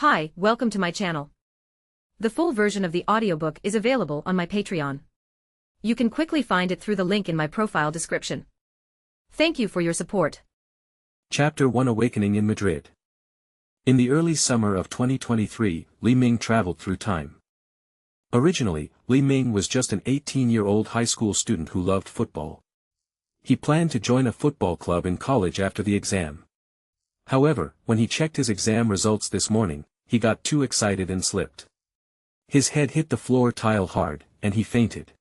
Hi, welcome to my channel. The full version of the audiobook is available on my Patreon. You can quickly find it through the link in my profile description. Thank you for your support. Chapter 1 Awakening in Madrid. In the early summer of 2023, Li Ming traveled through time. Originally, Li Ming was just an 18-year-old high school student who loved football. He planned to join a football club in college after the exam. However, when he checked his exam results this morning, he got too excited and slipped. His head hit the floor tile hard, and he fainted.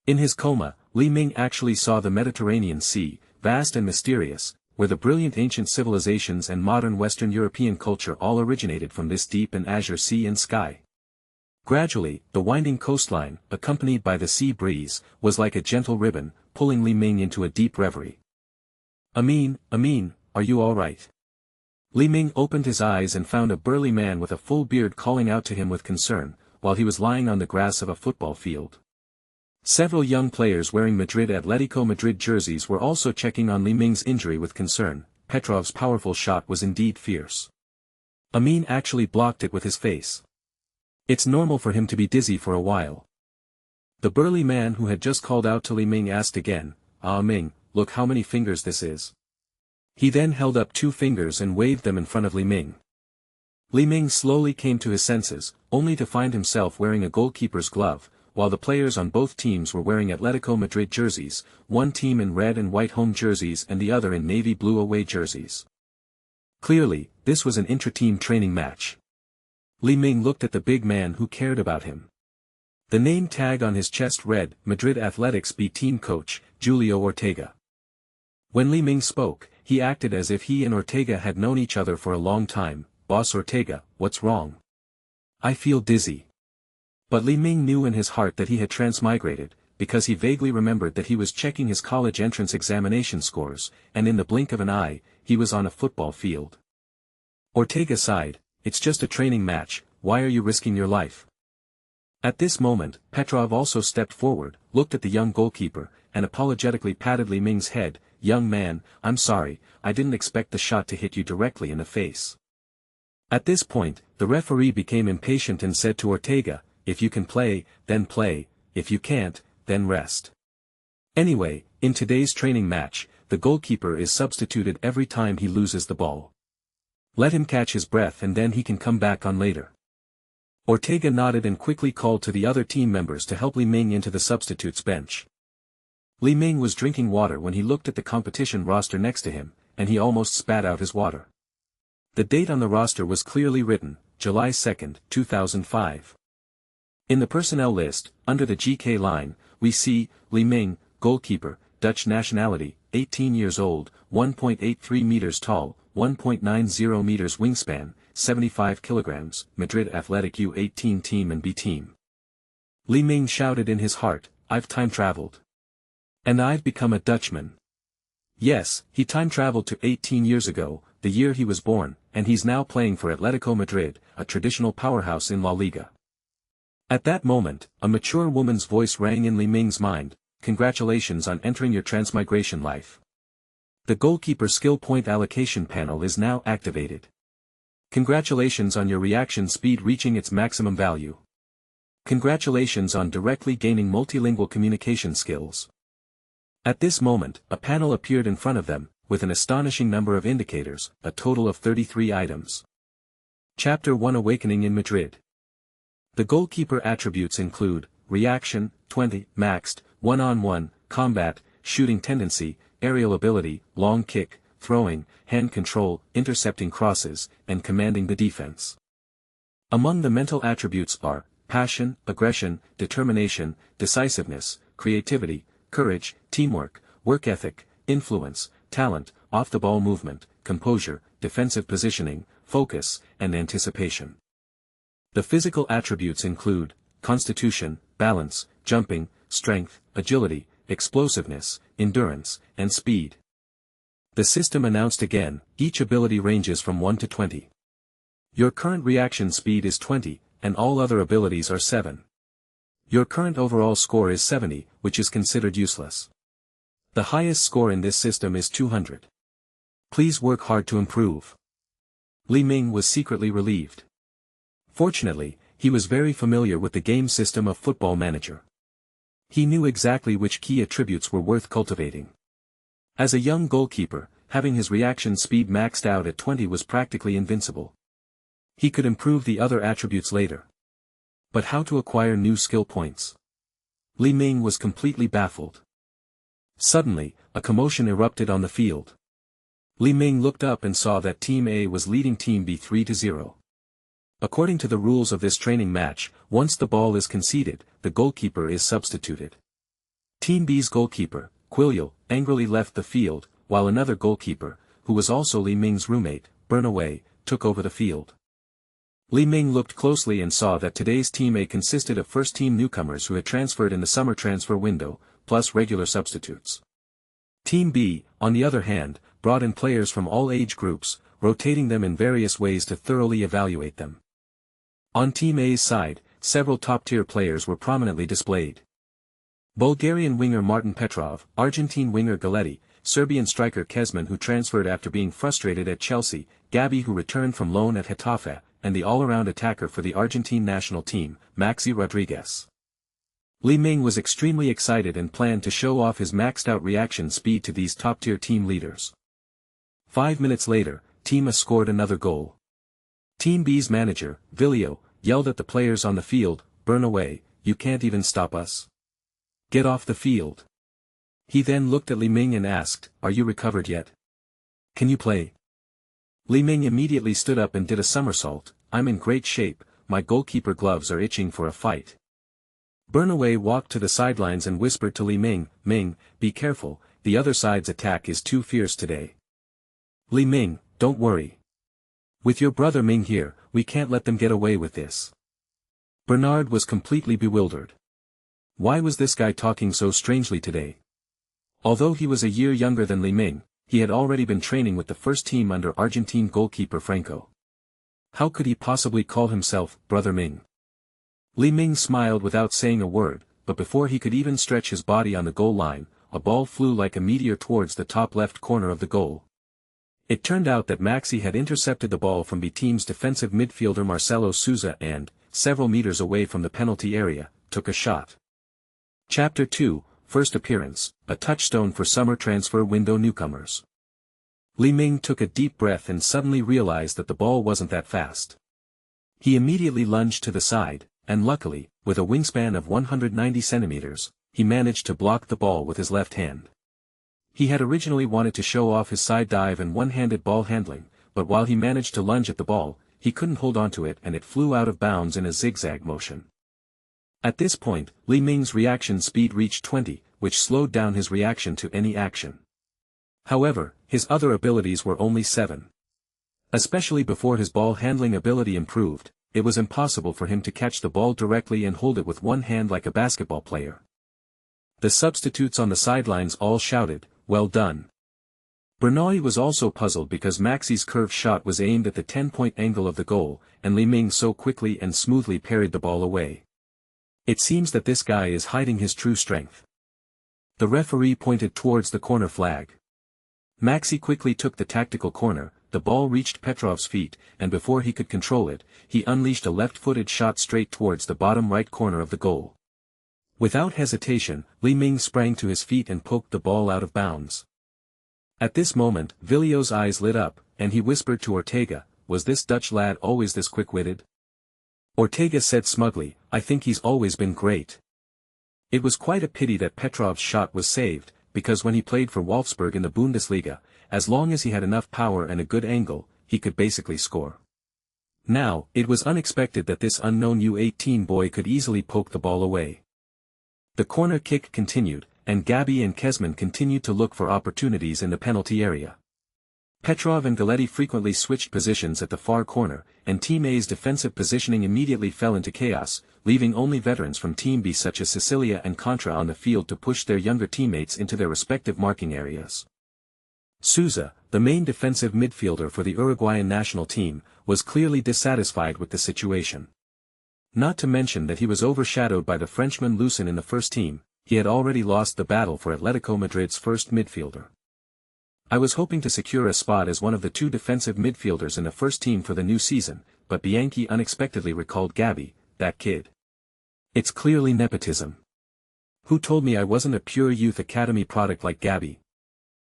In his coma, Li Ming actually saw the Mediterranean Sea, vast and mysterious, where the brilliant ancient civilizations and modern Western European culture all originated from this deep and azure sea and sky. Gradually, the winding coastline, accompanied by the sea breeze, was like a gentle ribbon, pulling Li Ming into a deep reverie. Amin, are you all right? Li Ming opened his eyes and found a burly man with a full beard calling out to him with concern, while he was lying on the grass of a football field. Several young players wearing Atletico Madrid jerseys were also checking on Li Ming's injury with concern. Petrov's powerful shot was indeed fierce. Amin actually blocked it with his face. It's normal for him to be dizzy for a while. The burly man who had just called out to Li Ming asked again, Ming, look how many fingers this is. He then held up 2 fingers and waved them in front of Li Ming. Li Ming slowly came to his senses, only to find himself wearing a goalkeeper's glove, while the players on both teams were wearing Atletico Madrid jerseys, one team in red and white home jerseys and the other in navy blue away jerseys. Clearly, this was an intra-team training match. Li Ming looked at the big man who cared about him. The name tag on his chest read, Madrid Athletics B team coach, Julio Ortega. When Li Ming spoke, he acted as if he and Ortega had known each other for a long time. Boss Ortega, what's wrong? I feel dizzy. But Li Ming knew in his heart that he had transmigrated, because he vaguely remembered that he was checking his college entrance examination scores, and in the blink of an eye, he was on a football field. Ortega sighed, it's just a training match, why are you risking your life? At this moment, Petrov also stepped forward, looked at the young goalkeeper, and apologetically patted Li Ming's head. Young man, I'm sorry, I didn't expect the shot to hit you directly in the face. At this point, the referee became impatient and said to Ortega, if you can play, then play, if you can't, then rest. Anyway, in today's training match, the goalkeeper is substituted every time he loses the ball. Let him catch his breath and then he can come back on later. Ortega nodded and quickly called to the other team members to help Li Ming into the substitutes bench. Li Ming was drinking water when he looked at the competition roster next to him, and he almost spat out his water. The date on the roster was clearly written, July 2, 2005. In the personnel list, under the GK line, we see, Li Ming, goalkeeper, Dutch nationality, 18 years old, 1.83 meters tall, 1.90 meters wingspan, 75 kilograms, Madrid Athletic U18 team and B team. Li Ming shouted in his heart, I've time traveled. And I've become a Dutchman. Yes, he time traveled to 18 years ago, the year he was born, and he's now playing for Atletico Madrid, a traditional powerhouse in La Liga. At that moment, a mature woman's voice rang in Li Ming's mind, congratulations on entering your transmigration life. The goalkeeper skill point allocation panel is now activated. Congratulations on your reaction speed reaching its maximum value. Congratulations on directly gaining multilingual communication skills. At this moment, a panel appeared in front of them, with an astonishing number of indicators, a total of 33 items. Chapter 1 Awakening in Madrid. The goalkeeper attributes include, reaction, 20, maxed, one-on-one, combat, shooting tendency, aerial ability, long kick, throwing, hand control, intercepting crosses, and commanding the defense. Among the mental attributes are, passion, aggression, determination, decisiveness, creativity, courage, teamwork, work ethic, influence, talent, off-the-ball movement, composure, defensive positioning, focus, and anticipation. The physical attributes include, constitution, balance, jumping, strength, agility, explosiveness, endurance, and speed. The system announced again, each ability ranges from 1 to 20. Your current reaction speed is 20, and all other abilities are 7. Your current overall score is 70, which is considered useless. The highest score in this system is 200. Please work hard to improve. Li Ming was secretly relieved. Fortunately, he was very familiar with the game system of Football Manager. He knew exactly which key attributes were worth cultivating. As a young goalkeeper, having his reaction speed maxed out at 20 was practically invincible. He could improve the other attributes later. But how to acquire new skill points? Li Ming was completely baffled. Suddenly, a commotion erupted on the field. Li Ming looked up and saw that Team A was leading Team B 3-0. According to the rules of this training match, once the ball is conceded, the goalkeeper is substituted. Team B's goalkeeper, Quilio, angrily left the field, while another goalkeeper, who was also Li Ming's roommate, Bernaway, took over the field. Li Ming looked closely and saw that today's Team A consisted of first-team newcomers who had transferred in the summer transfer window, plus regular substitutes. Team B, on the other hand, brought in players from all age groups, rotating them in various ways to thoroughly evaluate them. On Team A's side, several top-tier players were prominently displayed. Bulgarian winger Martin Petrov, Argentine winger Galletti, Serbian striker Kezman who transferred after being frustrated at Chelsea, Gabi who returned from loan at Getafe, and the all-around attacker for the Argentine national team, Maxi Rodriguez. Li Ming was extremely excited and planned to show off his maxed-out reaction speed to these top-tier team leaders. 5 minutes later, Team A scored another goal. Team B's manager, Vilio, yelled at the players on the field, "Burn away, you can't even stop us. Get off the field." He then looked at Li Ming and asked, "Are you recovered yet? Can you play?" Li Ming immediately stood up and did a somersault. "I'm in great shape, my goalkeeper gloves are itching for a fight." Bernaway walked to the sidelines and whispered to Li Ming, "Ming, be careful, the other side's attack is too fierce today." "Li Ming, don't worry. With your brother Ming here, we can't let them get away with this." Bernard was completely bewildered. Why was this guy talking so strangely today? Although he was a year younger than Li Ming, he had already been training with the first team under Argentine goalkeeper Franco. How could he possibly call himself Brother Ming? Li Ming smiled without saying a word, but before he could even stretch his body on the goal line, a ball flew like a meteor towards the top left corner of the goal. It turned out that Maxi had intercepted the ball from B team's defensive midfielder Marcelo Souza and, several meters away from the penalty area, took a shot. Chapter 2, First Appearance, a touchstone for summer transfer window newcomers. Li Ming took a deep breath and suddenly realized that the ball wasn't that fast. He immediately lunged to the side, and luckily, with a wingspan of 190 centimeters, he managed to block the ball with his left hand. He had originally wanted to show off his side dive and one-handed ball handling, but while he managed to lunge at the ball, he couldn't hold onto it and it flew out of bounds in a zigzag motion. At this point, Li Ming's reaction speed reached 20, which slowed down his reaction to any action. However, his other abilities were only 7. Especially before his ball handling ability improved, it was impossible for him to catch the ball directly and hold it with one hand like a basketball player. The substitutes on the sidelines all shouted, "Well done." Bernard was also puzzled because Maxi's curved shot was aimed at the 10-point angle of the goal, and Li Ming so quickly and smoothly parried the ball away. It seems that this guy is hiding his true strength. The referee pointed towards the corner flag. Maxi quickly took the tactical corner, the ball reached Petrov's feet, and before he could control it, he unleashed a left-footed shot straight towards the bottom right corner of the goal. Without hesitation, Li Ming sprang to his feet and poked the ball out of bounds. At this moment, Vilio's eyes lit up, and he whispered to Ortega, "Was this Dutch lad always this quick-witted?" Ortega said smugly, "I think he's always been great." It was quite a pity that Petrov's shot was saved, because when he played for Wolfsburg in the Bundesliga, as long as he had enough power and a good angle, he could basically score. Now, it was unexpected that this unknown U18 boy could easily poke the ball away. The corner kick continued, and Gabi and Kezman continued to look for opportunities in the penalty area. Petrov and Galletti frequently switched positions at the far corner, and Team A's defensive positioning immediately fell into chaos, leaving only veterans from Team B such as Sicilia and Contra on the field to push their younger teammates into their respective marking areas. Souza, the main defensive midfielder for the Uruguayan national team, was clearly dissatisfied with the situation. Not to mention that he was overshadowed by the Frenchman Lucen in the first team. He had already lost the battle for Atletico Madrid's first midfielder. "I was hoping to secure a spot as one of the 2 defensive midfielders in the first team for the new season, but Bianchi unexpectedly recalled Gabby, that kid. It's clearly nepotism. Who told me I wasn't a pure youth academy product like Gabby?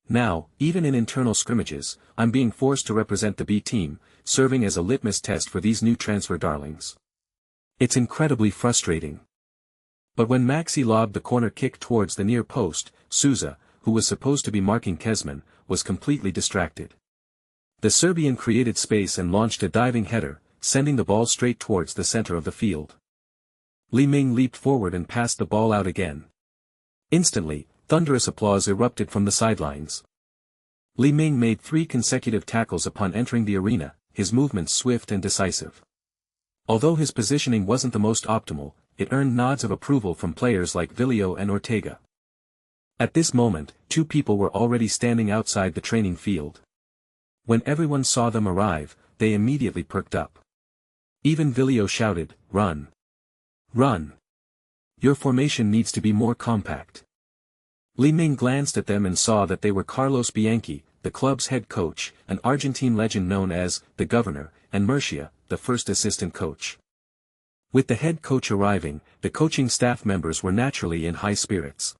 Now, even in internal scrimmages, I'm being forced to represent the B team, serving as a litmus test for these new transfer darlings. It's incredibly frustrating. But when Maxi lobbed the corner kick towards the near post, Souza, who was supposed to be marking Kezman, was completely distracted. The Serbian created space and launched a diving header, sending the ball straight towards the center of the field. Li Ming leaped forward and passed the ball out again. Instantly, thunderous applause erupted from the sidelines. Li Ming made 3 consecutive tackles upon entering the arena, his movements swift and decisive. Although his positioning wasn't the most optimal, it earned nods of approval from players like Villio and Ortega. At this moment, 2 people were already standing outside the training field. When everyone saw them arrive, they immediately perked up. Even Villio shouted, "Run! Run! Your formation needs to be more compact." Li Ming glanced at them and saw that they were Carlos Bianchi, the club's head coach, an Argentine legend known as the Governor, and Murcia, the first assistant coach. With the head coach arriving, the coaching staff members were naturally in high spirits.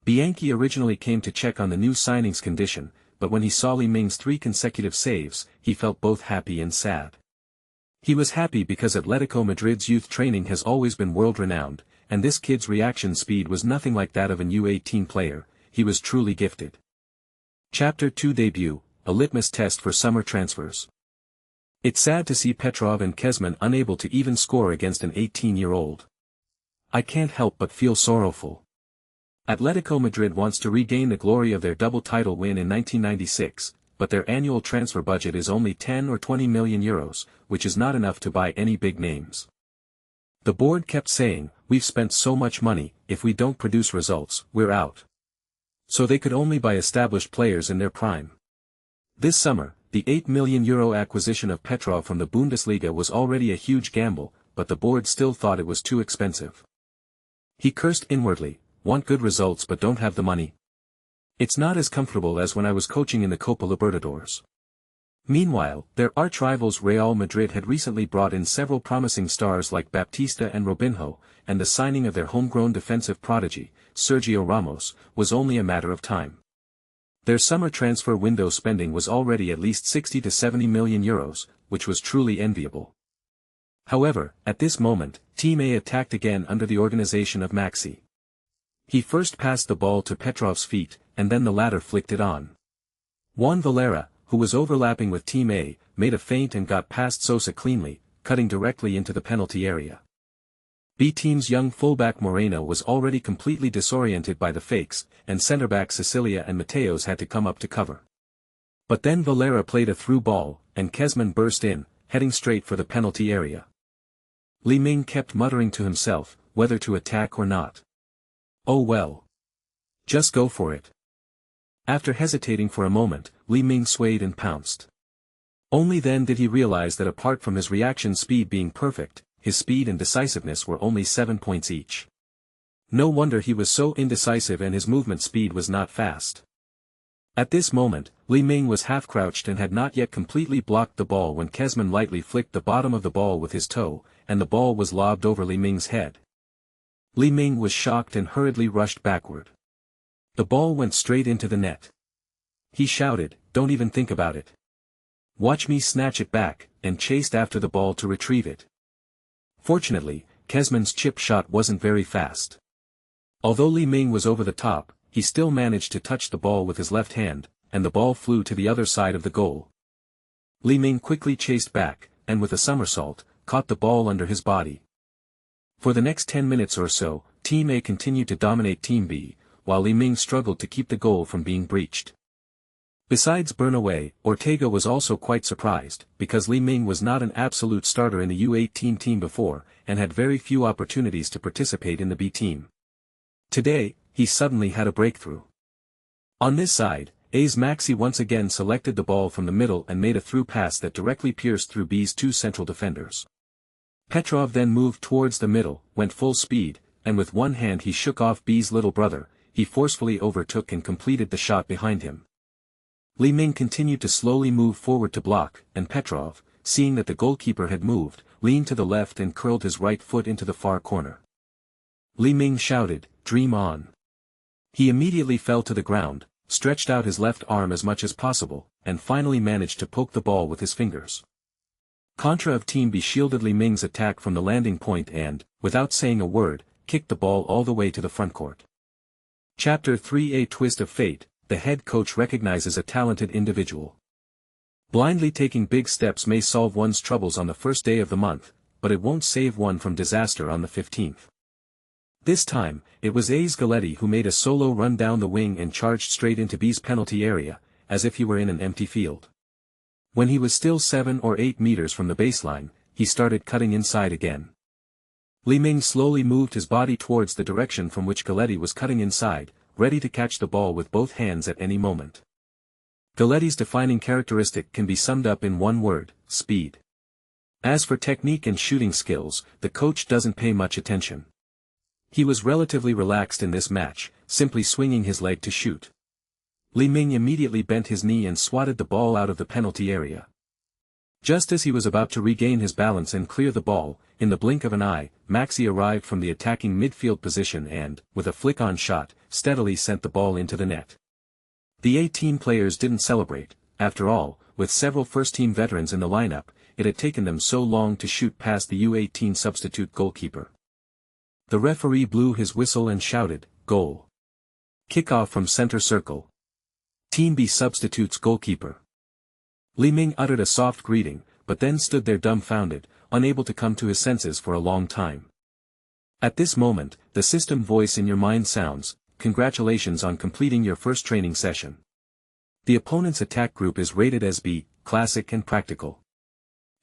Bianchi originally came to check on the new signings condition, but when he saw Li Ming's 3 consecutive saves, he felt both happy and sad. He was happy because Atletico Madrid's youth training has always been world-renowned, and this kid's reaction speed was nothing like that of an U18 player. He was truly gifted. Chapter 2 Debut, a litmus test for summer transfers. It's sad to see Petrov and Kezman unable to even score against an 18-year-old. I can't help but feel sorrowful. Atletico Madrid wants to regain the glory of their double title win in 1996, but their annual transfer budget is only 10 or 20 million euros, which is not enough to buy any big names. The board kept saying, "We've spent so much money, if we don't produce results, we're out." So they could only buy established players in their prime. This summer, the €8 million acquisition of Petrov from the Bundesliga was already a huge gamble, but the board still thought it was too expensive. He cursed inwardly, "Want good results but don't have the money. It's not as comfortable as when I was coaching in the Copa Libertadores." Meanwhile, their arch-rivals Real Madrid had recently brought in several promising stars like Baptista and Robinho, and the signing of their homegrown defensive prodigy, Sergio Ramos, was only a matter of time. Their summer transfer window spending was already at least 60 to 70 million euros, which was truly enviable. However, at this moment, Team A attacked again under the organization of Maxi. He first passed the ball to Petrov's feet, and then the latter flicked it on. Juan Valera, who was overlapping with Team A, made a feint and got past Sosa cleanly, cutting directly into the penalty area. B team's young fullback Moreno was already completely disoriented by the fakes, and centre-back Cecilia and Mateos had to come up to cover. But then Valera played a through ball, and Kezman burst in, heading straight for the penalty area. Li Ming kept muttering to himself, whether to attack or not. "Oh well. Just go for it." After hesitating for a moment, Li Ming swayed and pounced. Only then did he realize that apart from his reaction speed being perfect, his speed and decisiveness were only 7 points each. No wonder he was so indecisive and his movement speed was not fast. At this moment, Li Ming was half-crouched and had not yet completely blocked the ball when Kezman lightly flicked the bottom of the ball with his toe, and the ball was lobbed over Li Ming's head. Li Ming was shocked and hurriedly rushed backward. The ball went straight into the net. He shouted, "Don't even think about it. Watch me snatch it back," and chased after the ball to retrieve it. Fortunately, Kezman's chip shot wasn't very fast. Although Li Ming was over the top, he still managed to touch the ball with his left hand, and the ball flew to the other side of the goal. Li Ming quickly chased back, and with a somersault, caught the ball under his body. For the next 10 minutes or so, Team A continued to dominate Team B, while Li Ming struggled to keep the goal from being breached. Besides Bernaway, Ortega was also quite surprised, because Li Ming was not an absolute starter in the U18 team before, and had very few opportunities to participate in the B team. Today, he suddenly had a breakthrough. On this side, A's Maxi once again selected the ball from the middle and made a through pass that directly pierced through B's 2 central defenders. Petrov then moved towards the middle, went full speed, and with one hand he shook off B's little brother. He forcefully overtook and completed the shot behind him. Li Ming continued to slowly move forward to block, and Petrov, seeing that the goalkeeper had moved, leaned to the left and curled his right foot into the far corner. Li Ming shouted, "Dream on." He immediately fell to the ground, stretched out his left arm as much as possible, and finally managed to poke the ball with his fingers. Contra of Team B shielded Li Ming's attack from the landing point and, without saying a word, kicked the ball all the way to the frontcourt. Chapter 3: A Twist of Fate. The head coach recognizes a talented individual. Blindly taking big steps may solve one's troubles on the first day of the month, but it won't save one from disaster on the 15th. This time, it was A's Galletti who made a solo run down the wing and charged straight into B's penalty area, as if he were in an empty field. When he was still 7 or 8 meters from the baseline, he started cutting inside again. Li Ming slowly moved his body towards the direction from which Galletti was cutting inside, ready to catch the ball with both hands at any moment. Galletti's defining characteristic can be summed up in one word: speed. As for technique and shooting skills, the coach doesn't pay much attention. He was relatively relaxed in this match, simply swinging his leg to shoot. Li Ming immediately bent his knee and swatted the ball out of the penalty area. Just as he was about to regain his balance and clear the ball, in the blink of an eye, Maxi arrived from the attacking midfield position and, with a flick-on shot, steadily sent the ball into the net. The A-team players didn't celebrate. After all, with several first-team veterans in the lineup, it had taken them so long to shoot past the U-18 substitute goalkeeper. The referee blew his whistle and shouted, "Goal." Kickoff from center circle. Team B substitutes goalkeeper. Li Ming uttered a soft greeting, but then stood there dumbfounded, unable to come to his senses for a long time. At this moment, the system voice in your mind sounds, "Congratulations on completing your first training session. The opponent's attack group is rated as B, classic and practical.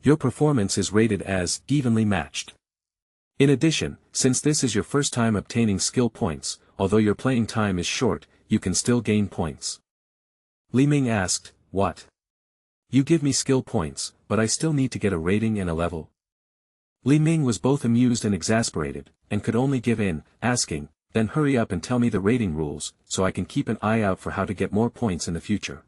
Your performance is rated as evenly matched. In addition, since this is your first time obtaining skill points, although your playing time is short, you can still gain points." Li Ming asked, "What? You give me skill points, but I still need to get a rating and a level?" Li Ming was both amused and exasperated, and could only give in, asking, "Then hurry up and tell me the rating rules, so I can keep an eye out for how to get more points in the future."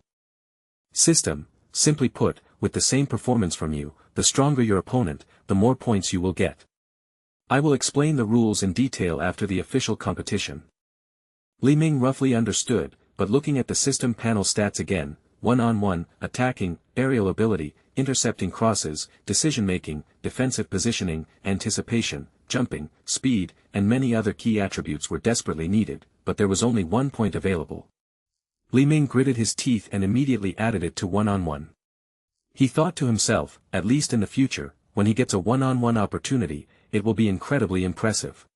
System: simply put, with the same performance from you, the stronger your opponent, the more points you will get. I will explain the rules in detail after the official competition. Li Ming roughly understood, but looking at the system panel stats again, 1-on-1, attacking, aerial ability, intercepting crosses, decision-making, defensive positioning, anticipation, jumping, speed, and many other key attributes were desperately needed, but there was only 1 point available. Li Ming gritted his teeth and immediately added it to 1-on-1. He thought to himself, at least in the future, when he gets a 1-on-1 opportunity, it will be incredibly impressive.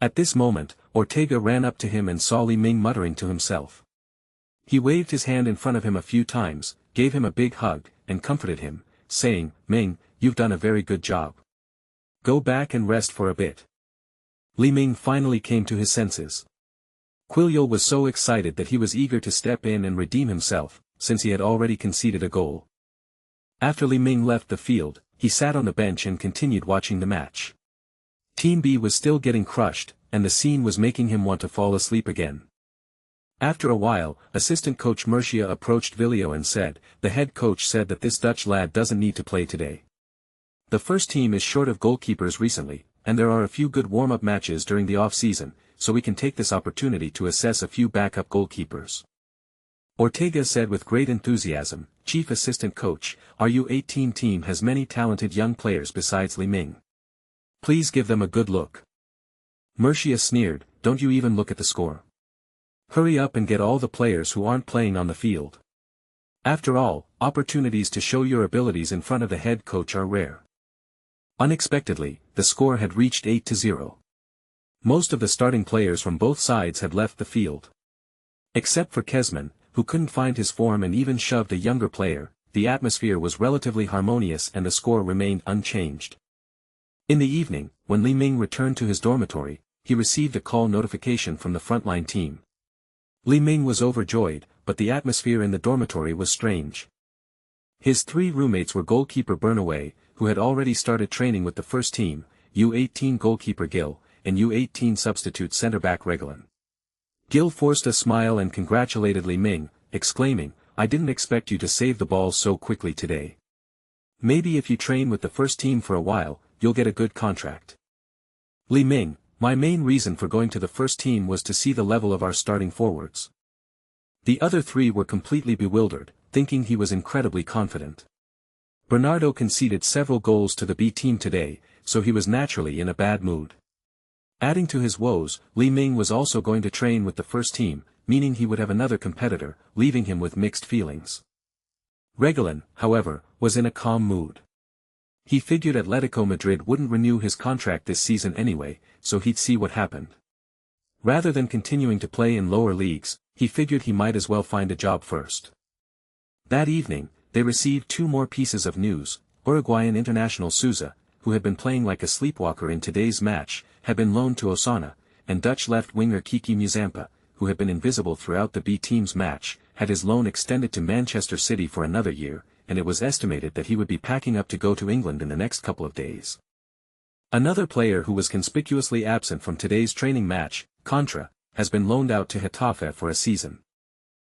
At this moment, Ortega ran up to him and saw Li Ming muttering to himself. He waved his hand in front of him a few times, gave him a big hug, and comforted him, saying, "Ming, you've done a very good job. Go back and rest for a bit." Li Ming finally came to his senses. Quillo was so excited that he was eager to step in and redeem himself, since he had already conceded a goal. After Li Ming left the field, he sat on the bench and continued watching the match. Team B was still getting crushed, and the scene was making him want to fall asleep again. After a while, assistant coach Murcia approached Villio and said, "The head coach said that this Dutch lad doesn't need to play today. The first team is short of goalkeepers recently, and there are a few good warm-up matches during the off-season, so we can take this opportunity to assess a few backup goalkeepers." Ortega said with great enthusiasm, "Chief assistant coach, our U18 team has many talented young players besides Li Ming. Please give them a good look." Murcia sneered, "Don't you even look at the score. Hurry up and get all the players who aren't playing on the field. After all, opportunities to show your abilities in front of the head coach are rare." Unexpectedly, the score had reached 8-0. Most of the starting players from both sides had left the field. Except for Kezman, who couldn't find his form and even shoved a younger player, the atmosphere was relatively harmonious and the score remained unchanged. In the evening, when Li Ming returned to his dormitory, he received a call notification from the frontline team. Li Ming was overjoyed, but the atmosphere in the dormitory was strange. His 3 roommates were goalkeeper Bernaway, who had already started training with the first team, U18 goalkeeper Gil, and U18 substitute centre-back Regalan. Gil forced a smile and congratulated Li Ming, exclaiming, "I didn't expect you to save the ball so quickly today. Maybe if you train with the first team for a while, you'll get a good contract. Li Ming, my main reason for going to the first team was to see the level of our starting forwards. The other three were completely bewildered, thinking he was incredibly confident. Bernardo conceded several goals to the B team today, so he was naturally in a bad mood. Adding to his woes, Li Ming was also going to train with the first team, meaning he would have another competitor, leaving him with mixed feelings. Reguilón, however, was in a calm mood. He figured Atletico Madrid wouldn't renew his contract this season anyway, so he'd see what happened. Rather than continuing to play in lower leagues, he figured he might as well find a job first. That evening, they received two more pieces of news. Uruguayan international Sousa, who had been playing like a sleepwalker in today's match, had been loaned to Osasuna, and Dutch left winger Kiki Muzampa, who had been invisible throughout the B team's match, had his loan extended to Manchester City for another year, and it was estimated that he would be packing up to go to England in the next couple of days. Another player who was conspicuously absent from today's training match, Contra, has been loaned out to Getafe for a season.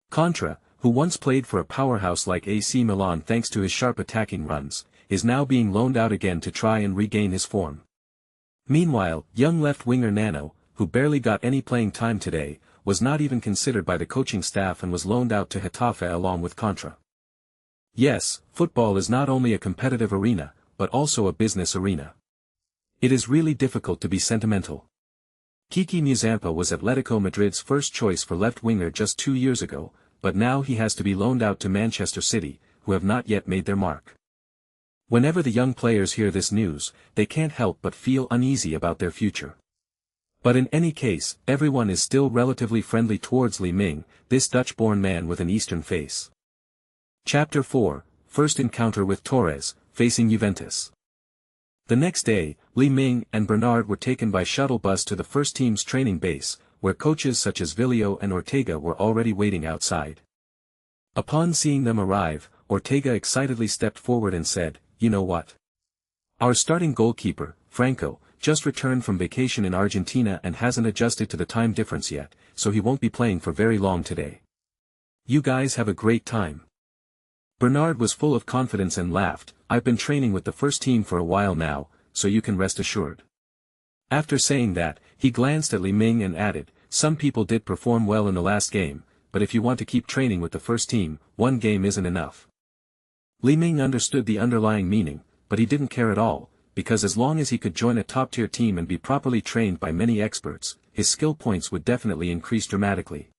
Contra, who once played for a powerhouse like AC Milan thanks to his sharp attacking runs, is now being loaned out again to try and regain his form. Meanwhile, young left winger Nano, who barely got any playing time today, was not even considered by the coaching staff and was loaned out to Getafe along with Contra. Yes, football is not only a competitive arena, but also a business arena. It is really difficult to be sentimental. Kiki Muzampa was Atletico Madrid's first choice for left winger just 2 years ago, but now he has to be loaned out to Manchester City, who have not yet made their mark. Whenever the young players hear this news, they can't help but feel uneasy about their future. But in any case, everyone is still relatively friendly towards Li Ming, this Dutch-born man with an Eastern face. Chapter 4, First Encounter with Torres, facing Juventus. The next day, Li Ming and Bernard were taken by shuttle bus to the first team's training base, where coaches such as Villio and Ortega were already waiting outside. Upon seeing them arrive, Ortega excitedly stepped forward and said, "You know what? Our starting goalkeeper, Franco, just returned from vacation in Argentina and hasn't adjusted to the time difference yet, so he won't be playing for very long today. You guys have a great time." Bernard was full of confidence and laughed, "I've been training with the first team for a while now, so you can rest assured." After saying that, he glanced at Li Ming and added, "Some people did perform well in the last game, but if you want to keep training with the first team, one game isn't enough." Li Ming understood the underlying meaning, but he didn't care at all, because as long as he could join a top-tier team and be properly trained by many experts, his skill points would definitely increase dramatically.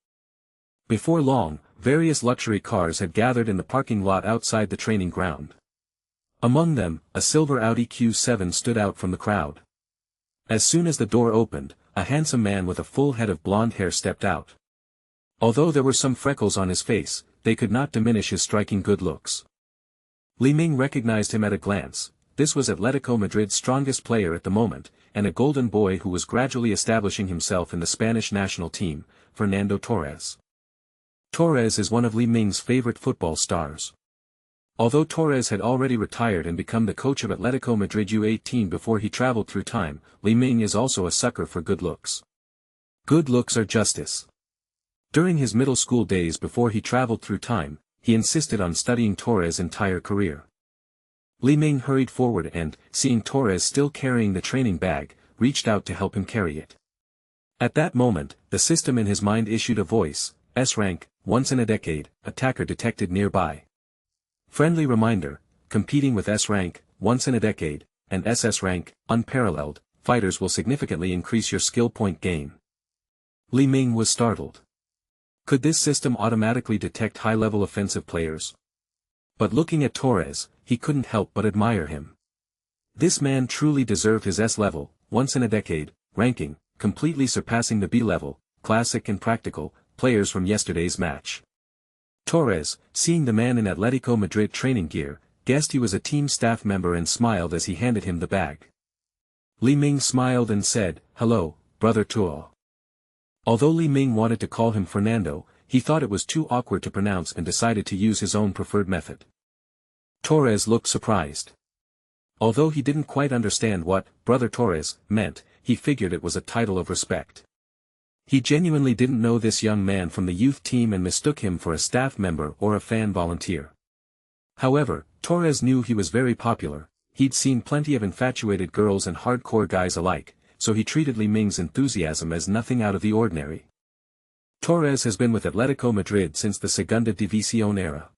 Before long, various luxury cars had gathered in the parking lot outside the training ground. Among them, a silver Audi Q7 stood out from the crowd. As soon as the door opened, a handsome man with a full head of blonde hair stepped out. Although there were some freckles on his face, they could not diminish his striking good looks. Li Ming recognized him at a glance. This was Atletico Madrid's strongest player at the moment, and a golden boy who was gradually establishing himself in the Spanish national team, Fernando Torres. Torres is one of Li Ming's favorite football stars. Although Torres had already retired and become the coach of Atletico Madrid U18 before he traveled through time, Li Ming is also a sucker for good looks. Good looks are justice. During his middle school days before he traveled through time, he insisted on studying Torres' entire career. Li Ming hurried forward and, seeing Torres still carrying the training bag, reached out to help him carry it. At that moment, the system in his mind issued a voice, S-rank, once in a decade, attacker detected nearby. Friendly reminder, competing with S-rank, once in a decade, and SS rank, unparalleled, fighters will significantly increase your skill point gain. Li Ming was startled. Could this system automatically detect high-level offensive players? But looking at Torres, he couldn't help but admire him. This man truly deserved his S-level, once in a decade, ranking, completely surpassing the B-level, classic and practical, players from yesterday's match. Torres, seeing the man in Atletico Madrid training gear, guessed he was a team staff member and smiled as he handed him the bag. Li Ming smiled and said, "Hello, brother Eto'o." Although Li Ming wanted to call him Fernando, he thought it was too awkward to pronounce and decided to use his own preferred method. Torres looked surprised. Although he didn't quite understand what "brother Torres" meant, he figured it was a title of respect. He genuinely didn't know this young man from the youth team and mistook him for a staff member or a fan volunteer. However, Torres knew he was very popular. He'd seen plenty of infatuated girls and hardcore guys alike, so he treated Li Ming's enthusiasm as nothing out of the ordinary. Torres has been with Atletico Madrid since the Segunda División era.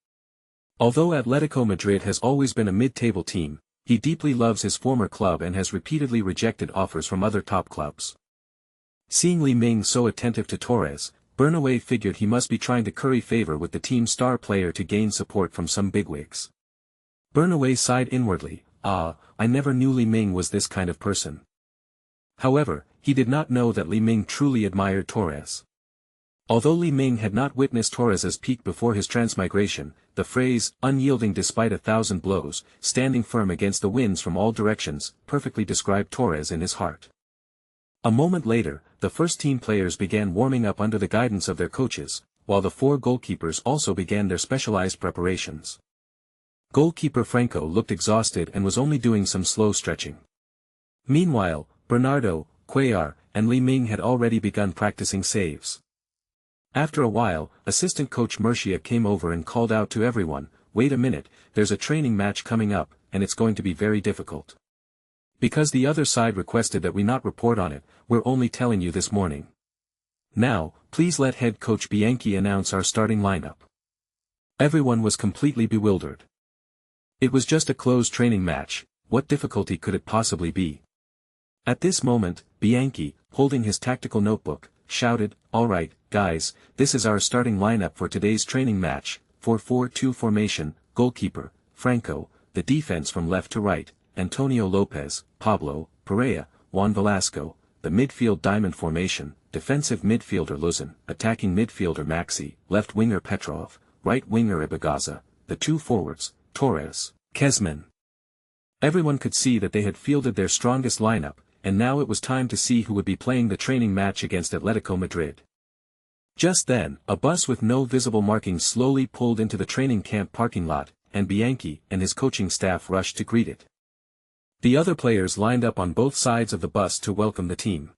Although Atletico Madrid has always been a mid-table team, he deeply loves his former club and has repeatedly rejected offers from other top clubs. Seeing Li Ming so attentive to Torres, Bernabeu figured he must be trying to curry favor with the team's star player to gain support from some bigwigs. Bernabeu sighed inwardly, I never knew Li Ming was this kind of person. However, he did not know that Li Ming truly admired Torres. Although Li Ming had not witnessed Torres's peak before his transmigration, the phrase, unyielding despite 1,000 blows, standing firm against the winds from all directions, perfectly described Torres in his heart. A moment later, the first-team players began warming up under the guidance of their coaches, while the 4 goalkeepers also began their specialized preparations. Goalkeeper Franco looked exhausted and was only doing some slow stretching. Meanwhile, Bernardo, Cuellar, and Li Ming had already begun practicing saves. After a while, assistant coach Murcia came over and called out to everyone, "Wait a minute, there's a training match coming up, and it's going to be very difficult. Because the other side requested that we not report on it, we're only telling you this morning. Now, please let head coach Bianchi announce our starting lineup." Everyone was completely bewildered. It was just a closed training match, what difficulty could it possibly be? At this moment, Bianchi, holding his tactical notebook, shouted, "All right, guys, this is our starting lineup for today's training match, 4-4-2 formation, goalkeeper, Franco, the defense from left to right, Antonio Lopez, Pablo, Perea, Juan Velasco, the midfield diamond formation, defensive midfielder Luzin, attacking midfielder Maxi, left winger Petrov, right winger Ibaguaza, the 2 forwards, Torres, Kezman." Everyone could see that they had fielded their strongest lineup, and now it was time to see who would be playing the training match against Atletico Madrid. Just then, a bus with no visible markings slowly pulled into the training camp parking lot, and Bianchi and his coaching staff rushed to greet it. The other players lined up on both sides of the bus to welcome the team.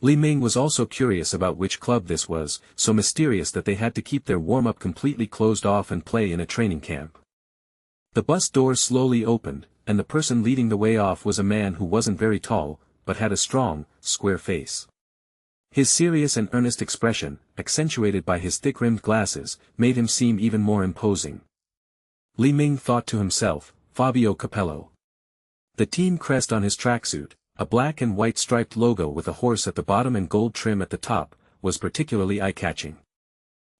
Li Ming was also curious about which club this was, so mysterious that they had to keep their warm-up completely closed off and play in a training camp. The bus doors slowly opened, and the person leading the way off was a man who wasn't very tall, but had a strong, square face. His serious and earnest expression, accentuated by his thick-rimmed glasses, made him seem even more imposing. Li Ming thought to himself, Fabio Capello. The team crest on his tracksuit, a black and white striped logo with a horse at the bottom and gold trim at the top, was particularly eye-catching.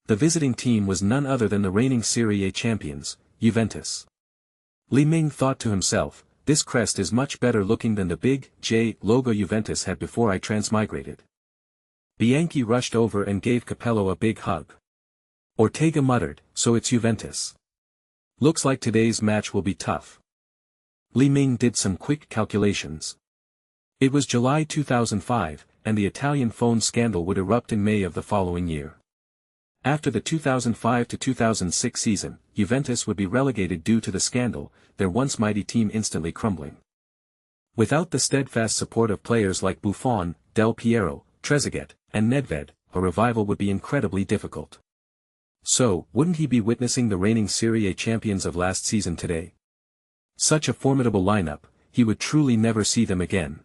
The visiting team was none other than the reigning Serie A champions, Juventus. Li Ming thought to himself, this crest is much better looking than the big J logo Juventus had before I transmigrated. Bianchi rushed over and gave Capello a big hug. Ortega muttered, "So it's Juventus. Looks like today's match will be tough." Li Ming did some quick calculations. It was July 2005, and the Italian phone scandal would erupt in May of the following year. After the 2005-2006 season, Juventus would be relegated due to the scandal, their once mighty team instantly crumbling. Without the steadfast support of players like Buffon, Del Piero, Trezeguet, and Nedved, a revival would be incredibly difficult. So, wouldn't he be witnessing the reigning Serie A champions of last season today? Such a formidable lineup, he would truly never see them again.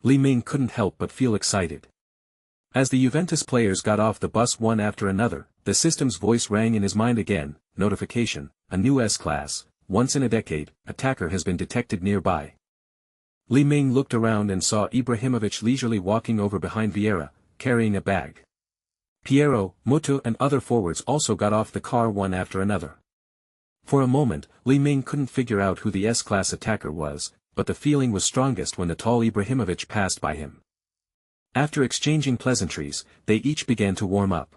Li Ming couldn't help but feel excited. As the Juventus players got off the bus one after another, the system's voice rang in his mind again, notification, a new S-class, once in a decade, attacker has been detected nearby. Li Ming looked around and saw Ibrahimovic leisurely walking over behind Vieira, carrying a bag. Piero, Mutu and other forwards also got off the car one after another. For a moment, Li Ming couldn't figure out who the S-class attacker was, but the feeling was strongest when the tall Ibrahimovic passed by him. After exchanging pleasantries, they each began to warm up.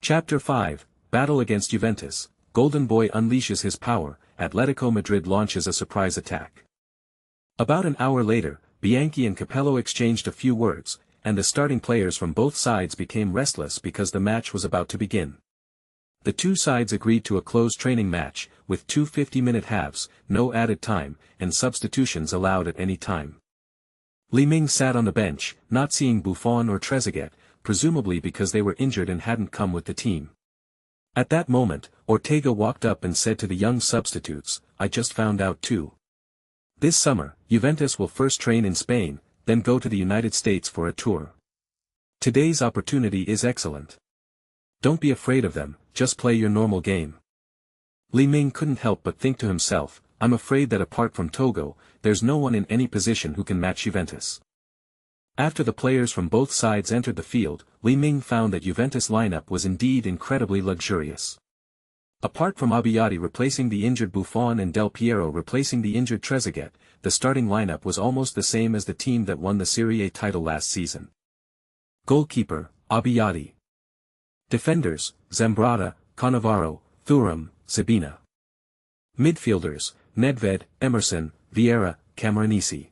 Chapter 5, Battle against Juventus, Golden Boy unleashes his power, Atletico Madrid launches a surprise attack. About an hour later, Bianchi and Capello exchanged a few words, and the starting players from both sides became restless because the match was about to begin. The two sides agreed to a closed training match, with 2 50-minute halves, no added time, and substitutions allowed at any time. Li Ming sat on the bench, not seeing Buffon or Trezeguet, presumably because they were injured and hadn't come with the team. At that moment, Ortega walked up and said to the young substitutes, "I just found out too. This summer, Juventus will first train in Spain, then go to the United States for a tour. Today's opportunity is excellent. Don't be afraid of them, just play your normal game." Li Ming couldn't help but think to himself, "I'm afraid that apart from Togo, there's no one in any position who can match Juventus." After the players from both sides entered the field, Li Ming found that Juventus' lineup was indeed incredibly luxurious. Apart from Abbiati replacing the injured Buffon and Del Piero replacing the injured Trezeguet, the starting lineup was almost the same as the team that won the Serie A title last season. Goalkeeper, Abbiati. Defenders, Zambrotta, Cannavaro, Thuram, Sabina. Midfielders, Nedved, Emerson, Vieira, Camoranesi.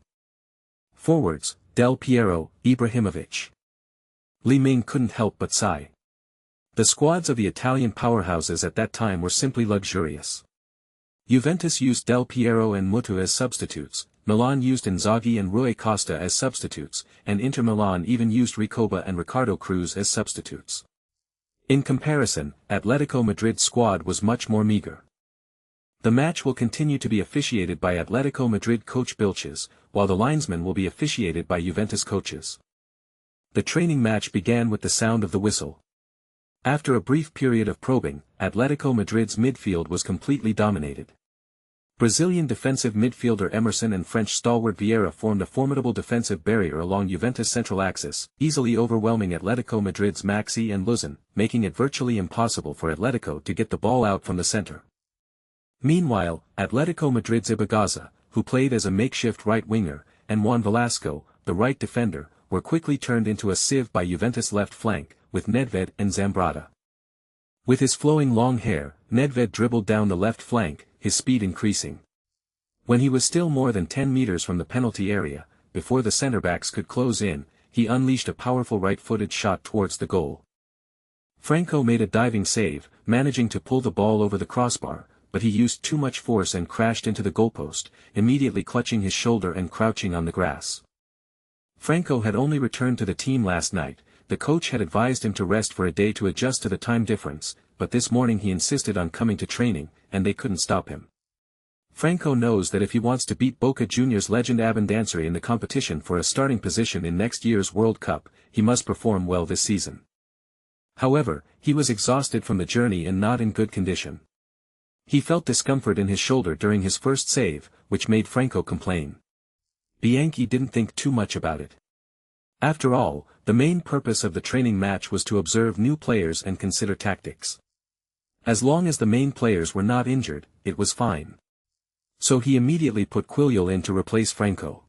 Forwards, Del Piero, Ibrahimovic. Li Ming couldn't help but sigh. The squads of the Italian powerhouses at that time were simply luxurious. Juventus used Del Piero and Mutu as substitutes, Milan used Inzaghi and Rui Costa as substitutes, and Inter Milan even used Recoba and Ricardo Cruz as substitutes. In comparison, Atletico Madrid's squad was much more meager. The match will continue to be officiated by Atletico Madrid coach Vilches, while the linesmen will be officiated by Juventus coaches. The training match began with the sound of the whistle. After a brief period of probing, Atletico Madrid's midfield was completely dominated. Brazilian defensive midfielder Emerson and French stalwart Vieira formed a formidable defensive barrier along Juventus' central axis, easily overwhelming Atletico Madrid's Maxi and Luzon, making it virtually impossible for Atletico to get the ball out from the center. Meanwhile, Atletico Madrid's Ibagaza, who played as a makeshift right winger, and Juan Velasco, the right defender, were quickly turned into a sieve by Juventus' left flank, with Nedved and Zambrotta. With his flowing long hair, Nedved dribbled down the left flank, his speed increasing. When he was still more than 10 meters from the penalty area, before the centre-backs could close in, he unleashed a powerful right-footed shot towards the goal. Franco made a diving save, managing to pull the ball over the crossbar, but he used too much force and crashed into the goalpost, immediately clutching his shoulder and crouching on the grass. Franco had only returned to the team last night. The coach had advised him to rest for a day to adjust to the time difference, but this morning he insisted on coming to training, and they couldn't stop him. Franco knows that if he wants to beat Boca Juniors legend Abondanza in the competition for a starting position in next year's World Cup, he must perform well this season. However, he was exhausted from the journey and not in good condition. He felt discomfort in his shoulder during his first save, which made Franco complain. Bianchi didn't think too much about it. After all, the main purpose of the training match was to observe new players and consider tactics. As long as the main players were not injured, it was fine. So he immediately put Quiliol in to replace Franco.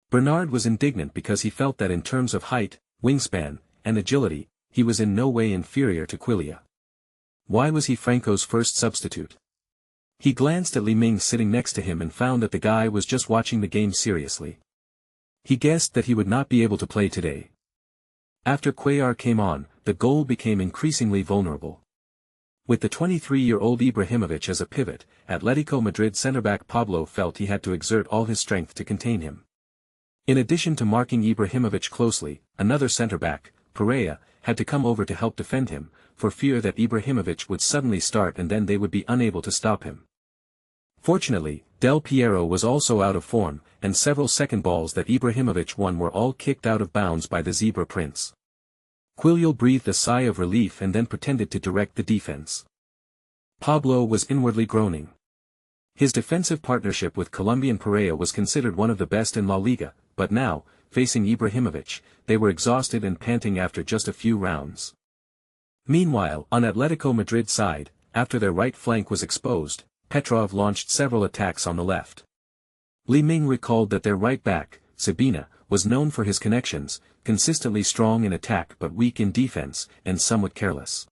Bernard was indignant because he felt that in terms of height, wingspan, and agility, he was in no way inferior to Quiliol. Why was he Franco's first substitute? He glanced at Li Ming sitting next to him and found that the guy was just watching the game seriously. He guessed that he would not be able to play today. After Cuellar came on, the goal became increasingly vulnerable. With the 23-year-old Ibrahimovic as a pivot, Atletico Madrid centre-back Pablo felt he had to exert all his strength to contain him. In addition to marking Ibrahimovic closely, another centre-back, Perea, had to come over to help defend him, for fear that Ibrahimovic would suddenly start and then they would be unable to stop him. Fortunately, Del Piero was also out of form, and several second balls that Ibrahimovic won were all kicked out of bounds by the Zebra Prince. Quiliol breathed a sigh of relief and then pretended to direct the defense. Pablo was inwardly groaning. His defensive partnership with Colombian Perea was considered one of the best in La Liga, but now, facing Ibrahimovic, they were exhausted and panting after just a few rounds. Meanwhile, on Atletico Madrid's side, after their right flank was exposed, Petrov launched several attacks on the left. Li Ming recalled that their right back, Sabina, was known for his connections, consistently strong in attack but weak in defense, and somewhat careless.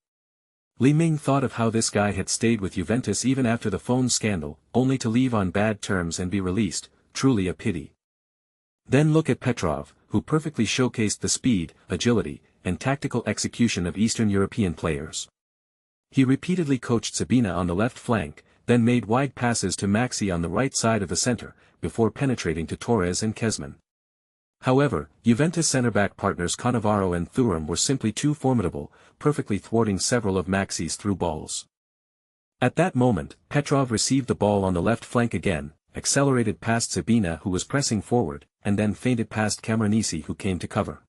Li Ming thought of how this guy had stayed with Juventus even after the phone scandal, only to leave on bad terms and be released, truly a pity. Then look at Petrov, who perfectly showcased the speed, agility, and tactical execution of Eastern European players. He repeatedly coached Sabina on the left flank, then made wide passes to Maxi on the right side of the center, before penetrating to Torres and Kezman. However, Juventus centre-back partners Cannavaro and Thuram were simply too formidable, perfectly thwarting several of Maxi's through balls. At that moment, Petrov received the ball on the left flank again, accelerated past Zidane who was pressing forward, and then feinted past Camoranesi who came to cover.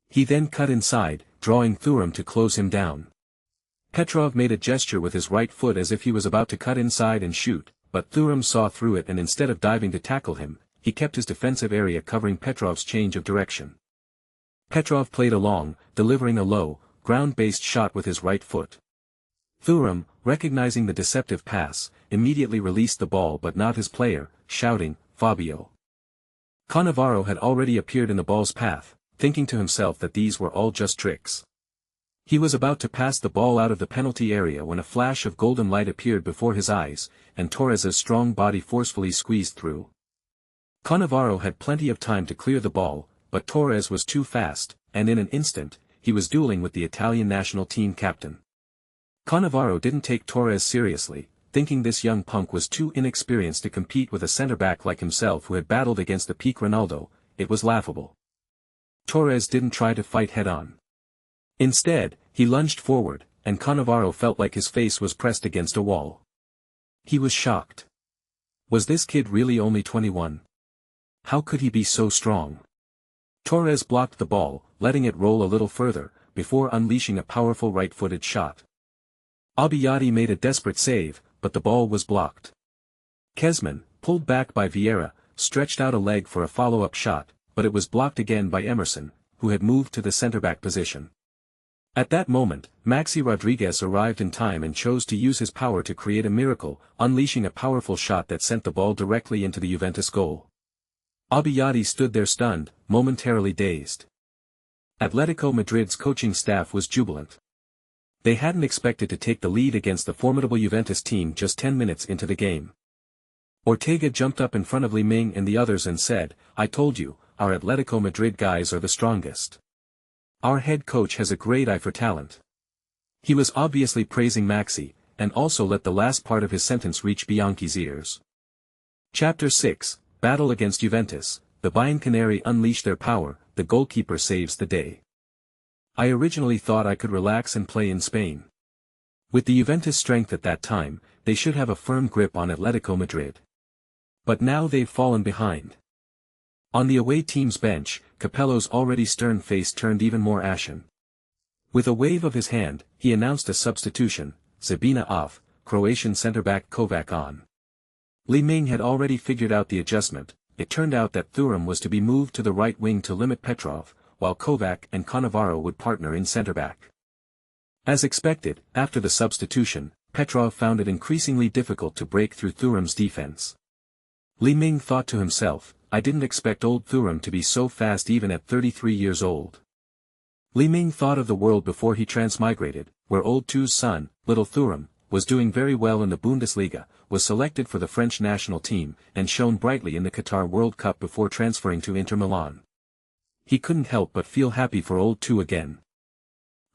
He then cut inside, drawing Thuram to close him down. Petrov made a gesture with his right foot as if he was about to cut inside and shoot, but Thuram saw through it and instead of diving to tackle him, he kept his defensive area covering Petrov's change of direction. Petrov played along, delivering a low, ground-based shot with his right foot. Thuram, recognizing the deceptive pass, immediately released the ball but not his player, shouting, "Fabio." Cannavaro had already appeared in the ball's path, thinking to himself that these were all just tricks. He was about to pass the ball out of the penalty area when a flash of golden light appeared before his eyes, and Torres's strong body forcefully squeezed through. Cannavaro had plenty of time to clear the ball, but Torres was too fast, and in an instant, he was dueling with the Italian national team captain. Cannavaro didn't take Torres seriously, thinking this young punk was too inexperienced to compete with a centre-back like himself who had battled against the peak Ronaldo. It was laughable. Torres didn't try to fight head-on. Instead, he lunged forward, and Cannavaro felt like his face was pressed against a wall. He was shocked. Was this kid really only 21? How could he be so strong? Torres blocked the ball, letting it roll a little further, before unleashing a powerful right-footed shot. Abbiati made a desperate save, but the ball was blocked. Kezman, pulled back by Vieira, stretched out a leg for a follow-up shot, but it was blocked again by Emerson, who had moved to the centre-back position. At that moment, Maxi Rodriguez arrived in time and chose to use his power to create a miracle, unleashing a powerful shot that sent the ball directly into the Juventus goal. Abbiati stood there stunned, momentarily dazed. Atletico Madrid's coaching staff was jubilant. They hadn't expected to take the lead against the formidable Juventus team just 10 minutes into the game. Ortega jumped up in front of Li Ming and the others and said, "I told you, our Atletico Madrid guys are the strongest. Our head coach has a great eye for talent." He was obviously praising Maxi, and also let the last part of his sentence reach Bianchi's ears. Chapter 6, Battle against Juventus. The Bianconeri unleash their power, the goalkeeper saves the day. I originally thought I could relax and play in Spain. With the Juventus strength at that time, they should have a firm grip on Atletico Madrid. But now they've fallen behind. On the away team's bench, Capello's already stern face turned even more ashen. With a wave of his hand, he announced a substitution, Zidane off, Croatian centre-back Kovac on. Li Ming had already figured out the adjustment. It turned out that Thuram was to be moved to the right wing to limit Petrov, while Kovac and Cannavaro would partner in centre-back. As expected, after the substitution, Petrov found it increasingly difficult to break through Thuram's defense. Li Ming thought to himself, "I didn't expect old Thuram to be so fast even at 33 years old." Li Ming thought of the world before he transmigrated, where old Tu's son, little Thuram, was doing very well in the Bundesliga, was selected for the French national team, and shone brightly in the Qatar World Cup before transferring to Inter Milan. He couldn't help but feel happy for old Tu again.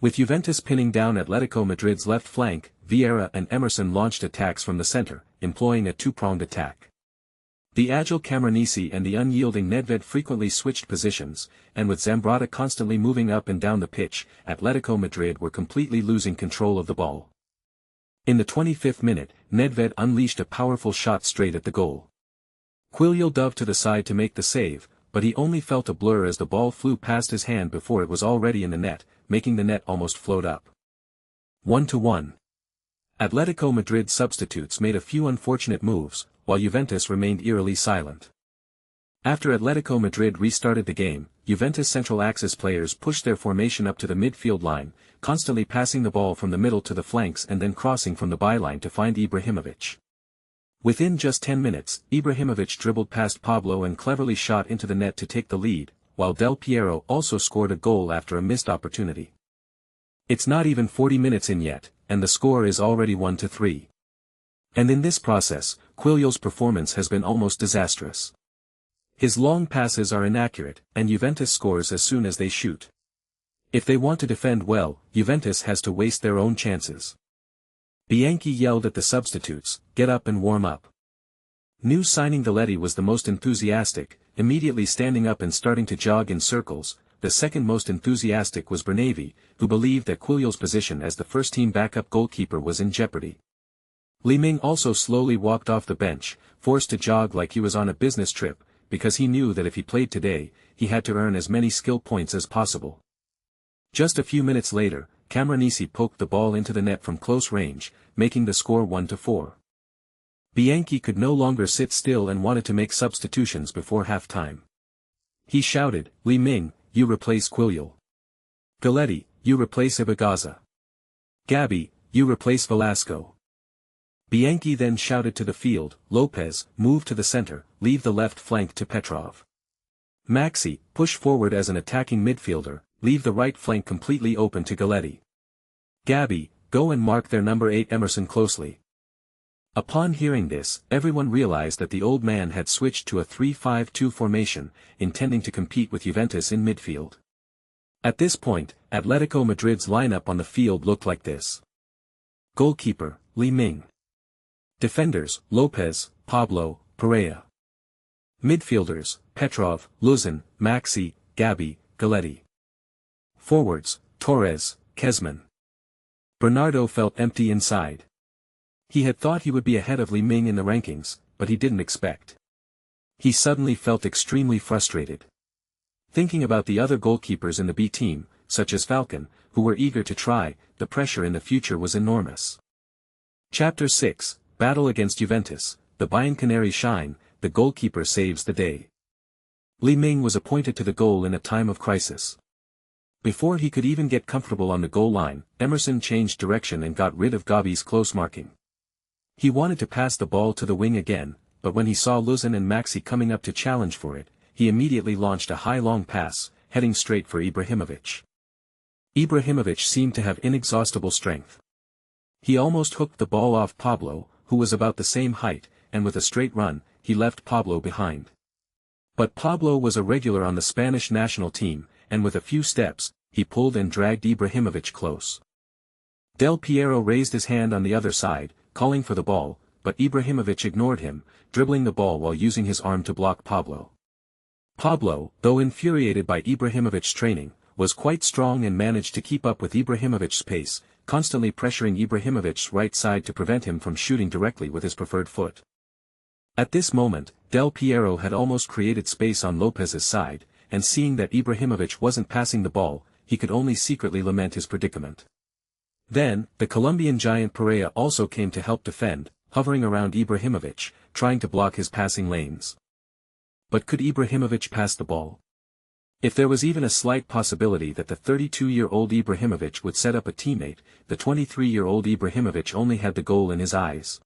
With Juventus pinning down Atletico Madrid's left flank, Vieira and Emerson launched attacks from the center, employing a two-pronged attack. The agile Camoranesi and the unyielding Nedved frequently switched positions, and with Zambrotta constantly moving up and down the pitch, Atletico Madrid were completely losing control of the ball. In the 25th minute, Nedved unleashed a powerful shot straight at the goal. Quilio dove to the side to make the save, but he only felt a blur as the ball flew past his hand before it was already in the net, making the net almost float up. 1-1. Atletico Madrid substitutes made a few unfortunate moves, while Juventus remained eerily silent. After Atletico Madrid restarted the game, Juventus central axis players pushed their formation up to the midfield line, constantly passing the ball from the middle to the flanks and then crossing from the byline to find Ibrahimovic. Within just 10 minutes, Ibrahimovic dribbled past Pablo and cleverly shot into the net to take the lead, while Del Piero also scored a goal after a missed opportunity. It's not even 40 minutes in yet, and the score is already 1-3. And in this process, Quilio's performance has been almost disastrous. His long passes are inaccurate, and Juventus scores as soon as they shoot. If they want to defend well, Juventus has to waste their own chances. Bianchi yelled at the substitutes, "Get up and warm up." New signing Deletti was the most enthusiastic, immediately standing up and starting to jog in circles. The second most enthusiastic was Bernavi, who believed that Quillol's position as the first-team backup goalkeeper was in jeopardy. Li Ming also slowly walked off the bench, forced to jog like he was on a business trip, because he knew that if he played today, he had to earn as many skill points as possible. Just a few minutes later, Camoranesi poked the ball into the net from close range, making the score 1-4. Bianchi could no longer sit still and wanted to make substitutions before half-time. He shouted, "Li Ming, you replace Quillol. Galletti, you replace Ibaguaza. Gabi, you replace Velasco." Bianchi then shouted to the field, "Lopez, move to the center, leave the left flank to Petrov. Maxi, push forward as an attacking midfielder, leave the right flank completely open to Galletti. Gabi, go and mark their number 8 Emerson closely." Upon hearing this, everyone realized that the old man had switched to a 3-5-2 formation, intending to compete with Juventus in midfield. At this point, Atletico Madrid's lineup on the field looked like this. Goalkeeper, Li Ming. Defenders, Lopez, Pablo, Perea. Midfielders, Petrov, Luzin, Maxi, Gabi, Galletti. Forwards, Torres, Kezman. Bernardo felt empty inside. He had thought he would be ahead of Li Ming in the rankings, but he didn't expect. He suddenly felt extremely frustrated. Thinking about the other goalkeepers in the B team, such as Falcon, who were eager to try, the pressure in the future was enormous. Chapter 6, Battle against Juventus, the Bianconeri shine, the goalkeeper saves the day. Li Ming was appointed to the goal in a time of crisis. Before he could even get comfortable on the goal line, Emerson changed direction and got rid of Gabi's close marking. He wanted to pass the ball to the wing again, but when he saw Luzin and Maxi coming up to challenge for it, he immediately launched a high long pass, heading straight for Ibrahimovic. Ibrahimovic seemed to have inexhaustible strength. He almost hooked the ball off Pablo, who was about the same height, and with a straight run, he left Pablo behind. But Pablo was a regular on the Spanish national team, and with a few steps, he pulled and dragged Ibrahimovic close. Del Piero raised his hand on the other side, calling for the ball, but Ibrahimovic ignored him, dribbling the ball while using his arm to block Pablo. Pablo, though infuriated by Ibrahimovic's training, was quite strong and managed to keep up with Ibrahimovic's pace, constantly pressuring Ibrahimovic's right side to prevent him from shooting directly with his preferred foot. At this moment, Del Piero had almost created space on Lopez's side, and seeing that Ibrahimovic wasn't passing the ball, he could only secretly lament his predicament. Then, the Colombian giant Perea also came to help defend, hovering around Ibrahimovic, trying to block his passing lanes. But could Ibrahimovic pass the ball? If there was even a slight possibility that the 32-year-old Ibrahimovic would set up a teammate, the 23-year-old Ibrahimovic only had the goal in his eyes.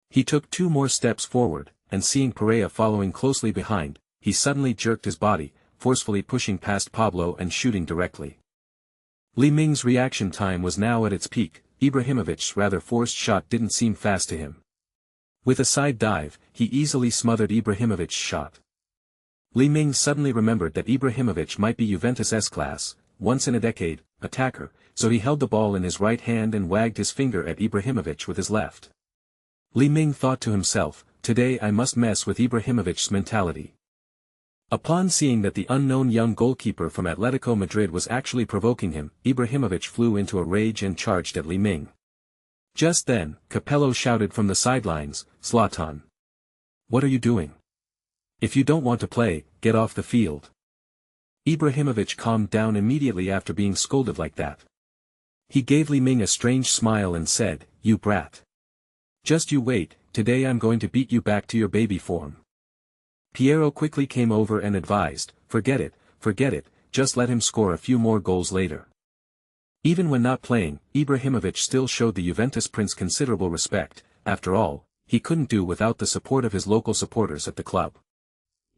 He took 2 more steps forward, and seeing Perea following closely behind, he suddenly jerked his body, forcefully pushing past Pablo and shooting directly. Li Ming's reaction time was now at its peak. Ibrahimovic's rather forced shot didn't seem fast to him. With a side dive, he easily smothered Ibrahimovic's shot. Li Ming suddenly remembered that Ibrahimovic might be Juventus' S-class, once in a decade, attacker, so he held the ball in his right hand and wagged his finger at Ibrahimovic with his left. Li Ming thought to himself, "Today I must mess with Ibrahimovic's mentality." Upon seeing that the unknown young goalkeeper from Atletico Madrid was actually provoking him, Ibrahimovic flew into a rage and charged at Li Ming. Just then, Capello shouted from the sidelines, "Zlatan! What are you doing? If you don't want to play, get off the field." Ibrahimovic calmed down immediately after being scolded like that. He gave Li Ming a strange smile and said, "You brat. Just you wait, today I'm going to beat you back to your baby form." Piero quickly came over and advised, forget it, just let him score a few more goals later." Even when not playing, Ibrahimovic still showed the Juventus prince considerable respect. After all, he couldn't do without the support of his local supporters at the club.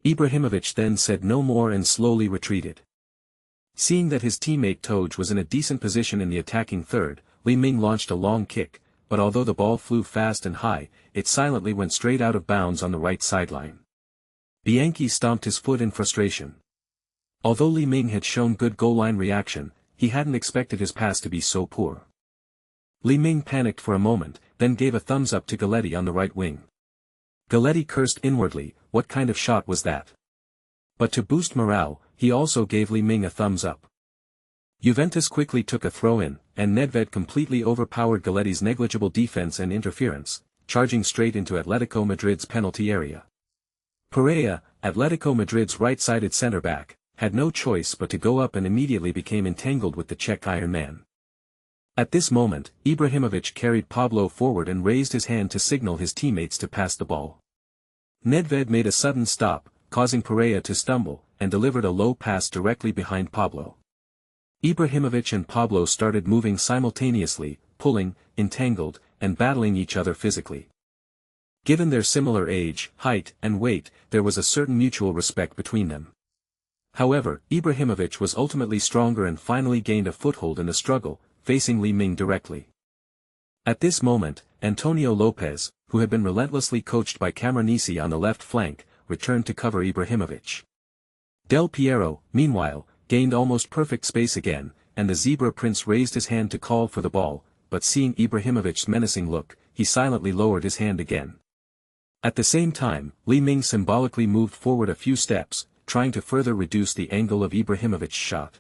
Ibrahimovic then said no more and slowly retreated. Seeing that his teammate Eto'o was in a decent position in the attacking third, Li Ming launched a long kick, but although the ball flew fast and high, it silently went straight out of bounds on the right sideline. Bianchi stomped his foot in frustration. Although Li Ming had shown good goal line reaction, he hadn't expected his pass to be so poor. Li Ming panicked for a moment, then gave a thumbs up to Galletti on the right wing. Galletti cursed inwardly, what kind of shot was that? But to boost morale, he also gave Li Ming a thumbs up. Juventus quickly took a throw-in, and Nedved completely overpowered Galletti's negligible defense and interference, charging straight into Atletico Madrid's penalty area. Perea, Atletico Madrid's right-sided centre-back, had no choice but to go up and immediately became entangled with the Czech Iron Man. At this moment, Ibrahimovic carried Pablo forward and raised his hand to signal his teammates to pass the ball. Nedved made a sudden stop, causing Perea to stumble, and delivered a low pass directly behind Pablo. Ibrahimovic and Pablo started moving simultaneously, pulling, entangled, and battling each other physically. Given their similar age, height, and weight, there was a certain mutual respect between them. However, Ibrahimovic was ultimately stronger and finally gained a foothold in the struggle, facing Li Ming directly. At this moment, Antonio Lopez, who had been relentlessly coached by Camoranesi on the left flank, returned to cover Ibrahimovic. Del Piero, meanwhile, gained almost perfect space again, and the Zebra Prince raised his hand to call for the ball, but seeing Ibrahimovic's menacing look, he silently lowered his hand again. At the same time, Li Ming symbolically moved forward a few steps, trying to further reduce the angle of Ibrahimovic's shot.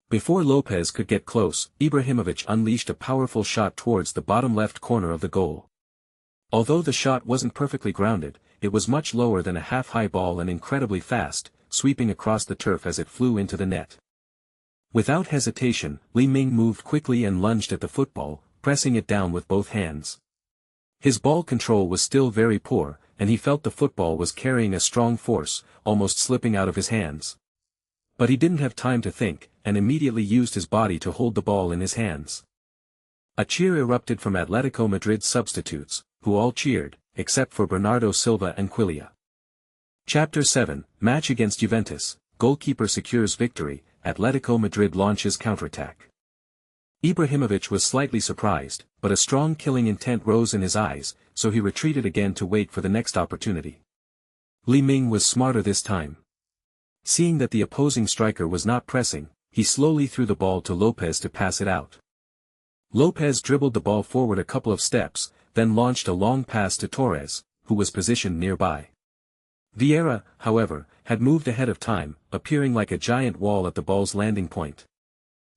Before Lopez could get close, Ibrahimovic unleashed a powerful shot towards the bottom left corner of the goal. Although the shot wasn't perfectly grounded, it was much lower than a half-high ball and incredibly fast, sweeping across the turf as it flew into the net. Without hesitation, Li Ming moved quickly and lunged at the football, pressing it down with both hands. His ball control was still very poor, and he felt the football was carrying a strong force, almost slipping out of his hands. But he didn't have time to think, and immediately used his body to hold the ball in his hands. A cheer erupted from Atletico Madrid's substitutes, who all cheered, except for Bernardo Silva and Quillia. Chapter 7, Match against Juventus, Goalkeeper secures victory, Atletico Madrid launches counterattack. Ibrahimovic was slightly surprised, but a strong killing intent rose in his eyes, so he retreated again to wait for the next opportunity. Li Ming was smarter this time. Seeing that the opposing striker was not pressing, he slowly threw the ball to Lopez to pass it out. Lopez dribbled the ball forward a couple of steps, then launched a long pass to Torres, who was positioned nearby. Vieira, however, had moved ahead of time, appearing like a giant wall at the ball's landing point.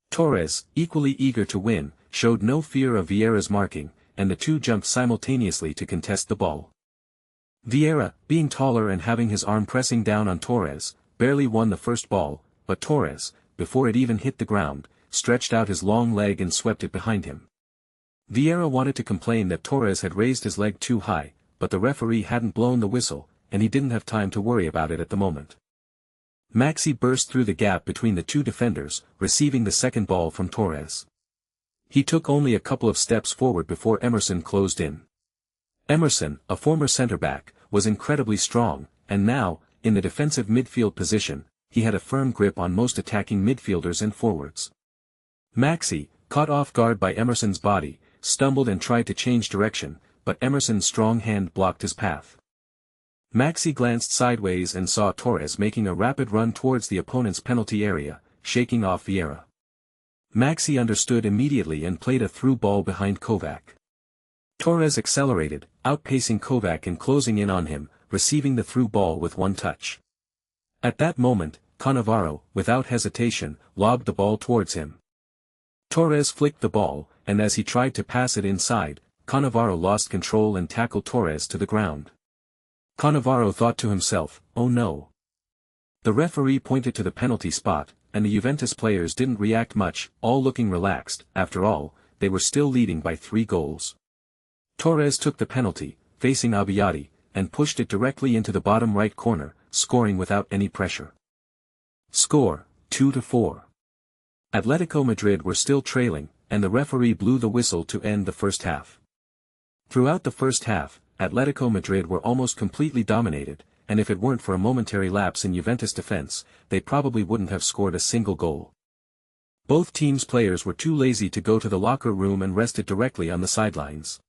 Torres, equally eager to win, showed no fear of Vieira's marking, and the two jumped simultaneously to contest the ball. Vieira, being taller and having his arm pressing down on Torres, barely won the first ball, but Torres, before it even hit the ground, stretched out his long leg and swept it behind him. Vieira wanted to complain that Torres had raised his leg too high, but the referee hadn't blown the whistle, and he didn't have time to worry about it at the moment. Maxi burst through the gap between the two defenders, receiving the second ball from Torres. He took only a couple of steps forward before Emerson closed in. Emerson, a former centre-back, was incredibly strong, and now, in the defensive midfield position, he had a firm grip on most attacking midfielders and forwards. Maxi, caught off guard by Emerson's body, stumbled and tried to change direction, but Emerson's strong hand blocked his path. Maxi glanced sideways and saw Torres making a rapid run towards the opponent's penalty area, shaking off Vieira. Maxi understood immediately and played a through ball behind Kovac. Torres accelerated, outpacing Kovac and closing in on him, receiving the through ball with one touch. At that moment, Cannavaro, without hesitation, lobbed the ball towards him. Torres flicked the ball, and as he tried to pass it inside, Cannavaro lost control and tackled Torres to the ground. Cannavaro thought to himself, "Oh no." The referee pointed to the penalty spot, and the Juventus players didn't react much, all looking relaxed. After all, they were still leading by 3 goals. Torres took the penalty, facing Abbiati, and pushed it directly into the bottom right corner, scoring without any pressure. Score, 2-4. Atletico Madrid were still trailing, and the referee blew the whistle to end the first half. Throughout the first half, Atletico Madrid were almost completely dominated, and if it weren't for a momentary lapse in Juventus defense, they probably wouldn't have scored a single goal. Both teams' players were too lazy to go to the locker room and rested directly on the sidelines.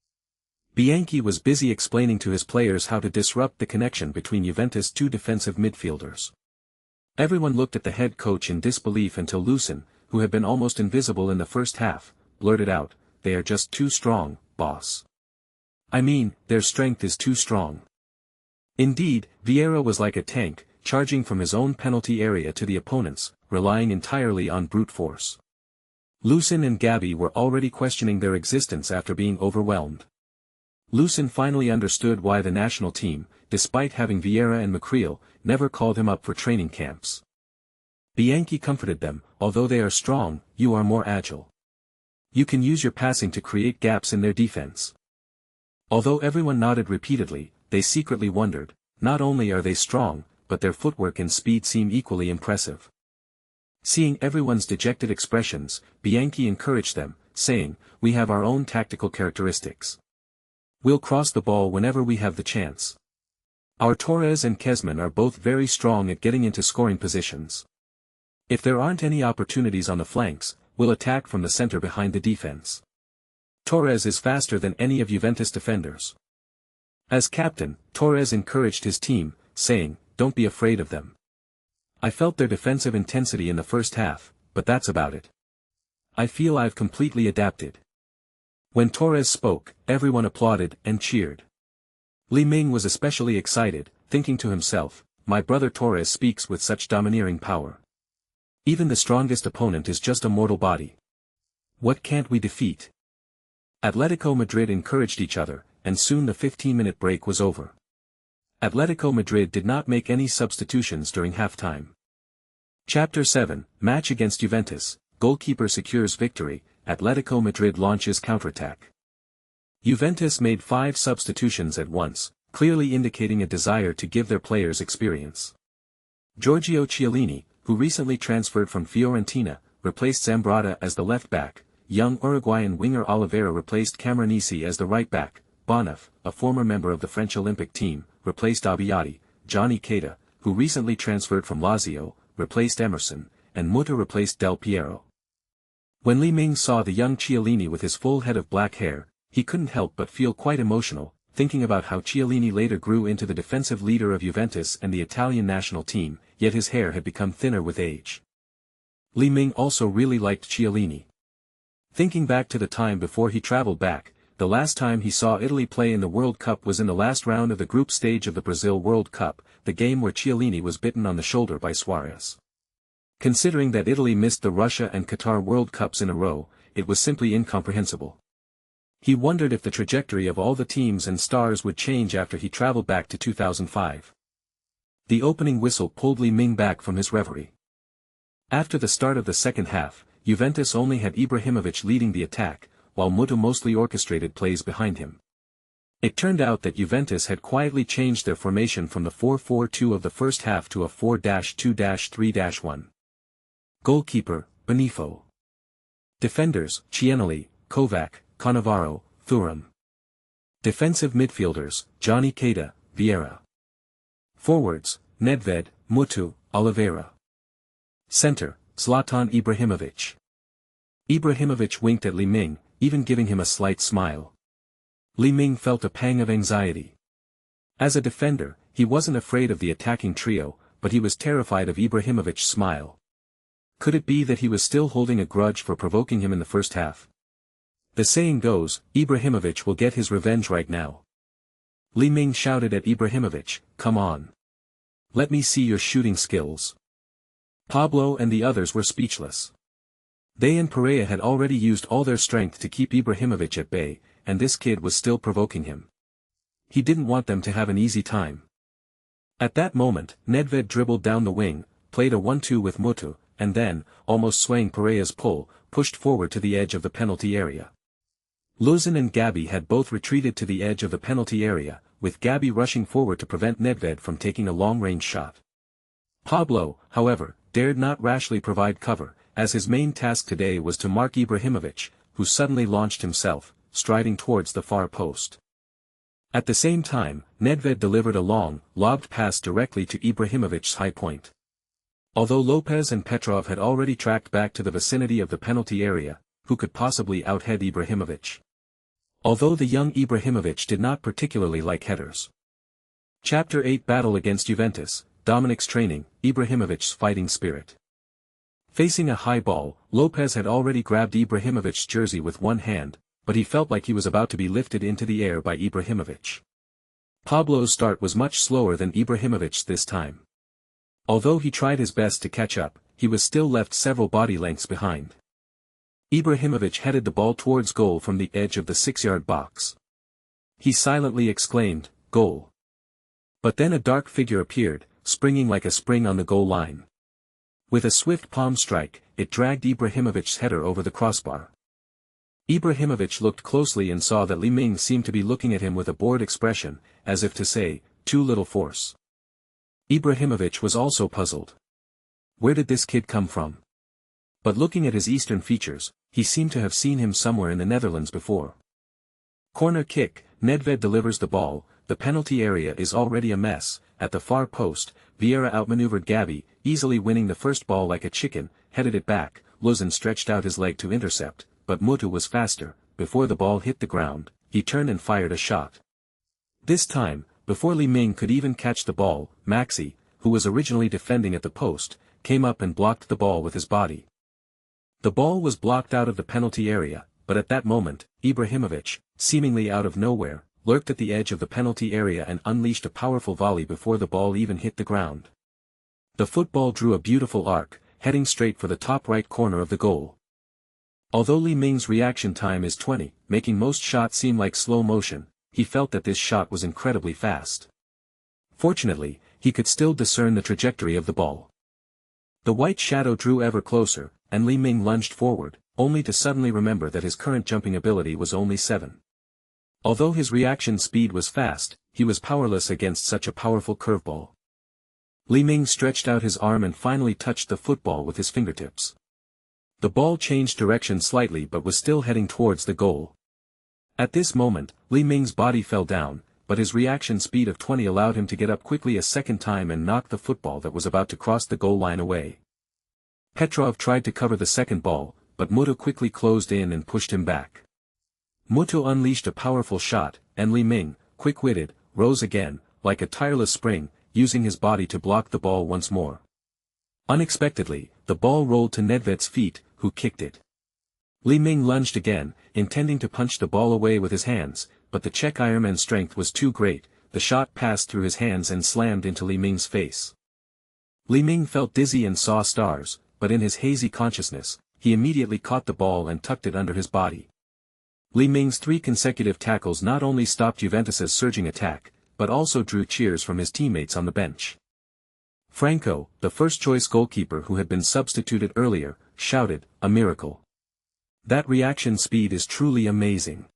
Bianchi was busy explaining to his players how to disrupt the connection between Juventus' two defensive midfielders. Everyone looked at the head coach in disbelief until Lucen, who had been almost invisible in the first half, blurted out, "They are just too strong, boss. I mean, their strength is too strong." Indeed, Vieira was like a tank, charging from his own penalty area to the opponents, relying entirely on brute force. Lucien and Gabi were already questioning their existence after being overwhelmed. Lucien finally understood why the national team, despite having Vieira and Macreil, never called him up for training camps. Bianchi comforted them, although they are strong, you are more agile. You can use your passing to create gaps in their defense. Although everyone nodded repeatedly, they secretly wondered, not only are they strong, but their footwork and speed seem equally impressive. Seeing everyone's dejected expressions, Bianchi encouraged them, saying, we have our own tactical characteristics. We'll cross the ball whenever we have the chance. Our Torres and Kezman are both very strong at getting into scoring positions. If there aren't any opportunities on the flanks, we'll attack from the center behind the defense. Torres is faster than any of Juventus defenders. As captain, Torres encouraged his team, saying, don't be afraid of them. I felt their defensive intensity in the first half, but that's about it. I feel I've completely adapted. When Torres spoke, everyone applauded and cheered. Li Ming was especially excited, thinking to himself, my brother Torres speaks with such domineering power. Even the strongest opponent is just a mortal body. What can't we defeat? Atletico Madrid encouraged each other, and soon the 15-minute break was over. Atletico Madrid did not make any substitutions during halftime. Chapter 7, Match against Juventus, Goalkeeper secures victory, Atletico Madrid launches counterattack. Juventus made 5 substitutions at once, clearly indicating a desire to give their players experience. Giorgio Chiellini, who recently transferred from Fiorentina, replaced Zambrata as the left back, young Uruguayan winger Oliveira replaced Camoranesi as the right back, Bonif, a former member of the French Olympic team, replaced Abbiati, Johnny Keita, who recently transferred from Lazio, replaced Emerson, and Muta replaced Del Piero. When Li Ming saw the young Chiellini with his full head of black hair, he couldn't help but feel quite emotional, thinking about how Chiellini later grew into the defensive leader of Juventus and the Italian national team, yet his hair had become thinner with age. Li Ming also really liked Chiellini. Thinking back to the time before he traveled back, the last time he saw Italy play in the World Cup was in the last round of the group stage of the Brazil World Cup, the game where Chiellini was bitten on the shoulder by Suarez. Considering that Italy missed the Russia and Qatar World Cups in a row, it was simply incomprehensible. He wondered if the trajectory of all the teams and stars would change after he traveled back to 2005. The opening whistle pulled Li Ming back from his reverie. After the start of the second half, Juventus only had Ibrahimovic leading the attack, while Mutu mostly orchestrated plays behind him. It turned out that Juventus had quietly changed their formation from the 4-4-2 of the first half to a 4-2-3-1. Goalkeeper, Benifo. Defenders, Chiellini, Kovac, Cannavaro, Thuram. Defensive midfielders, Johnny Keita, Vieira. Forwards, Nedved, Mutu, Oliveira. Center, Zlatan Ibrahimovic. Ibrahimovic winked at Li Ming, even giving him a slight smile. Li Ming felt a pang of anxiety. As a defender, he wasn't afraid of the attacking trio, but he was terrified of Ibrahimovic's smile. Could it be that he was still holding a grudge for provoking him in the first half? The saying goes, Ibrahimovic will get his revenge right now. Li Ming shouted at Ibrahimovic, come on. Let me see your shooting skills. Pablo and the others were speechless. They and Perea had already used all their strength to keep Ibrahimovic at bay, and this kid was still provoking him. He didn't want them to have an easy time. At that moment, Nedved dribbled down the wing, played a 1-2 with Mutu, and then, almost swaying Perea's pull, pushed forward to the edge of the penalty area. Luzin and Gabi had both retreated to the edge of the penalty area, with Gabi rushing forward to prevent Nedved from taking a long-range shot. Pablo, however, dared not rashly provide cover, as his main task today was to mark Ibrahimovic, who suddenly launched himself, striding towards the far post. At the same time, Nedved delivered a long, lobbed pass directly to Ibrahimovic's high point. Although Lopez and Petrov had already tracked back to the vicinity of the penalty area, who could possibly out-head Ibrahimovic? Although the young Ibrahimovic did not particularly like headers. Chapter 8 Battle against Juventus, Dominic's training, Ibrahimovic's fighting spirit. Facing a high ball, Lopez had already grabbed Ibrahimovic's jersey with one hand, but he felt like he was about to be lifted into the air by Ibrahimovic. Pablo's start was much slower than Ibrahimovic's this time. Although he tried his best to catch up, he was still left several body lengths behind. Ibrahimovic headed the ball towards goal from the edge of the 6-yard box. He silently exclaimed, "Goal!" But then a dark figure appeared, springing like a spring on the goal line. With a swift palm strike, it dragged Ibrahimovic's header over the crossbar. Ibrahimovic looked closely and saw that Li Ming seemed to be looking at him with a bored expression, as if to say, "Too little force." Ibrahimovic was also puzzled. Where did this kid come from? But looking at his eastern features, he seemed to have seen him somewhere in the Netherlands before. Corner kick, Nedved delivers the ball, the penalty area is already a mess, at the far post, Vieira outmaneuvered Gavi, easily winning the first ball like a chicken, headed it back, Luzin stretched out his leg to intercept, but Mutu was faster, before the ball hit the ground, he turned and fired a shot. This time, before Li Ming could even catch the ball, Maxi, who was originally defending at the post, came up and blocked the ball with his body. The ball was blocked out of the penalty area, but at that moment, Ibrahimovic, seemingly out of nowhere, lurked at the edge of the penalty area and unleashed a powerful volley before the ball even hit the ground. The football drew a beautiful arc, heading straight for the top right corner of the goal. Although Li Ming's reaction time is 20, making most shots seem like slow motion, he felt that this shot was incredibly fast. Fortunately, he could still discern the trajectory of the ball. The white shadow drew ever closer, and Li Ming lunged forward, only to suddenly remember that his current jumping ability was only 7. Although his reaction speed was fast, he was powerless against such a powerful curveball. Li Ming stretched out his arm and finally touched the football with his fingertips. The ball changed direction slightly but was still heading towards the goal. At this moment, Li Ming's body fell down, but his reaction speed of 20 allowed him to get up quickly a second time and knock the football that was about to cross the goal line away. Petrov tried to cover the second ball, but Mutu quickly closed in and pushed him back. Mutu unleashed a powerful shot, and Li Ming, quick-witted, rose again, like a tireless spring, using his body to block the ball once more. Unexpectedly, the ball rolled to Nedved's feet, who kicked it. Li Ming lunged again, intending to punch the ball away with his hands, but the Czech Ironman's strength was too great, the shot passed through his hands and slammed into Li Ming's face. Li Ming felt dizzy and saw stars, but in his hazy consciousness, he immediately caught the ball and tucked it under his body. Li Ming's 3 consecutive tackles not only stopped Juventus's surging attack, but also drew cheers from his teammates on the bench. Franco, the first-choice goalkeeper who had been substituted earlier, shouted, "A miracle. That reaction speed is truly amazing."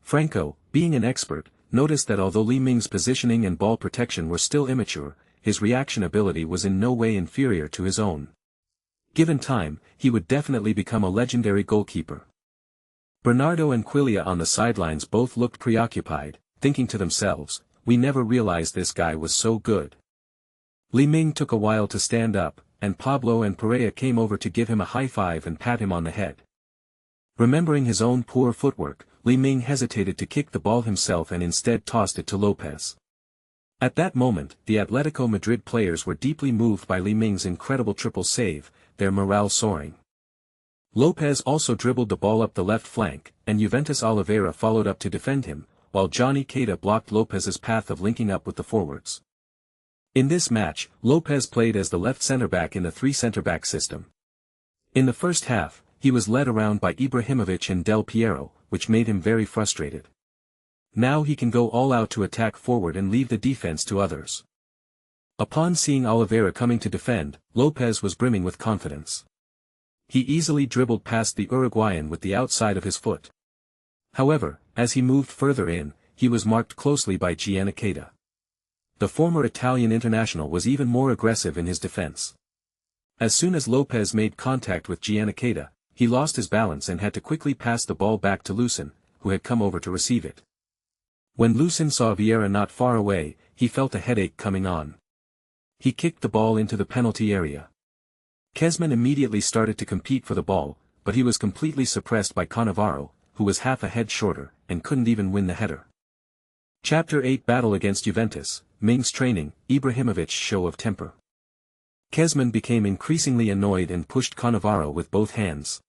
Franco, being an expert, noticed that although Li Ming's positioning and ball protection were still immature, his reaction ability was in no way inferior to his own. Given time, he would definitely become a legendary goalkeeper. Bernardo and Quiglia on the sidelines both looked preoccupied, thinking to themselves, "We never realized this guy was so good." Li Ming took a while to stand up, and Pablo and Perea came over to give him a high five and pat him on the head. Remembering his own poor footwork, Li Ming hesitated to kick the ball himself and instead tossed it to Lopez. At that moment, the Atletico Madrid players were deeply moved by Li Ming's incredible triple save, their morale soaring. Lopez also dribbled the ball up the left flank, and Juventus Oliveira followed up to defend him, while Johnny Keita blocked Lopez's path of linking up with the forwards. In this match, Lopez played as the left centre-back in the 3 centre-back system. In the first half, he was led around by Ibrahimovic and Del Piero, which made him very frustrated. Now he can go all out to attack forward and leave the defense to others. Upon seeing Oliveira coming to defend, Lopez was brimming with confidence. He easily dribbled past the Uruguayan with the outside of his foot. However, as he moved further in, he was marked closely by Gianni Keita. The former Italian international was even more aggressive in his defense. As soon as Lopez made contact with Gianni Keita, he lost his balance and had to quickly pass the ball back to Luzin, who had come over to receive it. When Luzin saw Vieira not far away, he felt a headache coming on. He kicked the ball into the penalty area. Kezman immediately started to compete for the ball, but he was completely suppressed by Cannavaro, who was half a head shorter, and couldn't even win the header. Chapter 8 Battle against Juventus, Ming's training, Ibrahimovic's show of temper. Kezman became increasingly annoyed and pushed Cannavaro with both hands.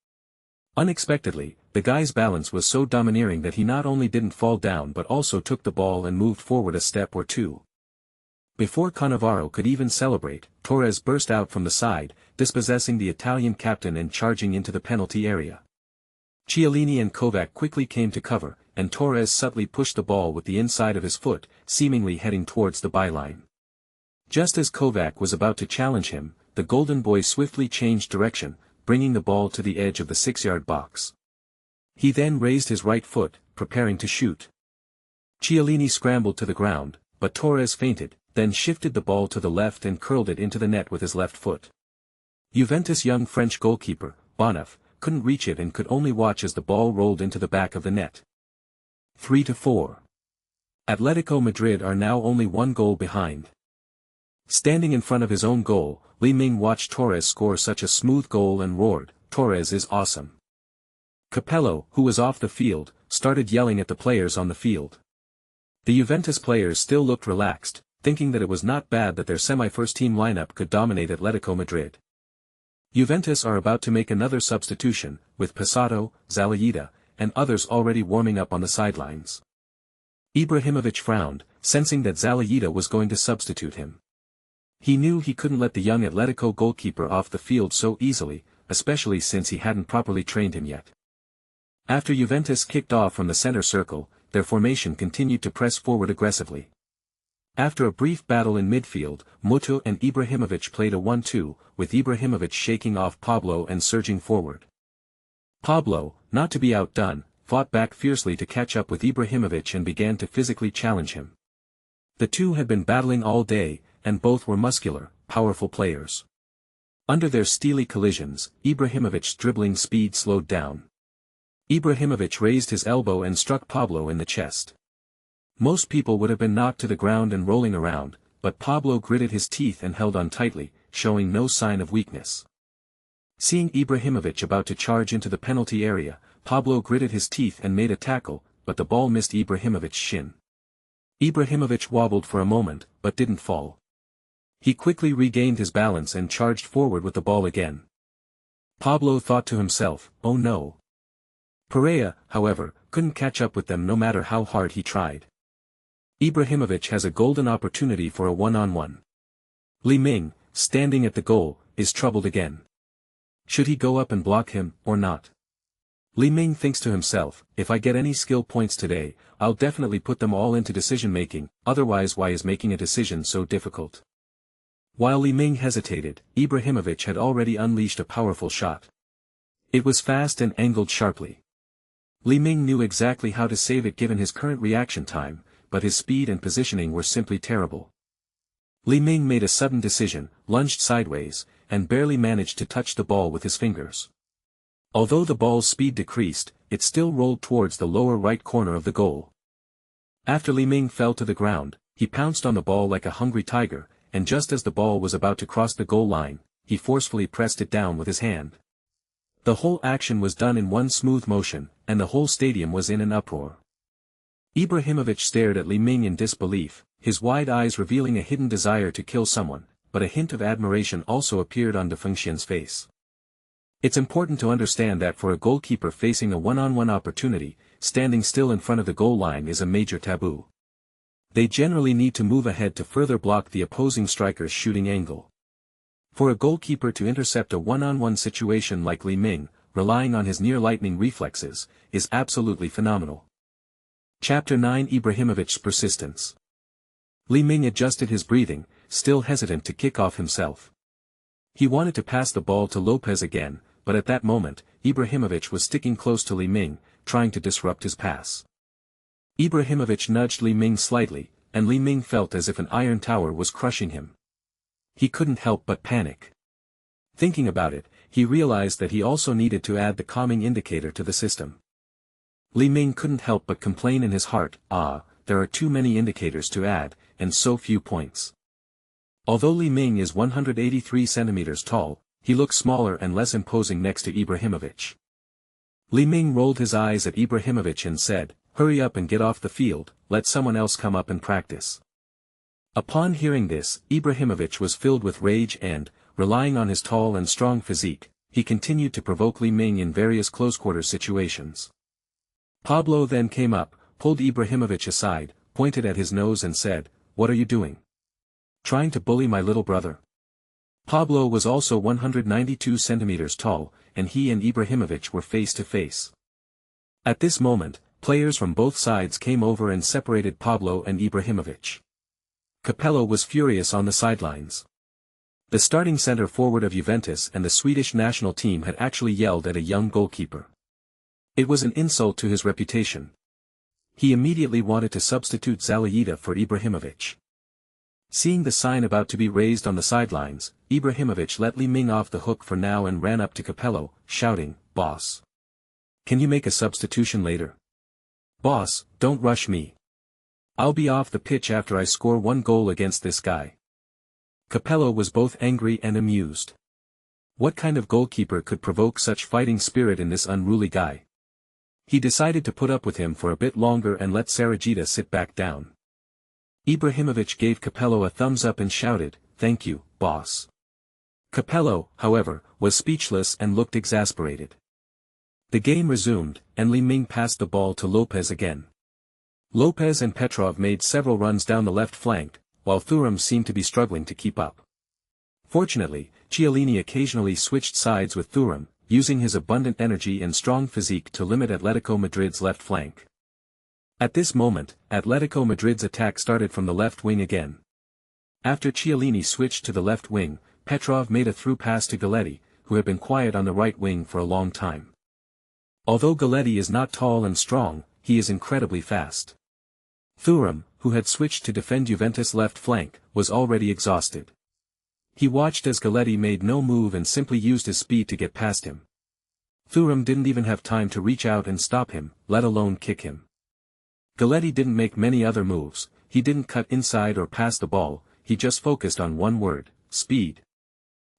Unexpectedly, the guy's balance was so domineering that he not only didn't fall down but also took the ball and moved forward a step or two. Before Cannavaro could even celebrate, Torres burst out from the side, dispossessing the Italian captain and charging into the penalty area. Chiellini and Kovac quickly came to cover, and Torres subtly pushed the ball with the inside of his foot, seemingly heading towards the byline. Just as Kovac was about to challenge him, the Golden Boy swiftly changed direction, bringing the ball to the edge of the 6-yard box. He then raised his right foot, preparing to shoot. Chiellini scrambled to the ground, but Torres feinted, then shifted the ball to the left and curled it into the net with his left foot. Juventus' young French goalkeeper, Bonif, couldn't reach it and could only watch as the ball rolled into the back of the net. 3-4. Atletico Madrid are now only 1 goal behind. Standing in front of his own goal, Li Ming watched Torres score such a smooth goal and roared, "Torres is awesome." Capello, who was off the field, started yelling at the players on the field. The Juventus players still looked relaxed, thinking that it was not bad that their semi-first team lineup could dominate Atletico Madrid. Juventus are about to make another substitution, with Passato, Zalaida, and others already warming up on the sidelines. Ibrahimovic frowned, sensing that Zalaida was going to substitute him. He knew he couldn't let the young Atletico goalkeeper off the field so easily, especially since he hadn't properly trained him yet. After Juventus kicked off from the center circle, their formation continued to press forward aggressively. After a brief battle in midfield, Mutu and Ibrahimovic played a 1-2, with Ibrahimovic shaking off Pablo and surging forward. Pablo, not to be outdone, fought back fiercely to catch up with Ibrahimovic and began to physically challenge him. The two had been battling all day, and both were muscular, powerful players. Under their steely collisions, Ibrahimovic's dribbling speed slowed down. Ibrahimovic raised his elbow and struck Pablo in the chest. Most people would have been knocked to the ground and rolling around, but Pablo gritted his teeth and held on tightly, showing no sign of weakness. Seeing Ibrahimovic about to charge into the penalty area, Pablo gritted his teeth and made a tackle, but the ball missed Ibrahimovic's shin. Ibrahimovic wobbled for a moment, but didn't fall. He quickly regained his balance and charged forward with the ball again. Pablo thought to himself, "Oh no." Perea, however, couldn't catch up with them no matter how hard he tried. Ibrahimovic has a golden opportunity for a one-on-one. Li Ming, standing at the goal, is troubled again. Should he go up and block him, or not? Li Ming thinks to himself, if I get any skill points today, I'll definitely put them all into decision-making, otherwise why is making a decision so difficult? While Li Ming hesitated, Ibrahimovic had already unleashed a powerful shot. It was fast and angled sharply. Li Ming knew exactly how to save it given his current reaction time, but his speed and positioning were simply terrible. Li Ming made a sudden decision, lunged sideways, and barely managed to touch the ball with his fingers. Although the ball's speed decreased, it still rolled towards the lower right corner of the goal. After Li Ming fell to the ground, he pounced on the ball like a hungry tiger, and just as the ball was about to cross the goal line, he forcefully pressed it down with his hand. The whole action was done in one smooth motion, and the whole stadium was in an uproar. Ibrahimovic stared at Li Ming in disbelief, his wide eyes revealing a hidden desire to kill someone, but a hint of admiration also appeared on Defunction's face. It's important to understand that for a goalkeeper facing a one-on-one opportunity, standing still in front of the goal line is a major taboo. They generally need to move ahead to further block the opposing striker's shooting angle. For a goalkeeper to intercept a one-on-one situation like Li Ming, relying on his near-lightning reflexes, is absolutely phenomenal. Chapter 9: Ibrahimovic's persistence. Li Ming adjusted his breathing, still hesitant to kick off himself. He wanted to pass the ball to Lopez again, but at that moment, Ibrahimovic was sticking close to Li Ming, trying to disrupt his pass. Ibrahimovic nudged Li Ming slightly, and Li Ming felt as if an iron tower was crushing him. He couldn't help but panic. Thinking about it, he realized that he also needed to add the calming indicator to the system. Li Ming couldn't help but complain in his heart, there are too many indicators to add, and so few points. Although Li Ming is 183 centimeters tall, he looks smaller and less imposing next to Ibrahimovic. Li Ming rolled his eyes at Ibrahimovic and said, "Hurry up and get off the field, let someone else come up and practice." Upon hearing this, Ibrahimovic was filled with rage and, relying on his tall and strong physique, he continued to provoke Li Ming in various close-quarters situations. Pablo then came up, pulled Ibrahimovic aside, pointed at his nose and said, "What are you doing?" Trying to bully my little brother? Pablo was also 192 centimeters tall, and he and Ibrahimovic were face to face. At this moment, players from both sides came over and separated Pablo and Ibrahimovic. Capello was furious on the sidelines. The starting centre forward of Juventus and the Swedish national team had actually yelled at a young goalkeeper. It was an insult to his reputation. He immediately wanted to substitute Zalewski for Ibrahimovic. Seeing the sign about to be raised on the sidelines, Ibrahimovic let Li Ming off the hook for now and ran up to Capello, shouting, "Boss! Can you make a substitution later? Boss, don't rush me. I'll be off the pitch after I score one goal against this guy." Capello was both angry and amused. What kind of goalkeeper could provoke such fighting spirit in this unruly guy? He decided to put up with him for a bit longer and let Sarajita sit back down. Ibrahimovic gave Capello a thumbs up and shouted, "Thank you, boss." Capello, however, was speechless and looked exasperated. The game resumed, and Li Ming passed the ball to Lopez again. Lopez and Petrov made several runs down the left flank, while Thuram seemed to be struggling to keep up. Fortunately, Chiellini occasionally switched sides with Thuram, using his abundant energy and strong physique to limit Atletico Madrid's left flank. At this moment, Atletico Madrid's attack started from the left wing again. After Chiellini switched to the left wing, Petrov made a through pass to Galletti, who had been quiet on the right wing for a long time. Although Galletti is not tall and strong, he is incredibly fast. Thuram, who had switched to defend Juventus' left flank, was already exhausted. He watched as Galletti made no move and simply used his speed to get past him. Thuram didn't even have time to reach out and stop him, let alone kick him. Galletti didn't make many other moves, he didn't cut inside or pass the ball, he just focused on one word, speed.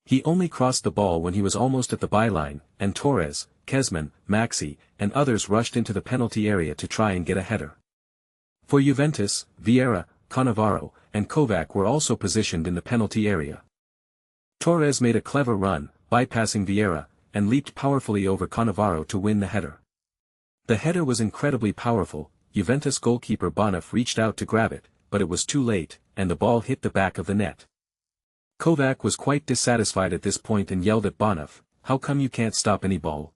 He only crossed the ball when he was almost at the byline, and Torres, Kezman, Maxi, and others rushed into the penalty area to try and get a header. For Juventus, Vieira, Cannavaro, and Kovac were also positioned in the penalty area. Torres made a clever run, bypassing Vieira, and leaped powerfully over Cannavaro to win the header. The header was incredibly powerful. Juventus goalkeeper Bonif reached out to grab it, but it was too late, and the ball hit the back of the net. Kovac was quite dissatisfied at this point and yelled at Bonif, "How come you can't stop any ball?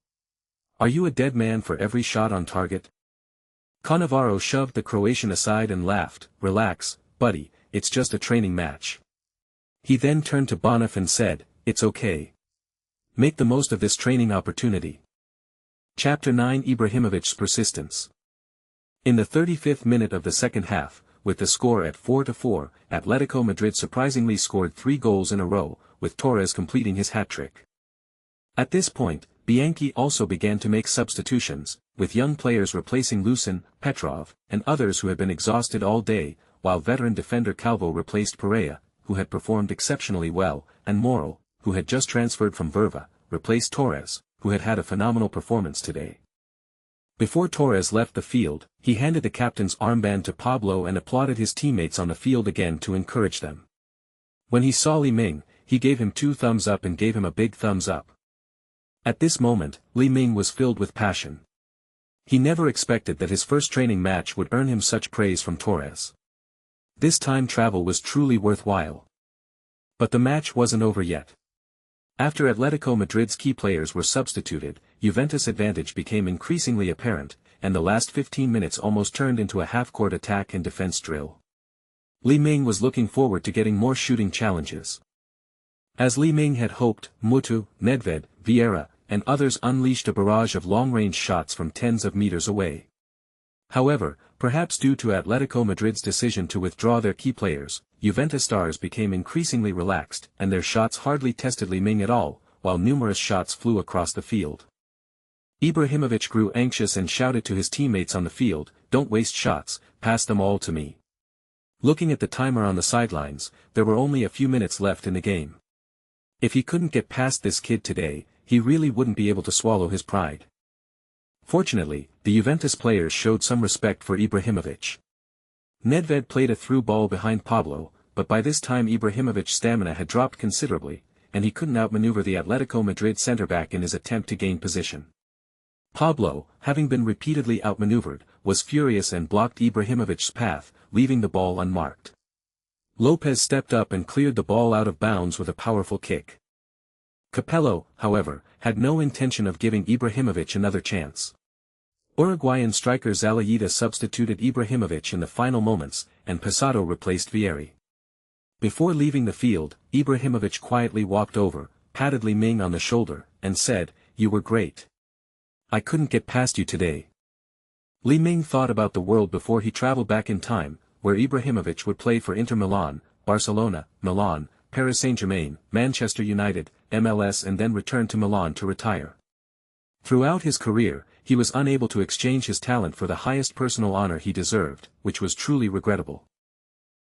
Are you a dead man for every shot on target?" Cannavaro shoved the Croatian aside and laughed, "Relax, buddy, it's just a training match." He then turned to Bonif and said, "It's okay. Make the most of this training opportunity." Chapter 9: Ibrahimovic's persistence. In the 35th minute of the second half, with the score at 4-4, Atletico Madrid surprisingly scored 3 goals in a row, with Torres completing his hat-trick. At this point, Bianchi also began to make substitutions, with young players replacing Lucen, Petrov, and others who had been exhausted all day, while veteran defender Calvo replaced Perea, who had performed exceptionally well, and Moro, who had just transferred from Verva, replaced Torres, who had had a phenomenal performance today. Before Torres left the field, he handed the captain's armband to Pablo and applauded his teammates on the field again to encourage them. When he saw Li Ming, he gave him 2 thumbs up and gave him a big thumbs up. At this moment, Li Ming was filled with passion. He never expected that his first training match would earn him such praise from Torres. This time travel was truly worthwhile. But the match wasn't over yet. After Atletico Madrid's key players were substituted, Juventus' advantage became increasingly apparent, and the last 15 minutes almost turned into a half-court attack and defense drill. Li Ming was looking forward to getting more shooting challenges. As Li Ming had hoped, Mutu, Nedved, Vieira, and others unleashed a barrage of long-range shots from tens of meters away. However, perhaps due to Atletico Madrid's decision to withdraw their key players, Juventus stars became increasingly relaxed, and their shots hardly tested Li Ming at all, while numerous shots flew across the field. Ibrahimovic grew anxious and shouted to his teammates on the field, "Don't waste shots, pass them all to me." Looking at the timer on the sidelines, there were only a few minutes left in the game. If he couldn't get past this kid today, he really wouldn't be able to swallow his pride. Fortunately, the Juventus players showed some respect for Ibrahimovic. Nedved played a through ball behind Pablo, but by this time Ibrahimovic's stamina had dropped considerably, and he couldn't outmaneuver the Atletico Madrid centre-back in his attempt to gain position. Pablo, having been repeatedly outmaneuvered, was furious and blocked Ibrahimovic's path, leaving the ball unmarked. Lopez stepped up and cleared the ball out of bounds with a powerful kick. Capello, however, had no intention of giving Ibrahimovic another chance. Uruguayan striker Zalayeta substituted Ibrahimovic in the final moments, and Posado replaced Vieri. Before leaving the field, Ibrahimovic quietly walked over, patted Li Ming on the shoulder, and said, "You were great. I couldn't get past you today." Li Ming thought about the world before he traveled back in time, where Ibrahimovic would play for Inter Milan, Barcelona, Milan, Paris Saint-Germain, Manchester United, MLS and then return to Milan to retire. Throughout his career, he was unable to exchange his talent for the highest personal honor he deserved, which was truly regrettable.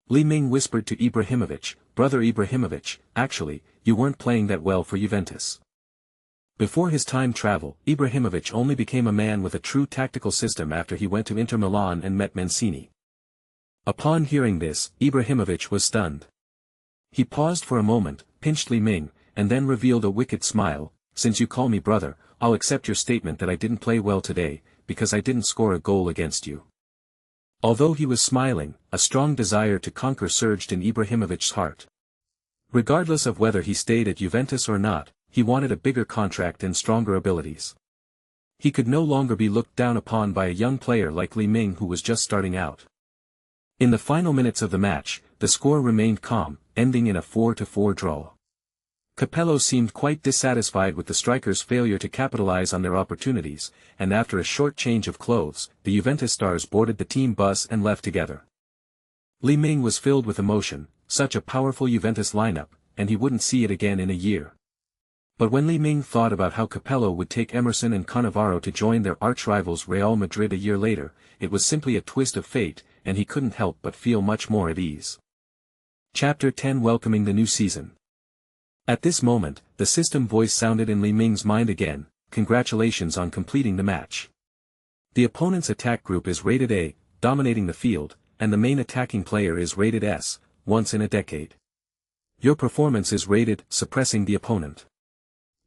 Li Ming whispered to Ibrahimovic, "Brother Ibrahimovic, actually, you weren't playing that well for Juventus." Before his time travel, Ibrahimovic only became a man with a true tactical system after he went to Inter Milan and met Mancini. Upon hearing this, Ibrahimovic was stunned. He paused for a moment, pinched Li Ming, and then revealed a wicked smile. "Since you call me brother, I'll accept your statement that I didn't play well today, because I didn't score a goal against you." Although he was smiling, a strong desire to conquer surged in Ibrahimovic's heart. Regardless of whether he stayed at Juventus or not, he wanted a bigger contract and stronger abilities. He could no longer be looked down upon by a young player like Li Ming who was just starting out. In the final minutes of the match, the score remained calm, ending in a 4-4 draw. Capello seemed quite dissatisfied with the strikers' failure to capitalize on their opportunities, and after a short change of clothes, the Juventus stars boarded the team bus and left together. Li Ming was filled with emotion, such a powerful Juventus lineup, and he wouldn't see it again in a year. But when Li Ming thought about how Capello would take Emerson and Cannavaro to join their arch-rivals Real Madrid a year later, it was simply a twist of fate, and he couldn't help but feel much more at ease. Chapter 10 Welcoming the New Season. At this moment, the system voice sounded in Li Ming's mind again, "Congratulations on completing the match. The opponent's attack group is rated A, dominating the field, and the main attacking player is rated S, once in a decade. Your performance is rated, suppressing the opponent.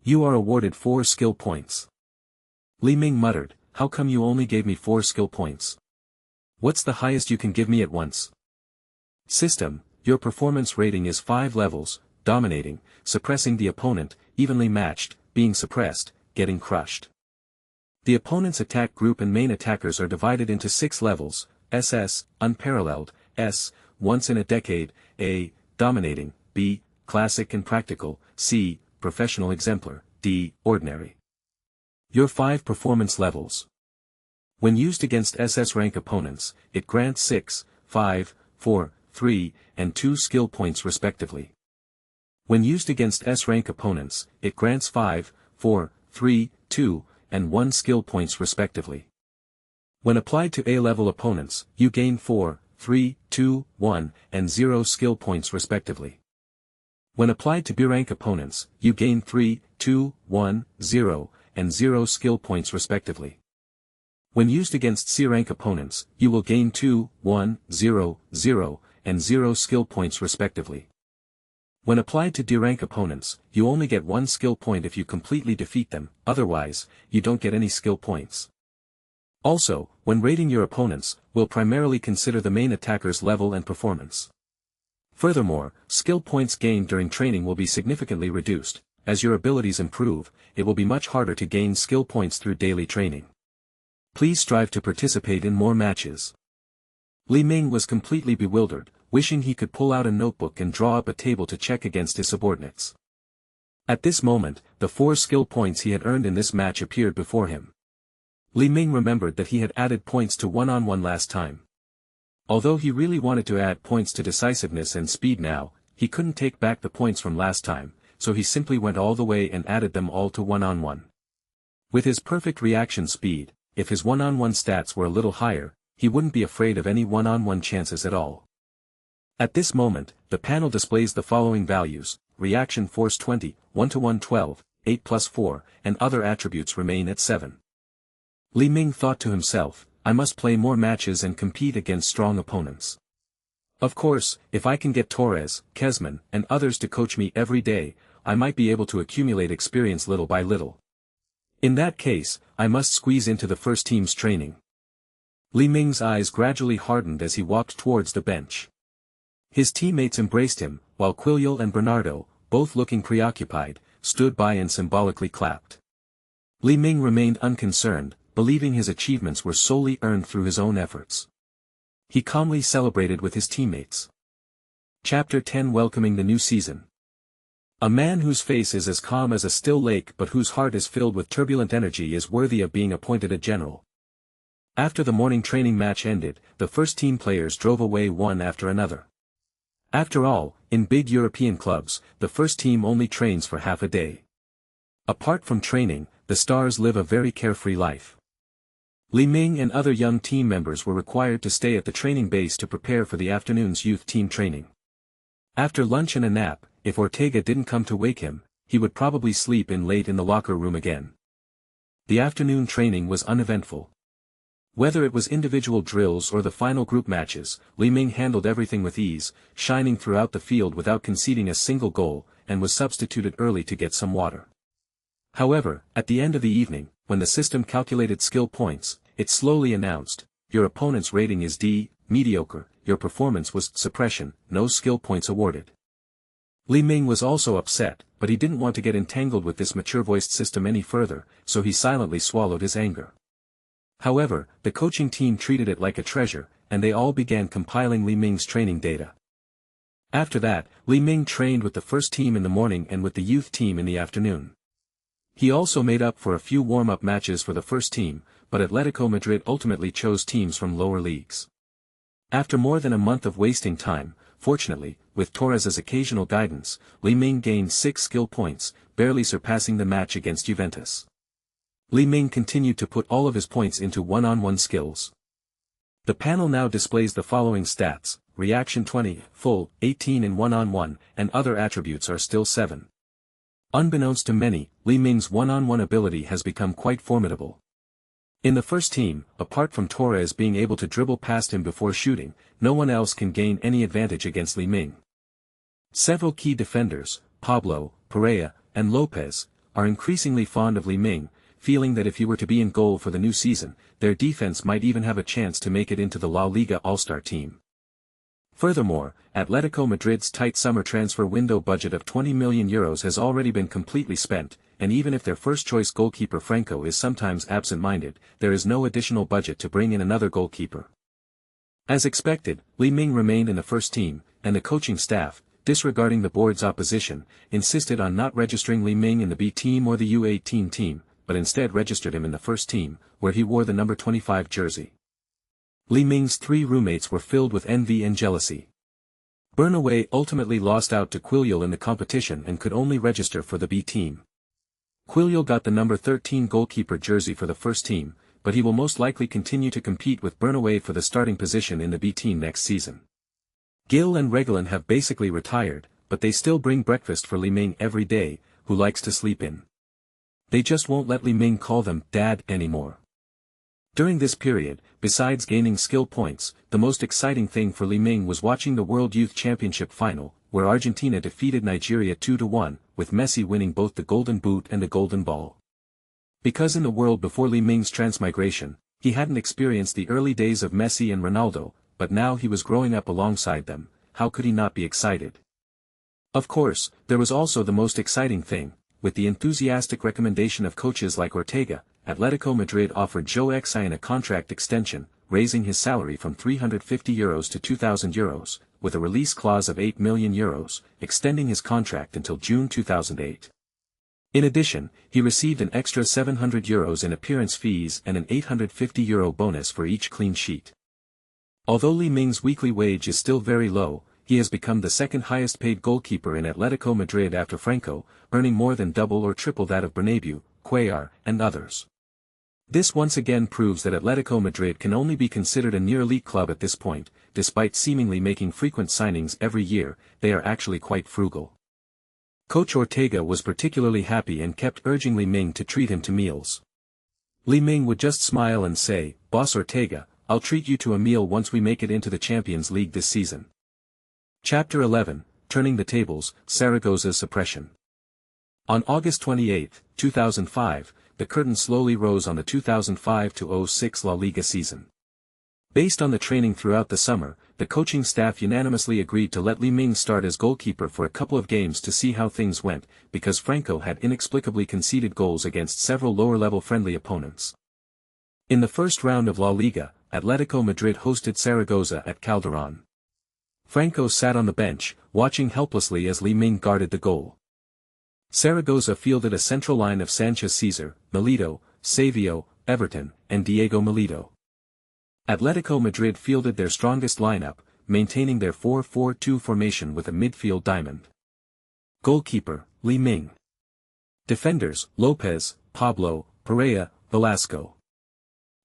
You are awarded 4 skill points." Li Ming muttered, "How come you only gave me 4 skill points? What's the highest you can give me at once?" System, your performance rating is 5 levels, dominating, suppressing the opponent, evenly matched, being suppressed, getting crushed. The opponent's attack group and main attackers are divided into 6 levels, SS, unparalleled, S, once in a decade, A, dominating, B, classic and practical, C, professional exemplar, D, ordinary. Your 5 performance levels. When used against SS rank opponents, it grants 6, 5, 4, 3, and 2 skill points respectively. When used against S-rank opponents, it grants 5, 4, 3, 2, and 1 skill points respectively. When applied to A-level opponents, you gain 4, 3, 2, 1, and 0 skill points respectively. When applied to B-rank opponents, you gain 3, 2, 1, 0, and 0 skill points respectively. When used against C-rank opponents, you will gain 2, 1, 0, 0, and 0 skill points respectively. When applied to D-rank opponents, you only get 1 skill point if you completely defeat them, otherwise, you don't get any skill points. Also, when rating your opponents, we'll primarily consider the main attacker's level and performance. Furthermore, skill points gained during training will be significantly reduced. As your abilities improve, it will be much harder to gain skill points through daily training. Please strive to participate in more matches. Li Ming was completely bewildered, wishing he could pull out a notebook and draw up a table to check against his subordinates. At this moment, the 4 skill points he had earned in this match appeared before him. Li Ming remembered that he had added points to one-on-one last time. Although he really wanted to add points to decisiveness and speed now, he couldn't take back the points from last time, so he simply went all the way and added them all to one-on-one. With his perfect reaction speed, if his one-on-one stats were a little higher, he wouldn't be afraid of any one-on-one chances at all. At this moment, the panel displays the following values: reaction force 20, 1-1 12, 8+4, and other attributes remain at 7. Li Ming thought to himself, "I must play more matches and compete against strong opponents. Of course, if I can get Torres, Kezman, and others to coach me every day, I might be able to accumulate experience little by little. In that case, I must squeeze into the first team's training." Li Ming's eyes gradually hardened as he walked towards the bench. His teammates embraced him, while Quilliel and Bernardo, both looking preoccupied, stood by and symbolically clapped. Li Ming remained unconcerned, believing his achievements were solely earned through his own efforts. He calmly celebrated with his teammates. Chapter 10 Welcoming the New Season. A man whose face is as calm as a still lake but whose heart is filled with turbulent energy is worthy of being appointed a general. After the morning training match ended, the first-team players drove away one after another. After all, in big European clubs, the first team only trains for half a day. Apart from training, the stars live a very carefree life. Li Ming and other young team members were required to stay at the training base to prepare for the afternoon's youth team training. After lunch and a nap, if Ortega didn't come to wake him, he would probably sleep in late in the locker room again. The afternoon training was uneventful. Whether it was individual drills or the final group matches, Li Ming handled everything with ease, shining throughout the field without conceding a single goal, and was substituted early to get some water. However, at the end of the evening, when the system calculated skill points, it slowly announced, "Your opponent's rating is D, mediocre, your performance was suppression, no skill points awarded." Li Ming was also upset, but he didn't want to get entangled with this mature-voiced system any further, so he silently swallowed his anger. However, the coaching team treated it like a treasure, and they all began compiling Li Ming's training data. After that, Li Ming trained with the first team in the morning and with the youth team in the afternoon. He also made up for a few warm-up matches for the first team, but Atletico Madrid ultimately chose teams from lower leagues. After more than a month of wasting time, fortunately, with Torres' occasional guidance, Li Ming gained 6 skill points, barely surpassing the match against Juventus. Li Ming continued to put all of his points into one-on-one skills. The panel now displays the following stats: reaction 20, full, 18 in one-on-one, and other attributes are still 7. Unbeknownst to many, Li Ming's one-on-one ability has become quite formidable. In the first team, apart from Torres being able to dribble past him before shooting, no one else can gain any advantage against Li Ming. Several key defenders, Pablo, Perea, and Lopez, are increasingly fond of Li Ming, feeling that if he were to be in goal for the new season, their defense might even have a chance to make it into the La Liga All-Star team. Furthermore, Atletico Madrid's tight summer transfer window budget of €20 million has already been completely spent, and even if their first-choice goalkeeper Franco is sometimes absent-minded, there is no additional budget to bring in another goalkeeper. As expected, Li Ming remained in the first team, and the coaching staff, disregarding the board's opposition, insisted on not registering Li Ming in the B team or the U18 team, but instead registered him in the first team, where he wore the number 25 jersey. Li Ming's 3 roommates were filled with envy and jealousy. Bernaway ultimately lost out to Quilliel in the competition and could only register for the B team. Quilliel got the number 13 goalkeeper jersey for the first team, but he will most likely continue to compete with Bernaway for the starting position in the B team next season. Gil and Reguilon have basically retired, but they still bring breakfast for Li Ming every day, who likes to sleep in. They just won't let Li Ming call them Dad anymore. During this period, besides gaining skill points, the most exciting thing for Li Ming was watching the World Youth Championship final, where Argentina defeated Nigeria 2-1, with Messi winning both the Golden Boot and the Golden Ball. Because in the world before Li Ming's transmigration, he hadn't experienced the early days of Messi and Ronaldo, but now he was growing up alongside them, how could he not be excited? Of course, there was also the most exciting thing. With the enthusiastic recommendation of coaches like Ortega, Atletico Madrid offered Joe Exine a contract extension, raising his salary from €350 to €2,000, with a release clause of €8 million, extending his contract until June 2008. In addition, he received an extra €700 in appearance fees and an €850 bonus for each clean sheet. Although Li Ming's weekly wage is still very low, he has become the second highest paid goalkeeper in Atletico Madrid after Franco, earning more than double or triple that of Bernabeu, Cuellar, and others. This once again proves that Atletico Madrid can only be considered a near-elite club at this point. Despite seemingly making frequent signings every year, they are actually quite frugal. Coach Ortega was particularly happy and kept urging Li Ming to treat him to meals. Li Ming would just smile and say, "Boss Ortega, I'll treat you to a meal once we make it into the Champions League this season." Chapter 11, Turning the Tables, Zaragoza's Suppression. On August 28, 2005, the curtain slowly rose on the 2005-06 La Liga season. Based on the training throughout the summer, the coaching staff unanimously agreed to let Li Ming start as goalkeeper for a couple of games to see how things went, because Franco had inexplicably conceded goals against several lower-level friendly opponents. In the first round of La Liga, Atletico Madrid hosted Zaragoza at Calderón. Franco sat on the bench, watching helplessly as Li Ming guarded the goal. Zaragoza fielded a central line of Sanchez Cesar, Milito, Savio, Everton, and Diego Milito. Atletico Madrid fielded their strongest lineup, maintaining their 4-4-2 formation with a midfield diamond. Goalkeeper, Li Ming. Defenders, Lopez, Pablo, Perea, Velasco.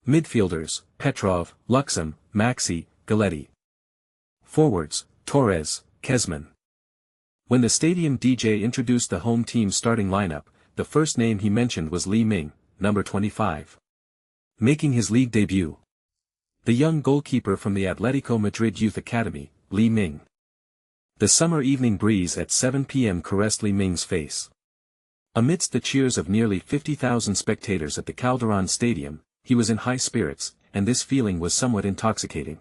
Midfielders, Petrov, Luxem, Maxi, Galletti. Forwards, Torres, Kezman. When the stadium DJ introduced the home team's starting lineup, the first name he mentioned was Li Ming, number 25. Making his league debut. The young goalkeeper from the Atletico Madrid Youth Academy, Li Ming. The summer evening breeze at 7 p.m. caressed Li Ming's face. Amidst the cheers of nearly 50,000 spectators at the Calderón Stadium, he was in high spirits, and this feeling was somewhat intoxicating.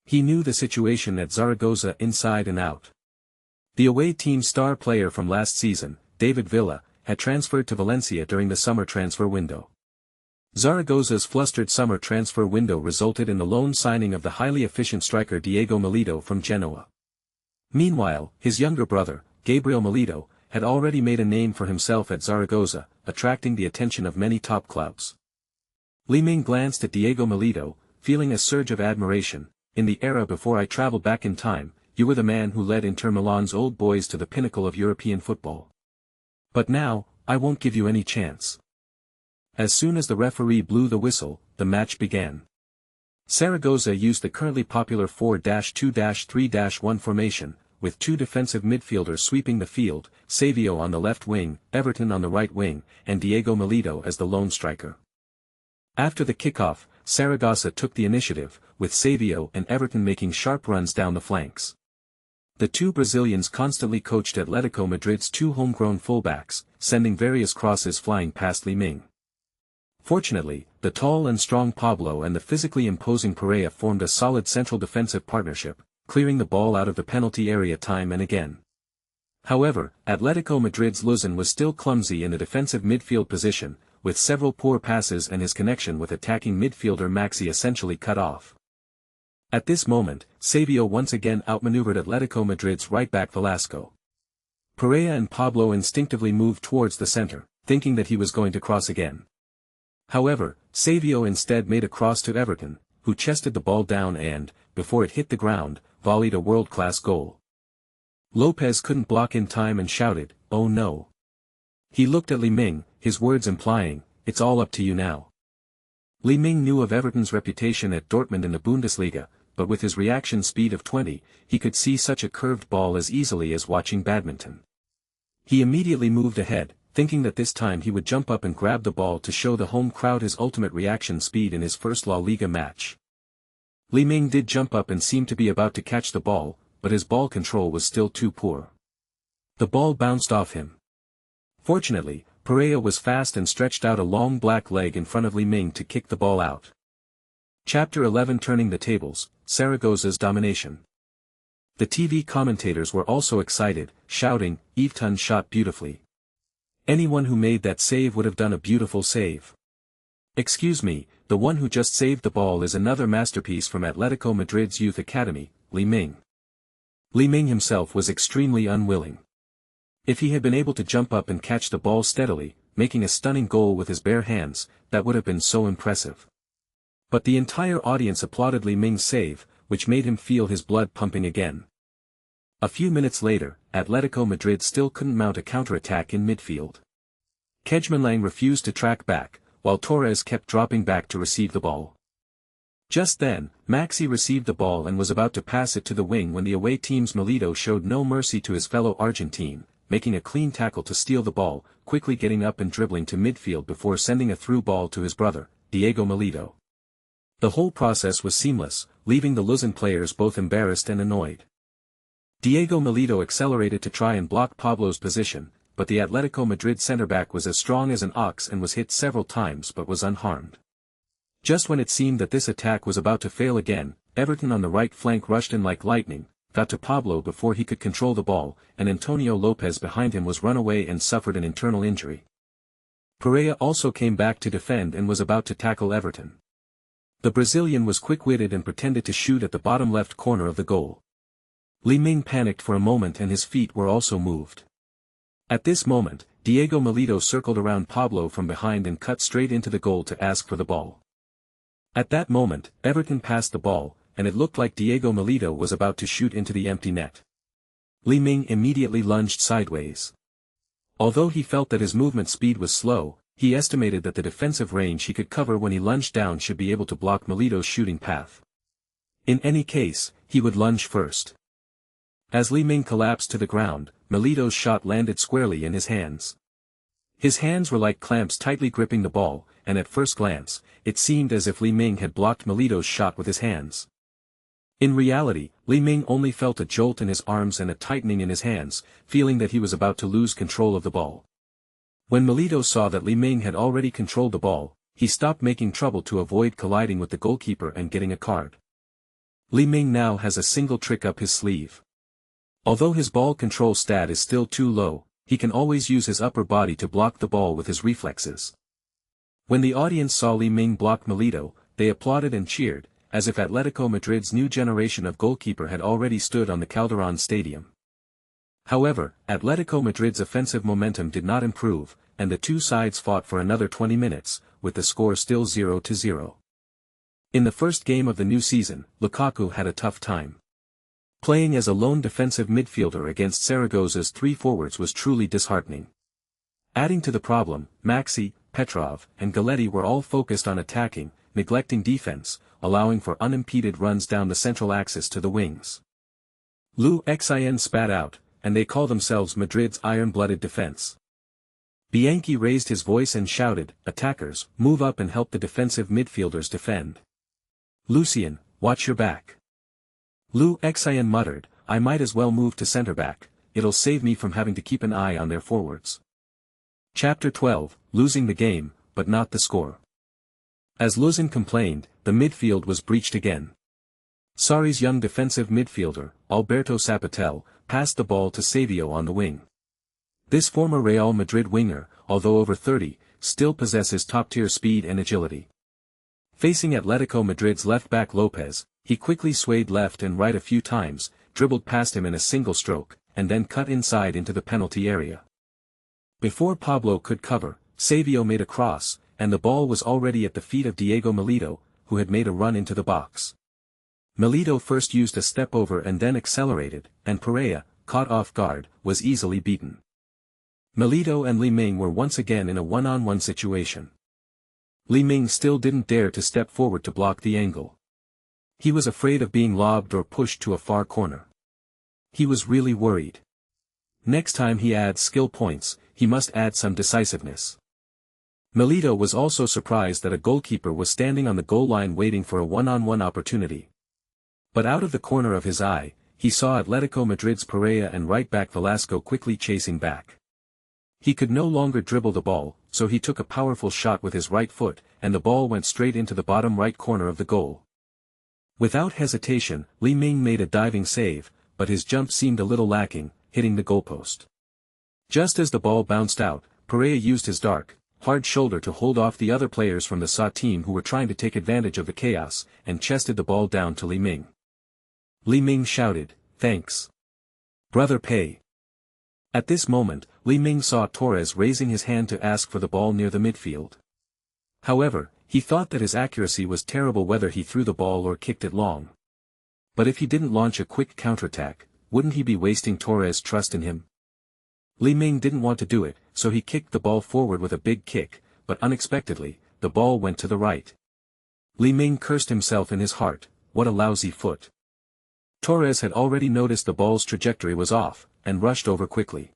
He knew the situation at Zaragoza inside and out. The away team's star player from last season, David Villa, had transferred to Valencia during the summer transfer window. Zaragoza's flustered summer transfer window resulted in the loan signing of the highly efficient striker Diego Milito from Genoa. Meanwhile, his younger brother, Gabriel Milito, had already made a name for himself at Zaragoza, attracting the attention of many top clubs. Li Ming glanced at Diego Milito, feeling a surge of admiration. In the era before I traveled back in time, you were the man who led Inter Milan's old boys to the pinnacle of European football. But now, I won't give you any chance. As soon as the referee blew the whistle, the match began. Zaragoza used the currently popular 4-2-3-1 formation, with two defensive midfielders sweeping the field, Savio on the left wing, Everton on the right wing, and Diego Milito as the lone striker. After the kickoff, Zaragoza took the initiative, with Savio and Everton making sharp runs down the flanks. The two Brazilians constantly coached Atletico Madrid's two homegrown fullbacks, sending various crosses flying past Li Ming. Fortunately, the tall and strong Pablo and the physically imposing Perea formed a solid central defensive partnership, clearing the ball out of the penalty area time and again. However, Atletico Madrid's Luzon was still clumsy in the defensive midfield position, with several poor passes and his connection with attacking midfielder Maxi essentially cut off. At this moment, Savio once again outmaneuvered Atletico Madrid's right-back Velasco. Perea and Pablo instinctively moved towards the center, thinking that he was going to cross again. However, Savio instead made a cross to Everton, who chested the ball down and, before it hit the ground, volleyed a world-class goal. Lopez couldn't block in time and shouted, "Oh no." He looked at Li Ming, his words implying, "It's all up to you now." Li Ming knew of Everton's reputation at Dortmund in the Bundesliga, but with his reaction speed of 20, he could see such a curved ball as easily as watching badminton. He immediately moved ahead, thinking that this time he would jump up and grab the ball to show the home crowd his ultimate reaction speed in his first La Liga match. Li Ming did jump up and seemed to be about to catch the ball, but his ball control was still too poor. The ball bounced off him. Fortunately, Perea was fast and stretched out a long black leg in front of Li Ming to kick the ball out. Chapter 11 Turning the Tables, Zaragoza's Domination. The TV commentators were also excited, shouting, "Yveton shot beautifully. Anyone who made that save would have done a beautiful save. Excuse me, the one who just saved the ball is another masterpiece from Atletico Madrid's Youth Academy, Li Ming." Li Ming himself was extremely unwilling. If he had been able to jump up and catch the ball steadily, making a stunning goal with his bare hands, that would have been so impressive. But the entire audience applauded Li Ming's save, which made him feel his blood pumping again. A few minutes later, Atletico Madrid still couldn't mount a counter-attack in midfield. Kejmanlang refused to track back, while Torres kept dropping back to receive the ball. Just then, Maxi received the ball and was about to pass it to the wing when the away team's Milito showed no mercy to his fellow Argentine, making a clean tackle to steal the ball, quickly getting up and dribbling to midfield before sending a through ball to his brother, Diego Milito. The whole process was seamless, leaving the Luzon players both embarrassed and annoyed. Diego Milito accelerated to try and block Pablo's position, but the Atletico Madrid centre-back was as strong as an ox and was hit several times but was unharmed. Just when it seemed that this attack was about to fail again, Everton on the right flank rushed in like lightning, got to Pablo before he could control the ball, and Antonio Lopez behind him was run away and suffered an internal injury. Perea also came back to defend and was about to tackle Everton. The Brazilian was quick-witted and pretended to shoot at the bottom left corner of the goal. Li Ming panicked for a moment and his feet were also moved. At this moment, Diego Milito circled around Pablo from behind and cut straight into the goal to ask for the ball. At that moment, Everton passed the ball, and it looked like Diego Milito was about to shoot into the empty net. Li Ming immediately lunged sideways. Although he felt that his movement speed was slow, he estimated that the defensive range he could cover when he lunged down should be able to block Milito's shooting path. In any case, he would lunge first. As Li Ming collapsed to the ground, Milito's shot landed squarely in his hands. His hands were like clamps tightly gripping the ball, and at first glance, it seemed as if Li Ming had blocked Milito's shot with his hands. In reality, Li Ming only felt a jolt in his arms and a tightening in his hands, feeling that he was about to lose control of the ball. When Milito saw that Li Ming had already controlled the ball, he stopped making trouble to avoid colliding with the goalkeeper and getting a card. Li Ming now has a single trick up his sleeve. Although his ball control stat is still too low, he can always use his upper body to block the ball with his reflexes. When the audience saw Li Ming block Milito, they applauded and cheered, as if Atletico Madrid's new generation of goalkeeper had already stood on the Calderón Stadium. However, Atletico Madrid's offensive momentum did not improve, and the two sides fought for another 20 minutes, with the score still 0-0. In the first game of the new season, Lukaku had a tough time. Playing as a lone defensive midfielder against Zaragoza's three forwards was truly disheartening. Adding to the problem, Maxi, Petrov, and Galletti were all focused on attacking, neglecting defense, allowing for unimpeded runs down the central axis to the wings. Lu Xin spat out, and they call themselves Madrid's iron-blooded defense. Bianchi raised his voice and shouted, "Attackers, move up and help the defensive midfielders defend. Lucien, watch your back." Lu Xin muttered, "I might as well move to centre-back, it'll save me from having to keep an eye on their forwards." Chapter 12, Losing the game, but not the score. As Luzin complained, the midfield was breached again. Sarri's young defensive midfielder, Alberto Zapatel, passed the ball to Savio on the wing. This former Real Madrid winger, although over 30, still possesses top-tier speed and agility. Facing Atletico Madrid's left-back Lopez, he quickly swayed left and right a few times, dribbled past him in a single stroke, and then cut inside into the penalty area. Before Pablo could cover, Savio made a cross, and the ball was already at the feet of Diego Milito, who had made a run into the box. Milito first used a step over and then accelerated, and Perea, caught off guard, was easily beaten. Milito and Li Ming were once again in a one-on-one situation. Li Ming still didn't dare to step forward to block the angle. He was afraid of being lobbed or pushed to a far corner. He was really worried. Next time he adds skill points, he must add some decisiveness. Milito was also surprised that a goalkeeper was standing on the goal line waiting for a one-on-one opportunity. But out of the corner of his eye, he saw Atletico Madrid's Perea and right-back Velasco quickly chasing back. He could no longer dribble the ball, so he took a powerful shot with his right foot, and the ball went straight into the bottom right corner of the goal. Without hesitation, Li Ming made a diving save, but his jump seemed a little lacking, hitting the goalpost. Just as the ball bounced out, Perea used his dark, hard shoulder to hold off the other players from the SA team who were trying to take advantage of the chaos, and chested the ball down to Li Ming. Li Ming shouted, "Thanks, brother Pei." At this moment, Li Ming saw Torres raising his hand to ask for the ball near the midfield. However, he thought that his accuracy was terrible whether he threw the ball or kicked it long. But if he didn't launch a quick counterattack, wouldn't he be wasting Torres' trust in him? Li Ming didn't want to do it, so he kicked the ball forward with a big kick, but unexpectedly, the ball went to the right. Li Ming cursed himself in his heart, what a lousy foot. Torres had already noticed the ball's trajectory was off, and rushed over quickly.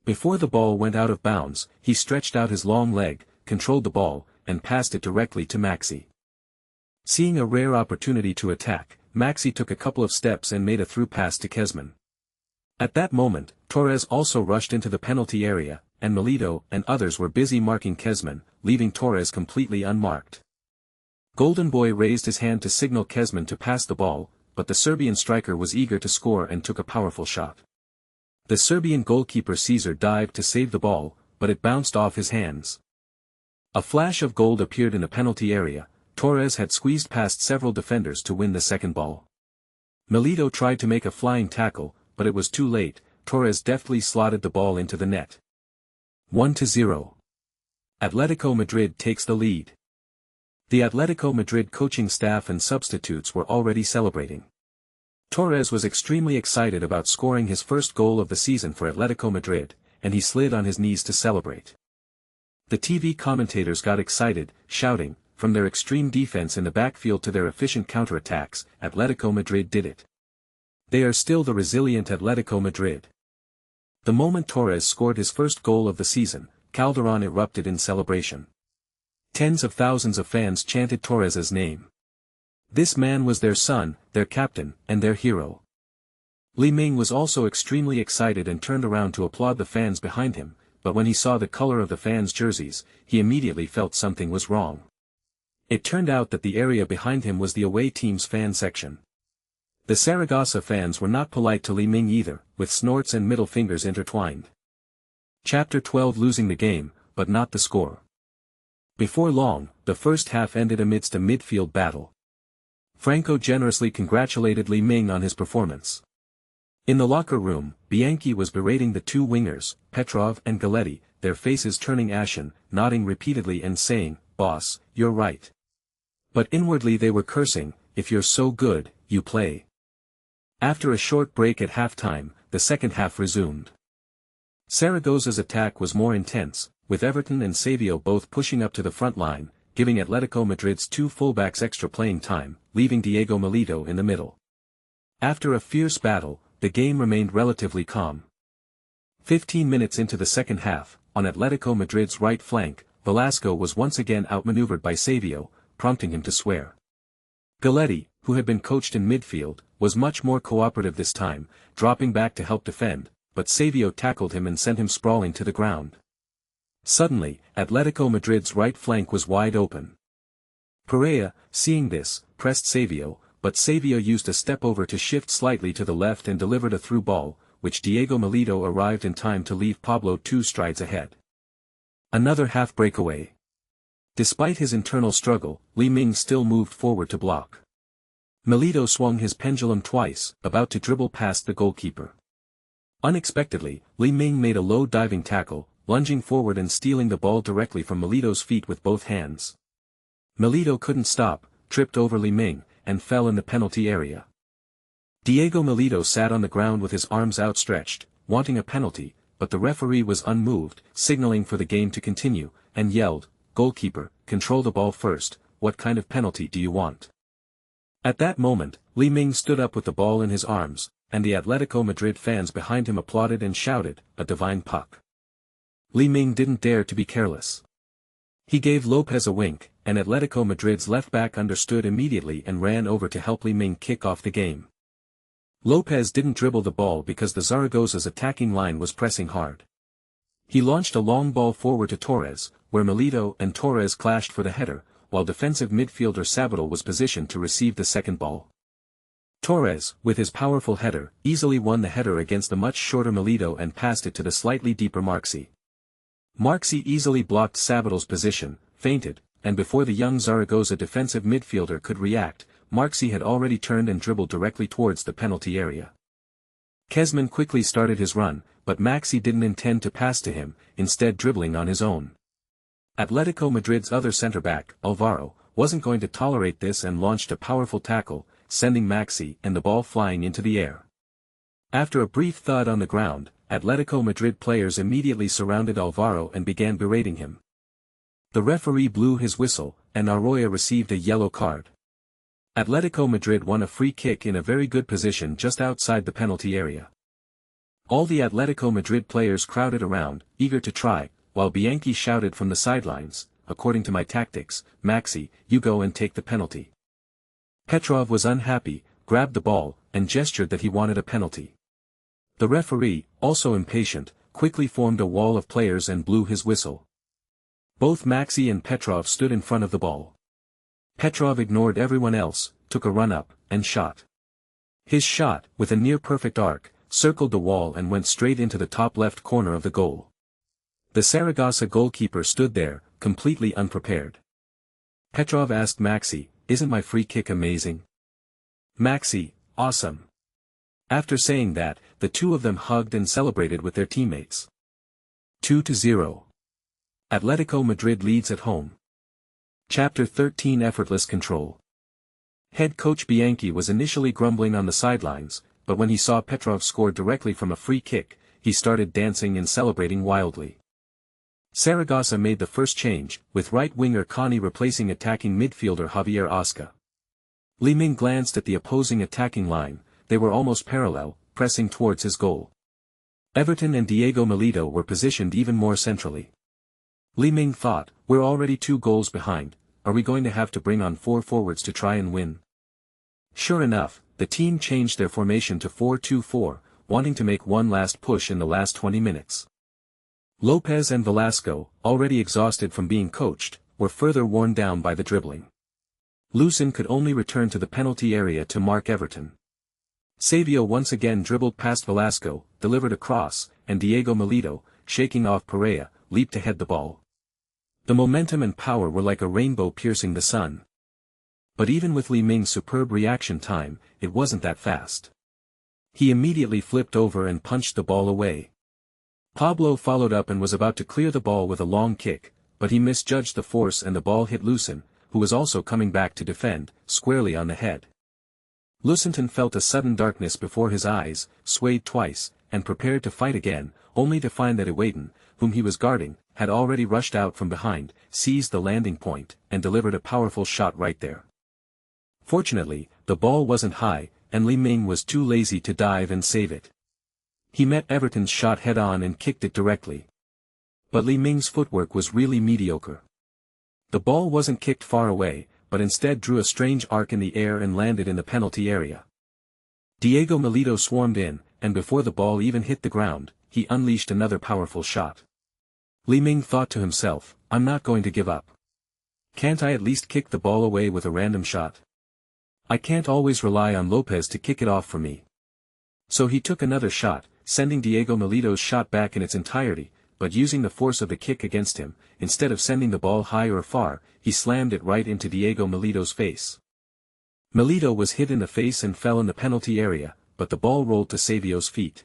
Before the ball went out of bounds, he stretched out his long leg, controlled the ball, and passed it directly to Maxi. Seeing a rare opportunity to attack, Maxi took a couple of steps and made a through pass to Kezman. At that moment, Torres also rushed into the penalty area, and Milito and others were busy marking Kezman, leaving Torres completely unmarked. Golden Boy raised his hand to signal Kezman to pass the ball, but the Serbian striker was eager to score and took a powerful shot. The Serbian goalkeeper Caesar dived to save the ball, but it bounced off his hands. A flash of gold appeared in the penalty area. Torres had squeezed past several defenders to win the second ball. Milito tried to make a flying tackle, but it was too late. Torres deftly slotted the ball into the net. 1-0. Atletico Madrid takes the lead. The Atletico Madrid coaching staff and substitutes were already celebrating. Torres was extremely excited about scoring his first goal of the season for Atletico Madrid, and he slid on his knees to celebrate. The TV commentators got excited, shouting, from their extreme defense in the backfield to their efficient counterattacks, Atletico Madrid did it. They are still the resilient Atletico Madrid. The moment Torres scored his first goal of the season, Calderón erupted in celebration. Tens of thousands of fans chanted Torres's name. This man was their son, their captain, and their hero. Li Ming was also extremely excited and turned around to applaud the fans behind him, but when he saw the color of the fans' jerseys, he immediately felt something was wrong. It turned out that the area behind him was the away team's fan section. The Saragossa fans were not polite to Li Ming either, with snorts and middle fingers intertwined. Chapter 12. Losing the game, but not the score. Before long, the first half ended amidst a midfield battle. Franco generously congratulated Li Ming on his performance. In the locker room, Bianchi was berating the two wingers, Petrov and Galletti, their faces turning ashen, nodding repeatedly and saying, "Boss, you're right." But inwardly they were cursing, "If you're so good, you play." After a short break at halftime, the second half resumed. Saragossa's attack was more intense, with Everton and Savio both pushing up to the front line, giving Atletico Madrid's two fullbacks extra playing time, leaving Diego Milito in the middle. After a fierce battle, the game remained relatively calm. 15 minutes into the second half, on Atletico Madrid's right flank, Velasco was once again outmaneuvered by Savio, prompting him to swear. Galletti, who had been coached in midfield, was much more cooperative this time, dropping back to help defend, but Savio tackled him and sent him sprawling to the ground. Suddenly, Atletico Madrid's right flank was wide open. Perea, seeing this, pressed Savio, but Savio used a step over to shift slightly to the left and delivered a through ball, which Diego Milito arrived in time to leave Pablo 2 strides ahead. Another half breakaway. Despite his internal struggle, Li Ming still moved forward to block. Milito swung his pendulum twice, about to dribble past the goalkeeper. Unexpectedly, Li Ming made a low diving tackle, lunging forward and stealing the ball directly from Milito's feet with both hands. Milito couldn't stop, tripped over Li Ming, and fell in the penalty area. Diego Milito sat on the ground with his arms outstretched, wanting a penalty, but the referee was unmoved, signaling for the game to continue, and yelled, "Goalkeeper, control the ball first, what kind of penalty do you want?" At that moment, Li Ming stood up with the ball in his arms, and the Atletico Madrid fans behind him applauded and shouted, "A divine puck." Li Ming didn't dare to be careless. He gave Lopez a wink, and Atletico Madrid's left-back understood immediately and ran over to help Li Ming kick off the game. Lopez didn't dribble the ball because the Zaragoz's attacking line was pressing hard. He launched a long ball forward to Torres, where Milito and Torres clashed for the header, while defensive midfielder Sabadell was positioned to receive the second ball. Torres, with his powerful header, easily won the header against the much shorter Milito and passed it to the slightly deeper Marxi. Marxi easily blocked Sabadell's position, feinted, and before the young Zaragoza defensive midfielder could react, Marxi had already turned and dribbled directly towards the penalty area. Kezman quickly started his run, but Maxi didn't intend to pass to him, instead dribbling on his own. Atletico Madrid's other centre-back, Alvaro, wasn't going to tolerate this and launched a powerful tackle, sending Maxi and the ball flying into the air. After a brief thud on the ground, Atletico Madrid players immediately surrounded Alvaro and began berating him. The referee blew his whistle, and Arroyo received a yellow card. Atletico Madrid won a free kick in a very good position just outside the penalty area. All the Atletico Madrid players crowded around, eager to try, while Bianchi shouted from the sidelines, "According to my tactics, Maxi, you go and take the penalty." Petrov was unhappy, grabbed the ball, and gestured that he wanted a penalty. The referee, also impatient, quickly formed a wall of players and blew his whistle. Both Maxi and Petrov stood in front of the ball. Petrov ignored everyone else, took a run up, and shot. His shot, with a near-perfect arc, circled the wall and went straight into the top left corner of the goal. The Saragossa goalkeeper stood there, completely unprepared. Petrov asked Maxi, "Isn't my free kick amazing?" Maxi, "Awesome." After saying that, the two of them hugged and celebrated with their teammates. 2-0. Atletico Madrid leads at home. Chapter 13 Effortless Control. Head coach Bianchi was initially grumbling on the sidelines, but when he saw Petrov score directly from a free kick, he started dancing and celebrating wildly. Saragossa made the first change, with right winger Connie replacing attacking midfielder Javier Osca. Li Ming glanced at the opposing attacking line, they were almost parallel, pressing towards his goal. Everton and Diego Milito were positioned even more centrally. Li Ming thought, "We're already 2 goals behind, are we going to have to bring on 4 forwards to try and win?" Sure enough, the team changed their formation to 4-2-4, wanting to make one last push in the last 20 minutes. Lopez and Velasco, already exhausted from being coached, were further worn down by the dribbling. Lucen could only return to the penalty area to mark Everton. Savio once again dribbled past Velasco, delivered a cross, and Diego Milito, shaking off Perea, leaped to head the ball. The momentum and power were like a rainbow piercing the sun. But even with Li Ming's superb reaction time, it wasn't that fast. He immediately flipped over and punched the ball away. Pablo followed up and was about to clear the ball with a long kick, but he misjudged the force and the ball hit Lucen, who was also coming back to defend, squarely on the head. Lucenten felt a sudden darkness before his eyes, swayed twice, and prepared to fight again, only to find that Eto'o, whom he was guarding, had already rushed out from behind, seized the landing point, and delivered a powerful shot right there. Fortunately, the ball wasn't high, and Li Ming was too lazy to dive and save it. He met Everton's shot head-on and kicked it directly. But Li Ming's footwork was really mediocre. The ball wasn't kicked far away, but instead drew a strange arc in the air and landed in the penalty area. Diego Milito swarmed in, and before the ball even hit the ground, he unleashed another powerful shot. Li Ming thought to himself, "I'm not going to give up. Can't I at least kick the ball away with a random shot? I can't always rely on Lopez to kick it off for me." So he took another shot, sending Diego Milito's shot back in its entirety, but using the force of the kick against him, instead of sending the ball high or far, he slammed it right into Diego Milito's face. Milito was hit in the face and fell in the penalty area, but the ball rolled to Savio's feet.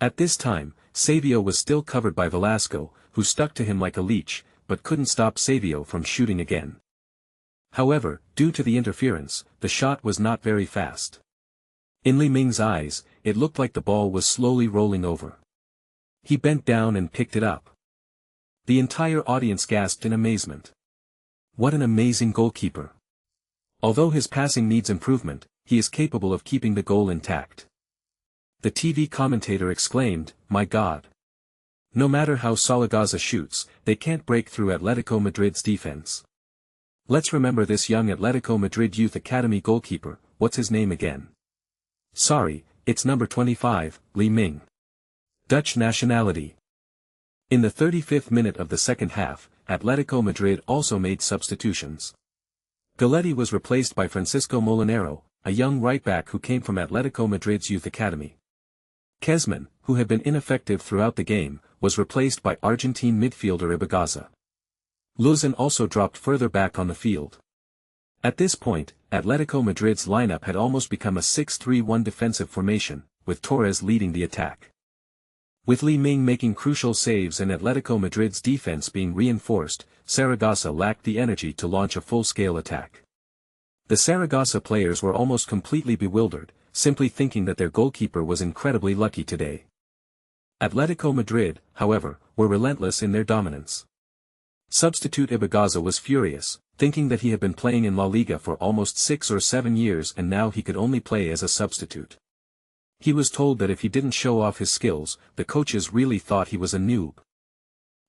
At this time, Savio was still covered by Velasco, who stuck to him like a leech, but couldn't stop Savio from shooting again. However, due to the interference, the shot was not very fast. In Li Ming's eyes, it looked like the ball was slowly rolling over. He bent down and picked it up. The entire audience gasped in amazement. What an amazing goalkeeper! Although his passing needs improvement, he is capable of keeping the goal intact. The TV commentator exclaimed, "My God! No matter how Saragossa shoots, they can't break through Atletico Madrid's defense. Let's remember this young Atletico Madrid Youth Academy goalkeeper, what's his name again? Sorry, it's number 25, Li Ming. Dutch nationality." In the 35th minute of the second half, Atletico Madrid also made substitutions. Galletti was replaced by Francisco Molinero, a young right-back who came from Atletico Madrid's youth academy. Kezman, who had been ineffective throughout the game, was replaced by Argentine midfielder Ibagaza. Luzon also dropped further back on the field. At this point, Atletico Madrid's lineup had almost become a 6-3-1 defensive formation, with Torres leading the attack. With Li Ming making crucial saves and Atletico Madrid's defense being reinforced, Saragossa lacked the energy to launch a full-scale attack. The Saragossa players were almost completely bewildered, simply thinking that their goalkeeper was incredibly lucky today. Atletico Madrid, however, were relentless in their dominance. Substitute Ibagaza was furious, thinking that he had been playing in La Liga for almost 6 or 7 years and now he could only play as a substitute. He was told that if he didn't show off his skills, the coaches really thought he was a noob.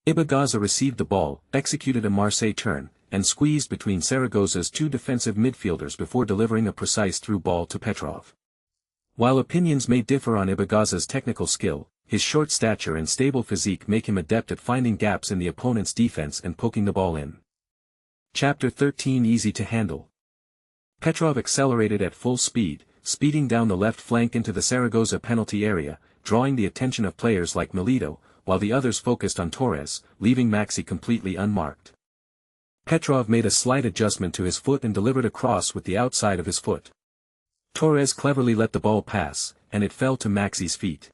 Ibagaza received the ball, executed a Marseille turn, and squeezed between Saragossa's 2 defensive midfielders before delivering a precise through ball to Petrov. While opinions may differ on Ibagaza's technical skill, his short stature and stable physique make him adept at finding gaps in the opponent's defense and poking the ball in. Chapter 13 Easy to handle. Petrov accelerated at full speed, speeding down the left flank into the Zaragoza penalty area, drawing the attention of players like Milito, while the others focused on Torres, leaving Maxi completely unmarked. Petrov made a slight adjustment to his foot and delivered a cross with the outside of his foot. Torres cleverly let the ball pass, and it fell to Maxi's feet.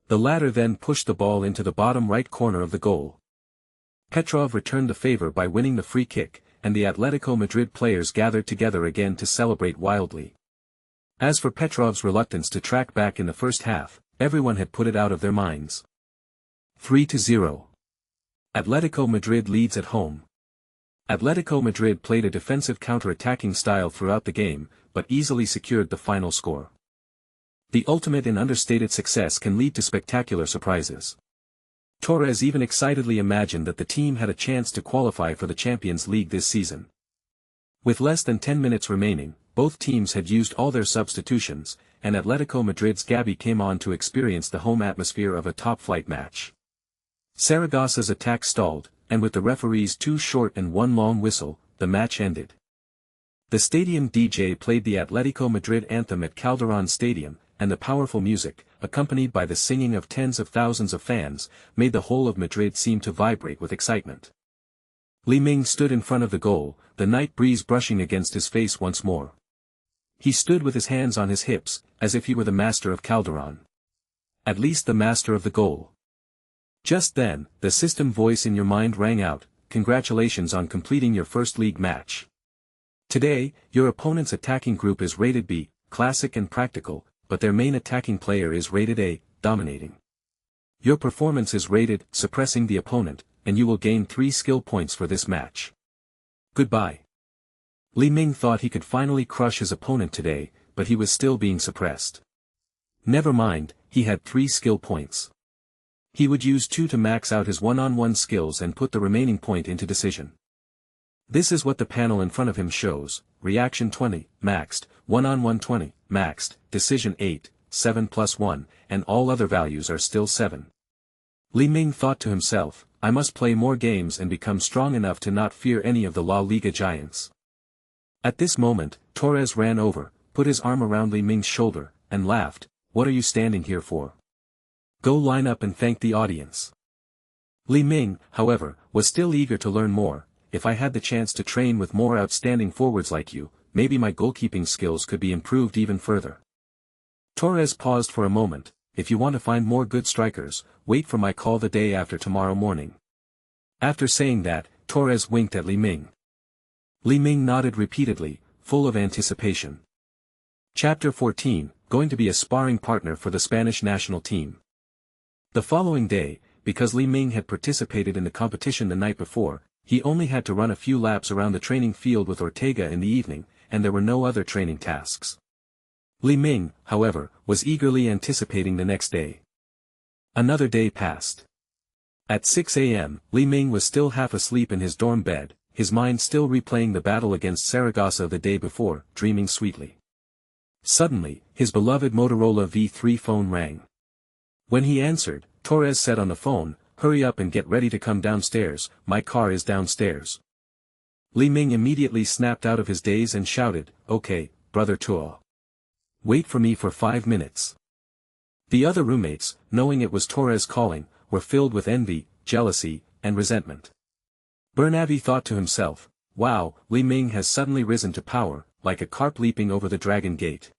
The latter then pushed the ball into the bottom right corner of the goal. Petrov returned the favor by winning the free kick, and the Atletico Madrid players gathered together again to celebrate wildly. As for Petrov's reluctance to track back in the first half, everyone had put it out of their minds. 3-0. Atletico Madrid leads at home. Atletico Madrid played a defensive counter-attacking style throughout the game, but easily secured the final score. The ultimate in understated success can lead to spectacular surprises. Torres even excitedly imagined that the team had a chance to qualify for the Champions League this season. With less than 10 minutes remaining, both teams had used all their substitutions, and Atletico Madrid's Gabi came on to experience the home atmosphere of a top-flight match. Zaragoza's attack stalled, and with the referee's 2 short and 1 long whistle, the match ended. The stadium DJ played the Atletico Madrid anthem at Calderón Stadium, and the powerful music, accompanied by the singing of tens of thousands of fans, made the whole of Madrid seem to vibrate with excitement. Li Ming stood in front of the goal, the night breeze brushing against his face once more. He stood with his hands on his hips, as if he were the master of Calderón. At least the master of the goal. Just then, the system voice in your mind rang out, "Congratulations on completing your first league match. Today, your opponent's attacking group is rated B, classic and practical, but their main attacking player is rated A, dominating. Your performance is rated, suppressing the opponent, and you will gain 3 skill points for this match. Goodbye." Li Ming thought he could finally crush his opponent today, but he was still being suppressed. Never mind, he had 3 skill points. He would use 2 to max out his one-on-one skills and put the remaining point into decision. This is what the panel in front of him shows: reaction 20, maxed, one-on-one 20, maxed, decision 8, 7 plus 1, and all other values are still 7. Li Ming thought to himself, "I must play more games and become strong enough to not fear any of the La Liga giants." At this moment, Torres ran over, put his arm around Li Ming's shoulder, and laughed. "What are you standing here for? Go line up and thank the audience." Li Ming, however, was still eager to learn more. "If I had the chance to train with more outstanding forwards like you, maybe my goalkeeping skills could be improved even further." Torres paused for a moment. "If you want to find more good strikers, wait for my call the day after tomorrow morning." After saying that, Torres winked at Li Ming. Li Ming nodded repeatedly, full of anticipation. Chapter 14, going to be a sparring partner for the Spanish national team. The following day, because Li Ming had participated in the competition the night before, he only had to run a few laps around the training field with Ortega in the evening, and there were no other training tasks. Li Ming, however, was eagerly anticipating the next day. Another day passed. At 6 a.m., Li Ming was still half asleep in his dorm bed, his mind still replaying the battle against Zaragoza the day before, dreaming sweetly. Suddenly, his beloved Motorola V3 phone rang. When he answered, Torres said on the phone, "Hurry up and get ready to come downstairs, my car is downstairs." Li Ming immediately snapped out of his daze and shouted, "Okay, brother Eto'o. Wait for me for 5 minutes." The other roommates, knowing it was Torres calling, were filled with envy, jealousy, and resentment. Bernavi thought to himself, "Wow, Li Ming has suddenly risen to power, like a carp leaping over the Dragon Gate."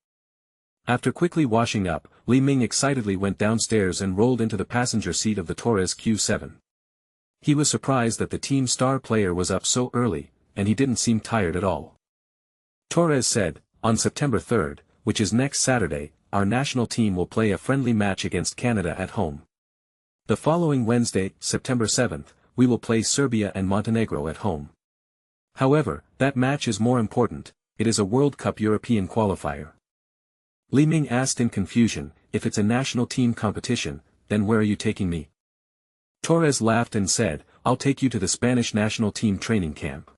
After quickly washing up, Li Ming excitedly went downstairs and rolled into the passenger seat of the Torres Q7. He was surprised that the team star player was up so early, and he didn't seem tired at all. Torres said, "On September 3rd, which is next Saturday, our national team will play a friendly match against Canada at home. The following Wednesday, September 7th, we will play Serbia and Montenegro at home. However, that match is more important, it is a World Cup European qualifier." Li Ming asked in confusion, "If it's a national team competition, then where are you taking me?" Torres laughed and said, "I'll take you to the Spanish national team training camp.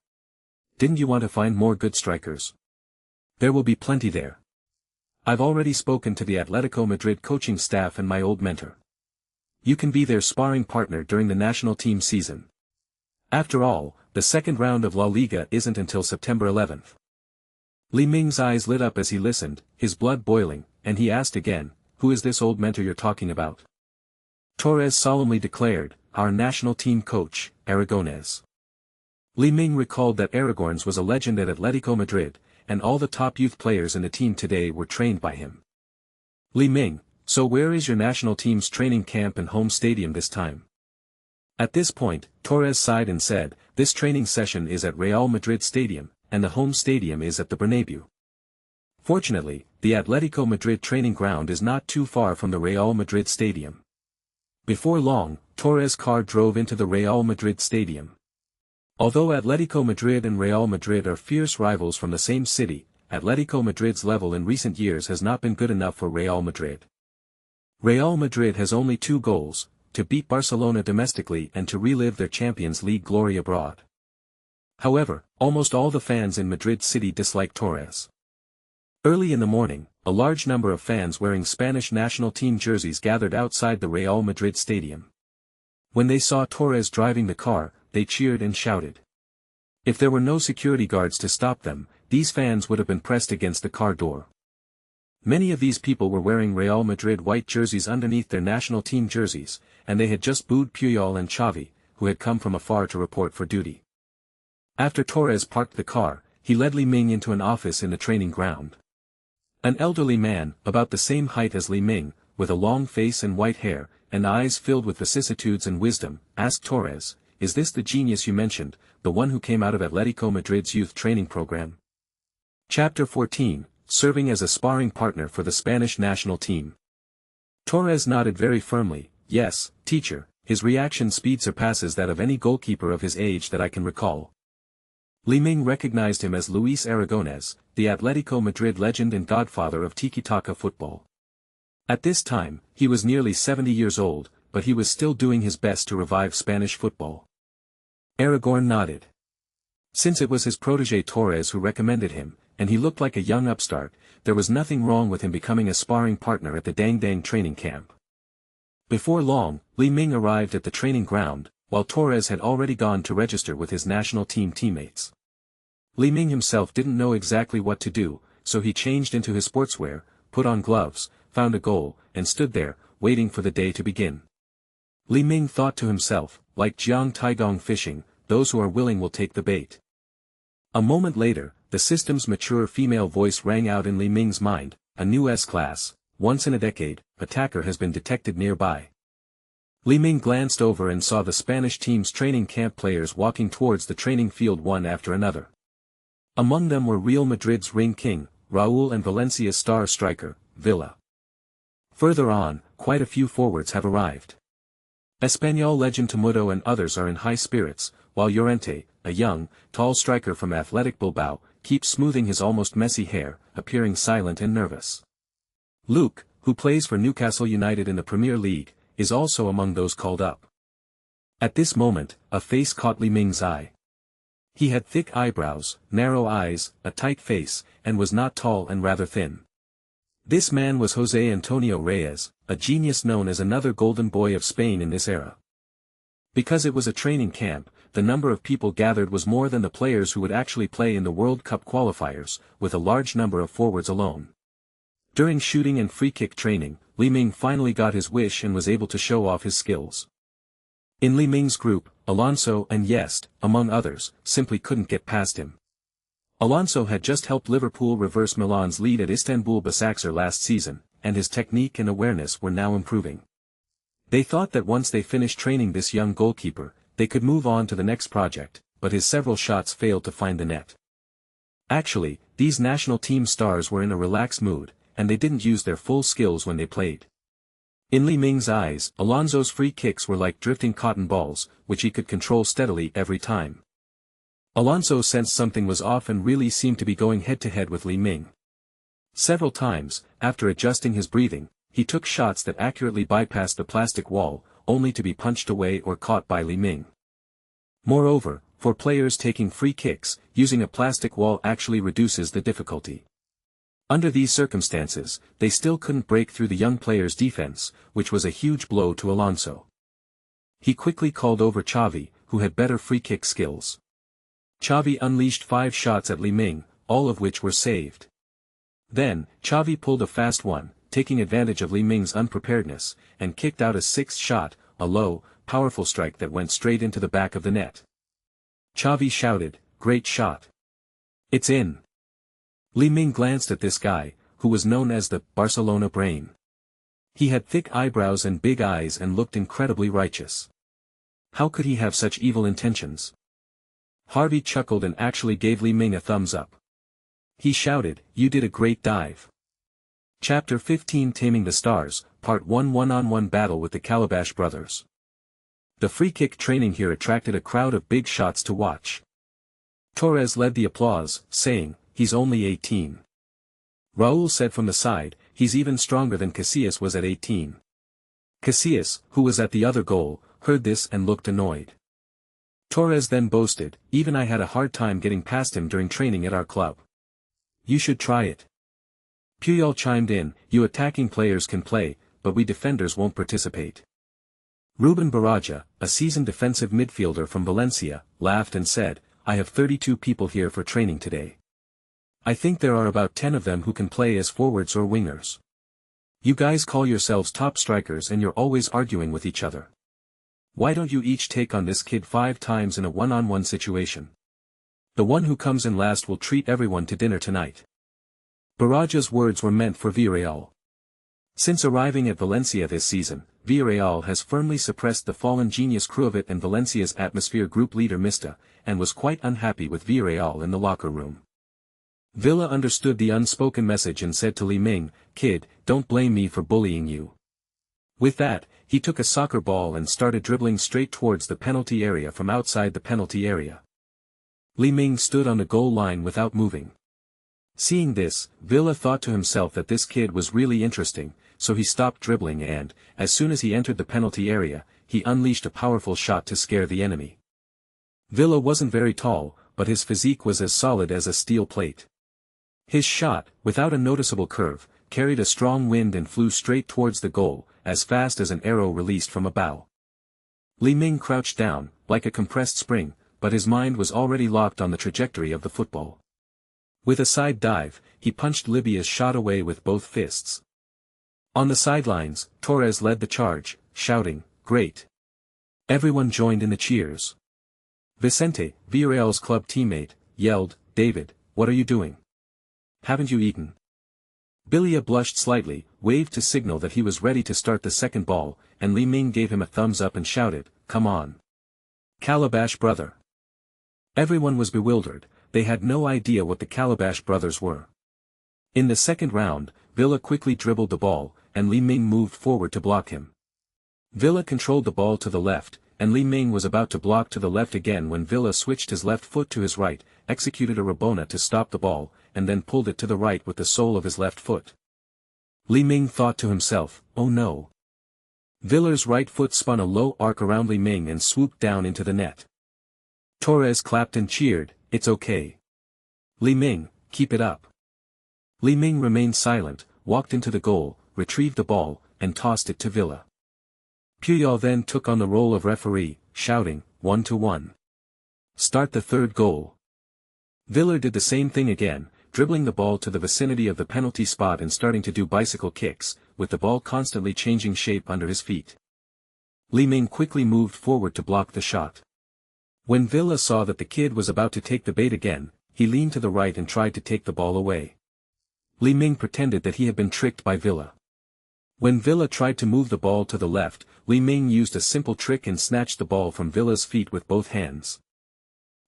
Didn't you want to find more good strikers? There will be plenty there. I've already spoken to the Atletico Madrid coaching staff and my old mentor. You can be their sparring partner during the national team season. After all, the second round of La Liga isn't until September 11th. Li Ming's eyes lit up as he listened, his blood boiling, and he asked again, "Who is this old mentor you're talking about?" Torres solemnly declared, "Our national team coach, Aragonés." Li Ming recalled that Aragonés was a legend at Atletico Madrid, and all the top youth players in the team today were trained by him. Li Ming, so where is your national team's training camp and home stadium this time? At this point, Torres sighed and said, "This training session is at Real Madrid Stadium, and the home stadium is at the Bernabeu." Fortunately, the Atletico Madrid training ground is not too far from the Real Madrid Stadium. Before long, Torres' car drove into the Real Madrid Stadium. Although Atletico Madrid and Real Madrid are fierce rivals from the same city, Atletico Madrid's level in recent years has not been good enough for Real Madrid. Real Madrid has only 2 goals, to beat Barcelona domestically and to relive their Champions League glory abroad. However, almost all the fans in Madrid City dislike Torres. Early in the morning, a large number of fans wearing Spanish national team jerseys gathered outside the Real Madrid Stadium. When they saw Torres driving the car, they cheered and shouted. If there were no security guards to stop them, these fans would have been pressed against the car door. Many of these people were wearing Real Madrid white jerseys underneath their national team jerseys, and they had just booed Puyol and Xavi, who had come from afar to report for duty. After Torres parked the car, he led Li Ming into an office in the training ground. An elderly man, about the same height as Li Ming, with a long face and white hair, and eyes filled with vicissitudes and wisdom, asked Torres, "Is this the genius you mentioned, the one who came out of Atletico Madrid's youth training program?" Chapter 14, Serving as a sparring partner for the Spanish national team. Torres nodded very firmly, "Yes, teacher." His reaction speed surpasses that of any goalkeeper of his age that I can recall. Li Ming recognized him as Luis Aragonés, the Atletico Madrid legend and godfather of tiki-taka football. At this time, he was nearly 70 years old, but he was still doing his best to revive Spanish football. Aragonés nodded. Since it was his protégé Torres who recommended him, and he looked like a young upstart, there was nothing wrong with him becoming a sparring partner at the Dang Dang training camp. Before long, Li Ming arrived at the training ground, while Torres had already gone to register with his national team teammates. Li Ming himself didn't know exactly what to do, so he changed into his sportswear, put on gloves, found a goal, and stood there, waiting for the day to begin. Li Ming thought to himself, like Jiang Taigong fishing, those who are willing will take the bait. A moment later, the system's mature female voice rang out in Li Ming's mind, "A new S-class, once in a decade, attacker has been detected nearby." Li Ming glanced over and saw the Spanish team's training camp players walking towards the training field one after another. Among them were Real Madrid's ring king, Raúl, and Valencia's star striker, Villa. Further on, quite a few forwards have arrived. Espanyol legend Temudo and others are in high spirits, while Llorente, a young, tall striker from Athletic Bilbao, keeps smoothing his almost messy hair, appearing silent and nervous. Luke, who plays for Newcastle United in the Premier League, is also among those called up. At this moment, a face caught Li Ming's eye. He had thick eyebrows, narrow eyes, a tight face, and was not tall and rather thin. This man was José Antonio Reyes, a genius known as another golden boy of Spain in this era. Because it was a training camp, the number of people gathered was more than the players who would actually play in the World Cup qualifiers, with a large number of forwards alone. During shooting and free-kick training, Li Ming finally got his wish and was able to show off his skills. In Li Ming's group, Alonso and Yest, among others, simply couldn't get past him. Alonso had just helped Liverpool reverse Milan's lead at Istanbul Basaksehir last season, and his technique and awareness were now improving. They thought that once they finished training this young goalkeeper, they could move on to the next project, but his several shots failed to find the net. Actually, these national team stars were in a relaxed mood, and they didn't use their full skills when they played. In Li Ming's eyes, Alonso's free kicks were like drifting cotton balls, which he could control steadily every time. Alonso sensed something was off and really seemed to be going head-to-head with Li Ming. Several times, after adjusting his breathing, he took shots that accurately bypassed the plastic wall, only to be punched away or caught by Li Ming. Moreover, for players taking free kicks, using a plastic wall actually reduces the difficulty. Under these circumstances, they still couldn't break through the young player's defense, which was a huge blow to Alonso. He quickly called over Xavi, who had better free kick skills. Xavi unleashed 5 shots at Li Ming, all of which were saved. Then, Xavi pulled a fast one, taking advantage of Li Ming's unpreparedness, and kicked out a 6th shot, a low, powerful strike that went straight into the back of the net. Xavi shouted, "Great shot. It's in." Li Ming glanced at this guy, who was known as the Barcelona brain. He had thick eyebrows and big eyes and looked incredibly righteous. How could he have such evil intentions? Harvey chuckled and actually gave Li Ming a thumbs up. He shouted, "You did a great dive." Chapter 15 Taming the Stars, Part 1 One-on-one battle with the Calabash brothers. The free kick training here attracted a crowd of big shots to watch. Torres led the applause, saying, "He's only 18. Raúl said from the side, "He's even stronger than Casillas was at 18. Casillas, who was at the other goal, heard this and looked annoyed. Torres then boasted, "Even I had a hard time getting past him during training at our club. You should try it." Puyol chimed in, "You attacking players can play, but we defenders won't participate." Ruben Baraja, a seasoned defensive midfielder from Valencia, laughed and said, "I have 32 people here for training today. I think there are about 10 of them who can play as forwards or wingers. You guys call yourselves top strikers and you're always arguing with each other. Why don't you each take on this kid 5 times in a one-on-one situation? The one who comes in last will treat everyone to dinner tonight." Baraja's words were meant for Villarreal. Since arriving at Valencia this season, Villarreal has firmly suppressed the fallen genius Cruyff and Valencia's atmosphere group leader Mista, and was quite unhappy with Villarreal in the locker room. Villa understood the unspoken message and said to Li Ming, "Kid, don't blame me for bullying you." With that, he took a soccer ball and started dribbling straight towards the penalty area from outside the penalty area. Li Ming stood on the goal line without moving. Seeing this, Villa thought to himself that this kid was really interesting, so he stopped dribbling and, as soon as he entered the penalty area, he unleashed a powerful shot to scare the enemy. Villa wasn't very tall, but his physique was as solid as a steel plate. His shot, without a noticeable curve, carried a strong wind and flew straight towards the goal, as fast as an arrow released from a bow. Li Ming crouched down, like a compressed spring, but his mind was already locked on the trajectory of the football. With a side dive, he punched Libya's shot away with both fists. On the sidelines, Torres led the charge, shouting, "Great!" Everyone joined in the cheers. Vicente, Villarreal's club teammate, yelled, "David, what are you doing? Haven't you eaten?" Bilia blushed slightly, waved to signal that he was ready to start the second ball, and Li Ming gave him a thumbs up and shouted, "Come on. Calabash brother." Everyone was bewildered, they had no idea what the Calabash brothers were. In the second round, Villa quickly dribbled the ball, and Li Ming moved forward to block him. Villa controlled the ball to the left, and Li Ming was about to block to the left again when Villa switched his left foot to his right, executed a rabona to stop the ball, and then pulled it to the right with the sole of his left foot. Li Ming thought to himself, "Oh no." Villa's right foot spun a low arc around Li Ming and swooped down into the net. Torres clapped and cheered, "It's okay. Li Ming, keep it up." Li Ming remained silent, walked into the goal, retrieved the ball, and tossed it to Villa. Puyol then took on the role of referee, shouting, 1-1. Start the third goal. Villa did the same thing again, dribbling the ball to the vicinity of the penalty spot and starting to do bicycle kicks, with the ball constantly changing shape under his feet. Li Ming quickly moved forward to block the shot. When Villa saw that the kid was about to take the bait again, he leaned to the right and tried to take the ball away. Li Ming pretended that he had been tricked by Villa. When Villa tried to move the ball to the left, Li Ming used a simple trick and snatched the ball from Villa's feet with both hands.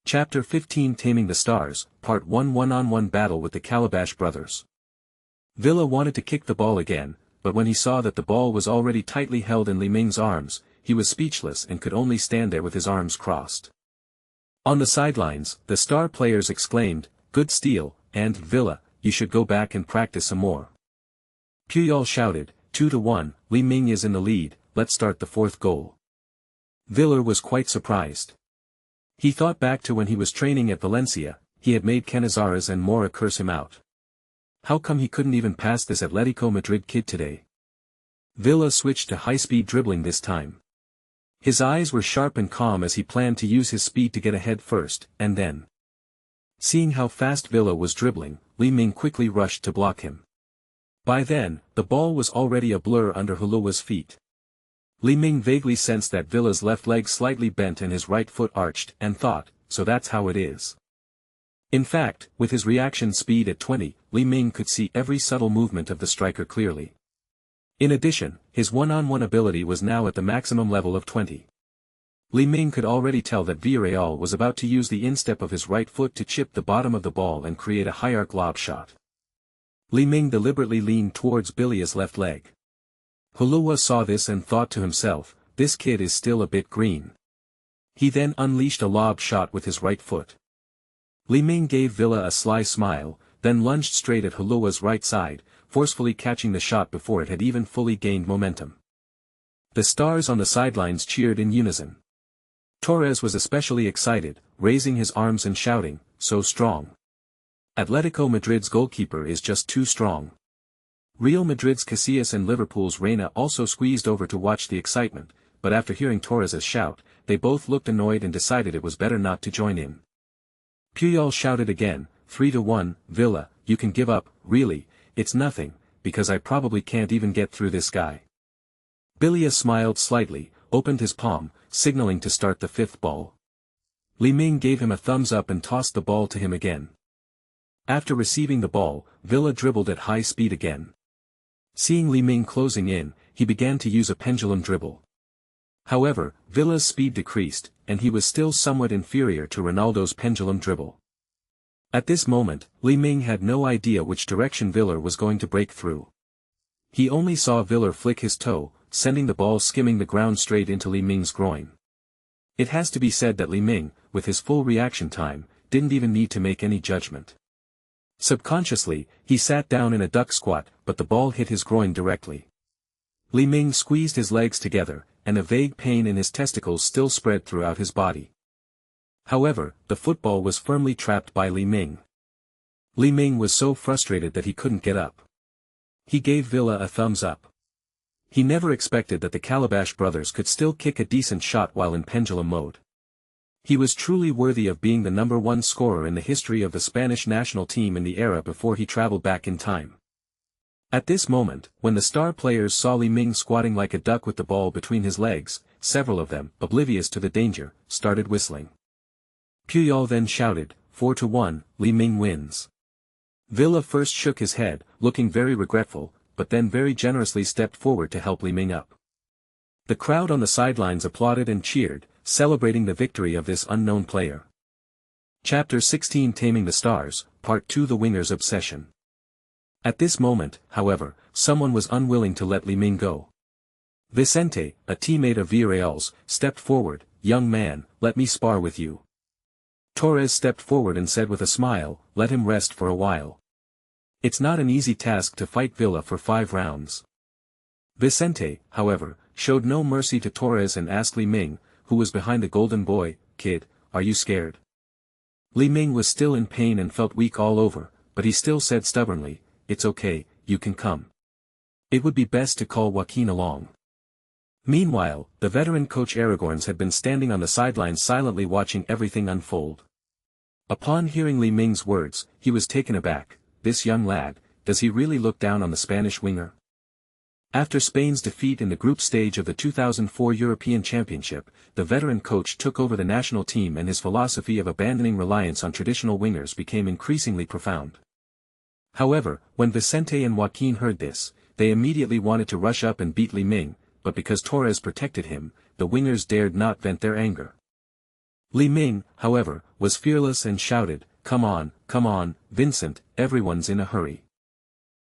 Chapter 15 Taming the Stars, Part 1 One-on-one battle with the Calabash brothers. Villa wanted to kick the ball again, but when he saw that the ball was already tightly held in Li Ming's arms, he was speechless and could only stand there with his arms crossed. On the sidelines, the star players exclaimed, "Good steal," and "Villa, you should go back and practice some more." Puyol shouted, 2-1, Li Ming is in the lead, let's start the fourth goal. Villa was quite surprised. He thought back to when he was training at Valencia, he had made Canizares and Mora curse him out. How come he couldn't even pass this Atletico Madrid kid today? Villa switched to high-speed dribbling this time. His eyes were sharp and calm as he planned to use his speed to get ahead first, and then Seeing how fast Villa was dribbling, Li Ming quickly rushed to block him. By then, the ball was already a blur under Hulua's feet. Li Ming vaguely sensed that Villa's left leg slightly bent and his right foot arched, and thought, so that's how it is. In fact, with his reaction speed at 20, Li Ming could see every subtle movement of the striker clearly. In addition, his one-on-one ability was now at the maximum level of 20. Li Ming could already tell that Villarreal was about to use the instep of his right foot to chip the bottom of the ball and create a high-arc lob shot. Li Ming deliberately leaned towards Bilia's left leg. Hulua saw this and thought to himself, this kid is still a bit green. He then unleashed a lob shot with his right foot. Li Ming gave Villa a sly smile, then lunged straight at Hulua's right side, forcefully catching the shot before it had even fully gained momentum. The stars on the sidelines cheered in unison. Torres was especially excited, raising his arms and shouting, so strong. Atletico Madrid's goalkeeper is just too strong. Real Madrid's Casillas and Liverpool's Reina also squeezed over to watch the excitement, but after hearing Torres' shout, they both looked annoyed and decided it was better not to join in. Puyol shouted again, 3-1, Villa, you can give up, really, it's nothing, because I probably can't even get through this guy. Bilia smiled slightly, opened his palm, signaling to start the fifth ball. Li Ming gave him a thumbs up and tossed the ball to him again. After receiving the ball, Villa dribbled at high speed again. Seeing Li Ming closing in, he began to use a pendulum dribble. However, Villa's speed decreased, and he was still somewhat inferior to Ronaldo's pendulum dribble. At this moment, Li Ming had no idea which direction Villa was going to break through. He only saw Villa flick his toe, sending the ball skimming the ground straight into Li Ming's groin. It has to be said that Li Ming, with his full reaction time, didn't even need to make any judgment. Subconsciously, he sat down in a duck squat, but the ball hit his groin directly. Li Ming squeezed his legs together, and a vague pain in his testicles still spread throughout his body. However, the football was firmly trapped by Li Ming. Li Ming was so frustrated that he couldn't get up. He gave Villa a thumbs up. He never expected that the Calabash brothers could still kick a decent shot while in pendulum mode. He was truly worthy of being the #1 scorer in the history of the Spanish national team in the era before he traveled back in time. At this moment, when the star players saw Li Ming squatting like a duck with the ball between his legs, several of them, oblivious to the danger, started whistling. Puyol then shouted, 4-1, Li Ming wins. Villa first shook his head, looking very regretful, but then very generously stepped forward to help Li Ming up. The crowd on the sidelines applauded and cheered, celebrating the victory of this unknown player. Chapter 16 Taming the Stars, Part 2 The Winger's Obsession. At this moment, however, someone was unwilling to let Li Ming go. Vicente, a teammate of Villarreal's, stepped forward, young man, let me spar with you. Torres stepped forward and said with a smile, let him rest for a while. It's not an easy task to fight Villa for 5 rounds. Vicente, however, showed no mercy to Torres and asked Li Ming, who was behind the golden boy, kid, are you scared? Li Ming was still in pain and felt weak all over, but he still said stubbornly, it's okay, you can come. It would be best to call Joaquin along. Meanwhile, the veteran coach Aragonés had been standing on the sidelines silently watching everything unfold. Upon hearing Li Ming's words, he was taken aback. This young lad, does he really look down on the Spanish winger? After Spain's defeat in the group stage of the 2004 European Championship, the veteran coach took over the national team and his philosophy of abandoning reliance on traditional wingers became increasingly profound. However, when Vicente and Joaquin heard this, they immediately wanted to rush up and beat Li Ming, but because Torres protected him, the wingers dared not vent their anger. Li Ming, however, was fearless and shouted, come on, Vincent, everyone's in a hurry.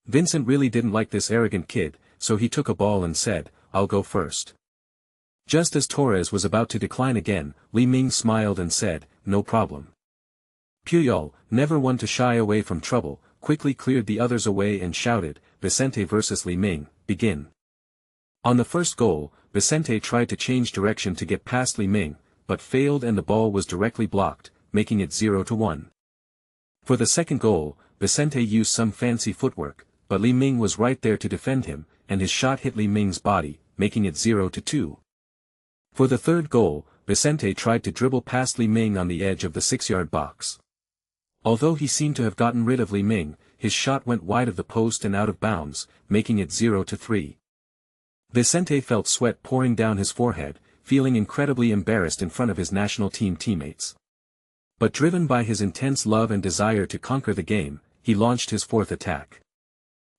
Vincent really didn't like this arrogant kid, so he took a ball and said, I'll go first. Just as Torres was about to decline again, Li Ming smiled and said, no problem. Puyol, never one to shy away from trouble, quickly cleared the others away and shouted, Vicente versus Li Ming, begin. On the first goal, Vicente tried to change direction to get past Li Ming, but failed and the ball was directly blocked, making it 0-1. For the second goal, Vicente used some fancy footwork, but Li Ming was right there to defend him, and his shot hit Li Ming's body, making it 0-2. For the third goal, Vicente tried to dribble past Li Ming on the edge of the 6-yard box. Although he seemed to have gotten rid of Li Ming, his shot went wide of the post and out of bounds, making it 0-3. Vicente felt sweat pouring down his forehead, feeling incredibly embarrassed in front of his national team teammates. But driven by his intense love and desire to conquer the game, he launched his fourth attack.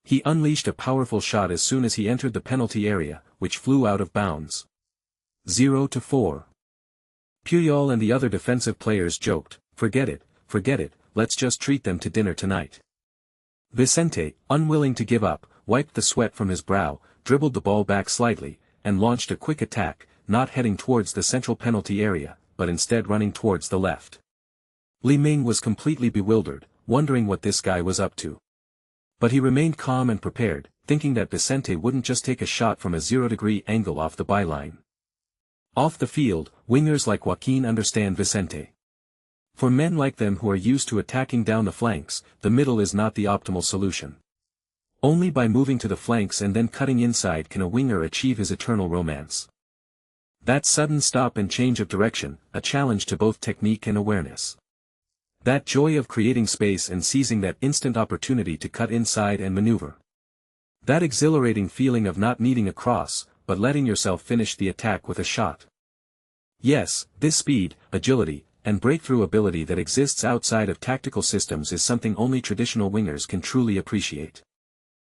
He unleashed a powerful shot as soon as he entered the penalty area, which flew out of bounds. 0-4. Puyol and the other defensive players joked, forget it, let's just treat them to dinner tonight. Vicente, unwilling to give up, wiped the sweat from his brow, dribbled the ball back slightly, and launched a quick attack, not heading towards the central penalty area, but instead running towards the left. Li Ming was completely bewildered, wondering what this guy was up to. But he remained calm and prepared, thinking that Vicente wouldn't just take a shot from a 0-degree angle off the byline. Off the field, wingers like Joaquin understand Vicente. For men like them who are used to attacking down the flanks, the middle is not the optimal solution. Only by moving to the flanks and then cutting inside can a winger achieve his eternal romance. That sudden stop and change of direction, a challenge to both technique and awareness. That joy of creating space and seizing that instant opportunity to cut inside and maneuver. That exhilarating feeling of not needing a cross, but letting yourself finish the attack with a shot. Yes, this speed, agility, and breakthrough ability that exists outside of tactical systems is something only traditional wingers can truly appreciate.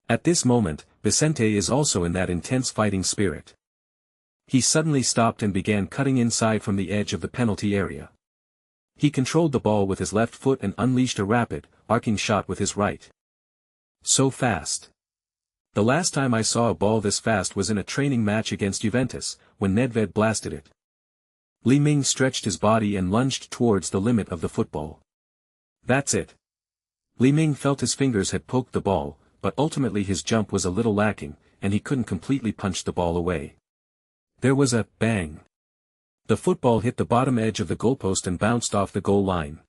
At this moment, Vicente is also in that intense fighting spirit. He suddenly stopped and began cutting inside from the edge of the penalty area. He controlled the ball with his left foot and unleashed a rapid, arcing shot with his right. So fast. The last time I saw a ball this fast was in a training match against Juventus, when Nedved blasted it. Li Ming stretched his body and lunged towards the limit of the football. That's it. Li Ming felt his fingers had poked the ball, but ultimately his jump was a little lacking, and he couldn't completely punch the ball away. There was a bang. The football hit the bottom edge of the goalpost and bounced off the goal line.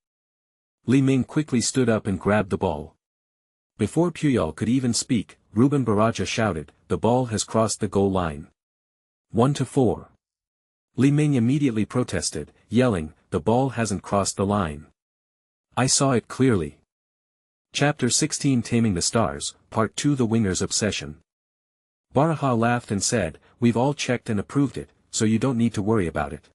Li Ming quickly stood up and grabbed the ball. Before Puyol could even speak, Ruben Baraja shouted, "The ball has crossed the goal line." 1-4. Li Ming immediately protested, yelling, "The ball hasn't crossed the line. I saw it clearly." Chapter 16 Taming the Stars, Part 2 The Winger's Obsession. Baraja laughed and said, "We've all checked and approved it, so you don't need to worry about it."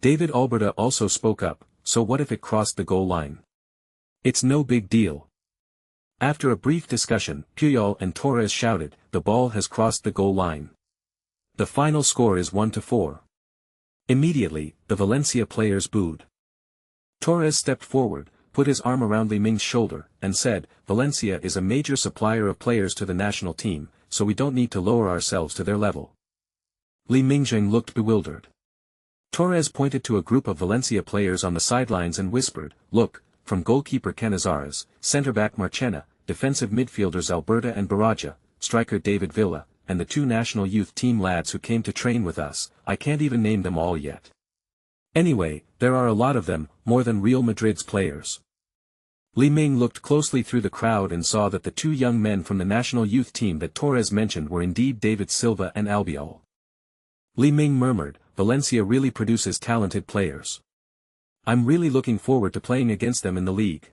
David Alberta also spoke up, "So what if it crossed the goal line? It's no big deal." After a brief discussion, Puyol and Torres shouted, "The ball has crossed the goal line. The final score is 1-4. Immediately, the Valencia players booed. Torres stepped forward, put his arm around Li Ming's shoulder, and said, "Valencia is a major supplier of players to the national team, so we don't need to lower ourselves to their level." Li Ming looked bewildered. Torres pointed to a group of Valencia players on the sidelines and whispered, "Look, from goalkeeper Canizares, centre-back Marchena, defensive midfielders Alberta and Baraja, striker David Villa, and the 2 national youth team lads who came to train with us, I can't even name them all yet. Anyway, there are a lot of them, more than Real Madrid's players." Li Ming looked closely through the crowd and saw that the 2 young men from the national youth team that Torres mentioned were indeed David Silva and Albiol. Li Ming murmured, "Valencia really produces talented players. I'm really looking forward to playing against them in the league."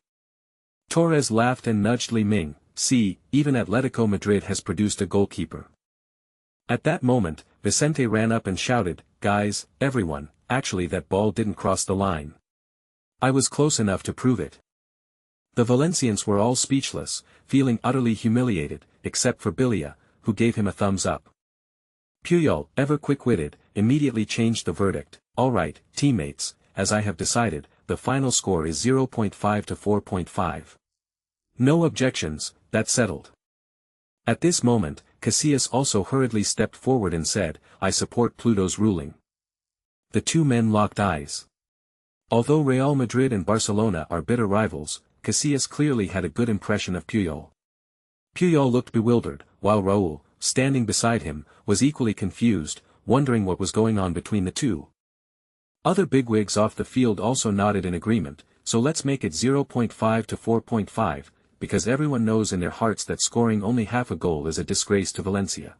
Torres laughed and nudged Li Ming, "See, even Atletico Madrid has produced a goalkeeper." At that moment, Vicente ran up and shouted, "Guys, everyone, actually that ball didn't cross the line. I was close enough to prove it." The Valencians were all speechless, feeling utterly humiliated, except for Bilia, who gave him a thumbs up. Puyol, ever quick-witted, immediately changed the verdict, "All right, teammates, as I have decided, the final score is 0.5-4.5. No objections, that's settled." At this moment, Casillas also hurriedly stepped forward and said, "I support Pluto's ruling." The 2 men locked eyes. Although Real Madrid and Barcelona are bitter rivals, Casillas clearly had a good impression of Puyol. Puyol looked bewildered, while Raúl, standing beside him, was equally confused, wondering what was going on between the 2. Other bigwigs off the field also nodded in agreement, "So let's make it 0.5-4.5, because everyone knows in their hearts that scoring only half a goal is a disgrace to Valencia."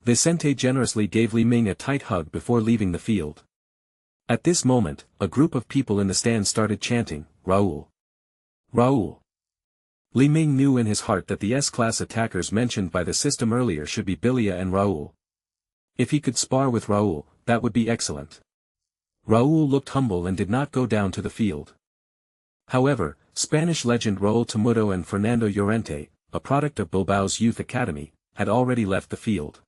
Vicente generously gave Li Ming a tight hug before leaving the field. At this moment, a group of people in the stand started chanting, "Raúl. Raúl. Li Ming knew in his heart that the S-class attackers mentioned by the system earlier should be Bilia and Raúl. If he could spar with Raúl, that would be excellent. Raúl looked humble and did not go down to the field. However, Spanish legend Raúl Temudo and Fernando Llorente, a product of Bilbao's youth academy, had already left the field.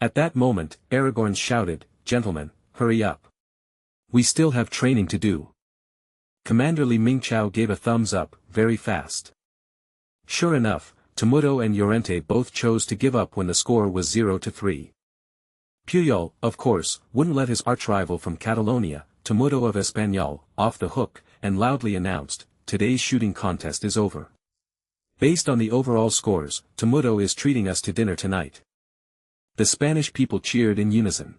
At that moment, Aragonés shouted, "Gentlemen, hurry up. We still have training to do." Commander Li Ming gave a thumbs up, very fast. Sure enough, Temudo and Llorente both chose to give up when the score was 0-3. Puyol, of course, wouldn't let his archrival from Catalonia, Temudo of Espanyol, off the hook, and loudly announced, "Today's shooting contest is over. Based on the overall scores, Temudo is treating us to dinner tonight." The Spanish people cheered in unison.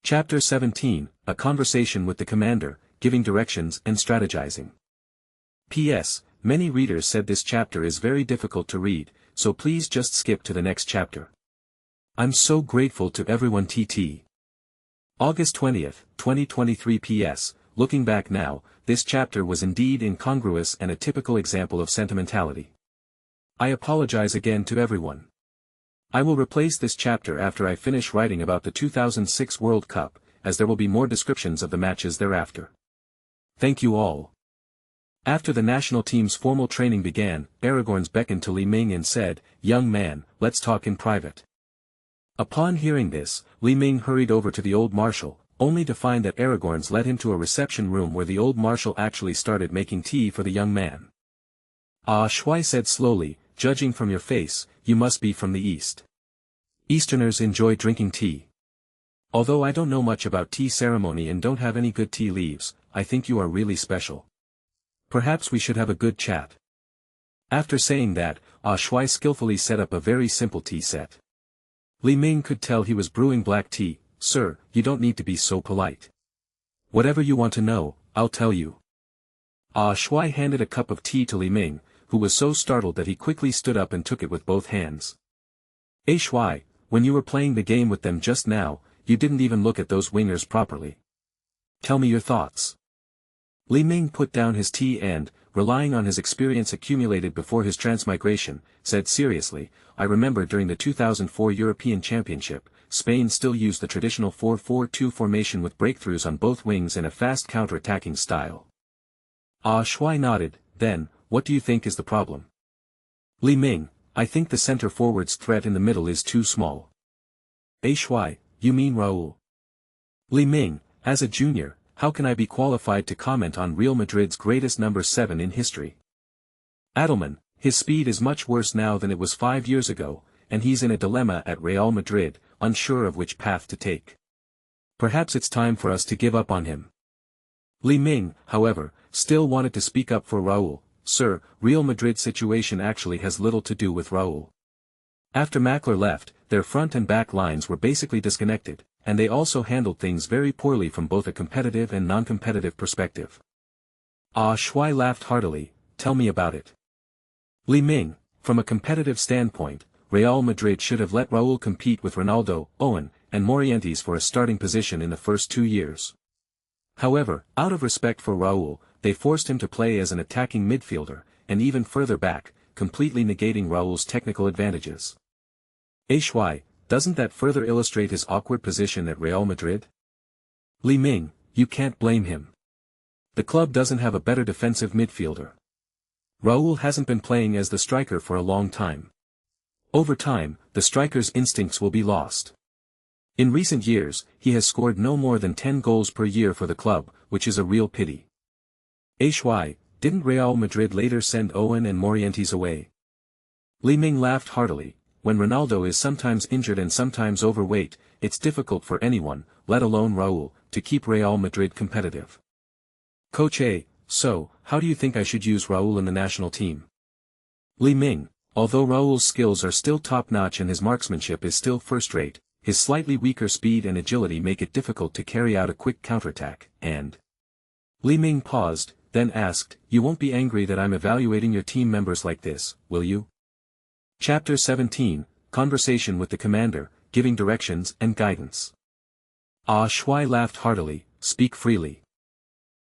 Chapter 17, A Conversation with the Commander, Giving Directions and Strategizing. P.S. Many readers said this chapter is very difficult to read, so please just skip to the next chapter. I'm so grateful to everyone. TT. August 20th, 2023. P.S. Looking back now, this chapter was indeed incongruous and a typical example of sentimentality. I apologize again to everyone. I will replace this chapter after I finish writing about the 2006 World Cup, as there will be more descriptions of the matches thereafter. Thank you all. After the national team's formal training began, Aragonés beckoned to Li Ming and said, "Young man, let's talk in private." Upon hearing this, Li Ming hurried over to the old marshal, only to find that Aragonés led him to a reception room where the old marshal actually started making tea for the young man. "Ah," Shuai said slowly, "judging from your face, you must be from the East. Easterners enjoy drinking tea. Although I don't know much about tea ceremony and don't have any good tea leaves, I think you are really special. Perhaps we should have a good chat." After saying that, Shuai skillfully set up a very simple tea set. Li Ming could tell he was brewing black tea. "Sir, you don't need to be so polite. Whatever you want to know, I'll tell you." Shuai handed a cup of tea to Li Ming, who was so startled that he quickly stood up and took it with both hands. Shuai, when you were playing the game with them just now, you didn't even look at those wingers properly. Tell me your thoughts." Li Ming put down his tea and, relying on his experience accumulated before his transmigration, said seriously, "I remember during the 2004 European Championship, Spain still used the traditional 4-4-2 formation with breakthroughs on both wings and a fast counter-attacking style." Shuai nodded. "Then, what do you think is the problem?" Li Ming, "I think the center-forward's threat in the middle is too small." Shuai, "You mean Raúl?" Li Ming, "As a junior, how can I be qualified to comment on Real Madrid's greatest number 7 in history? Adelman, his speed is much worse now than it was 5 years ago, and he's in a dilemma at Real Madrid, unsure of which path to take. Perhaps it's time for us to give up on him." Li Ming, however, still wanted to speak up for Raúl. "Sir, Real Madrid's situation actually has little to do with Raúl. After Mackler left, their front and back lines were basically disconnected, and they also handled things very poorly from both a competitive and non-competitive perspective." Shuai laughed heartily. "Tell me about it." Li Ming, "From a competitive standpoint, Real Madrid should have let Raúl compete with Ronaldo, Owen, and Morientes for a starting position in the first 2 years. However, out of respect for Raúl, they forced him to play as an attacking midfielder, and even further back, completely negating Raúl's technical advantages. Shuai, doesn't that further illustrate his awkward position at Real Madrid?" Li Ming, "You can't blame him. The club doesn't have a better defensive midfielder. Raúl hasn't been playing as the striker for a long time. Over time, the striker's instincts will be lost. In recent years, he has scored no more than 10 goals per year for the club, which is a real pity." Shuai, "Didn't Real Madrid later send Owen and Morientes away?" Li Ming laughed heartily. "When Ronaldo is sometimes injured and sometimes overweight, it's difficult for anyone, let alone Raúl, to keep Real Madrid competitive. Coach A, so, how do you think I should use Raúl in the national team?" Li Ming, "Although Raúl's skills are still top-notch and his marksmanship is still first-rate, his slightly weaker speed and agility make it difficult to carry out a quick counterattack, and—" Li Ming paused, then asked, "You won't be angry that I'm evaluating your team members like this, will you?" Chapter 17, Conversation with the Commander, Giving Directions and Guidance. Shuai laughed heartily. "Speak freely."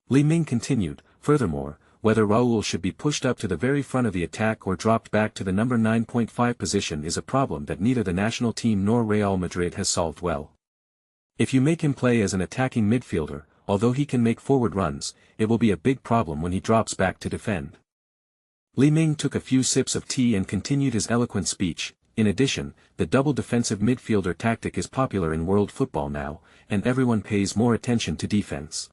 Li Ming continued, "Furthermore, whether Raúl should be pushed up to the very front of the attack or dropped back to the number 9.5 position is a problem that neither the national team nor Real Madrid has solved well. If you make him play as an attacking midfielder, although he can make forward runs, it will be a big problem when he drops back to defend. Li Ming took a few sips of tea and continued his eloquent speech. In addition, the double defensive midfielder tactic is popular in world football now, and everyone pays more attention to defense.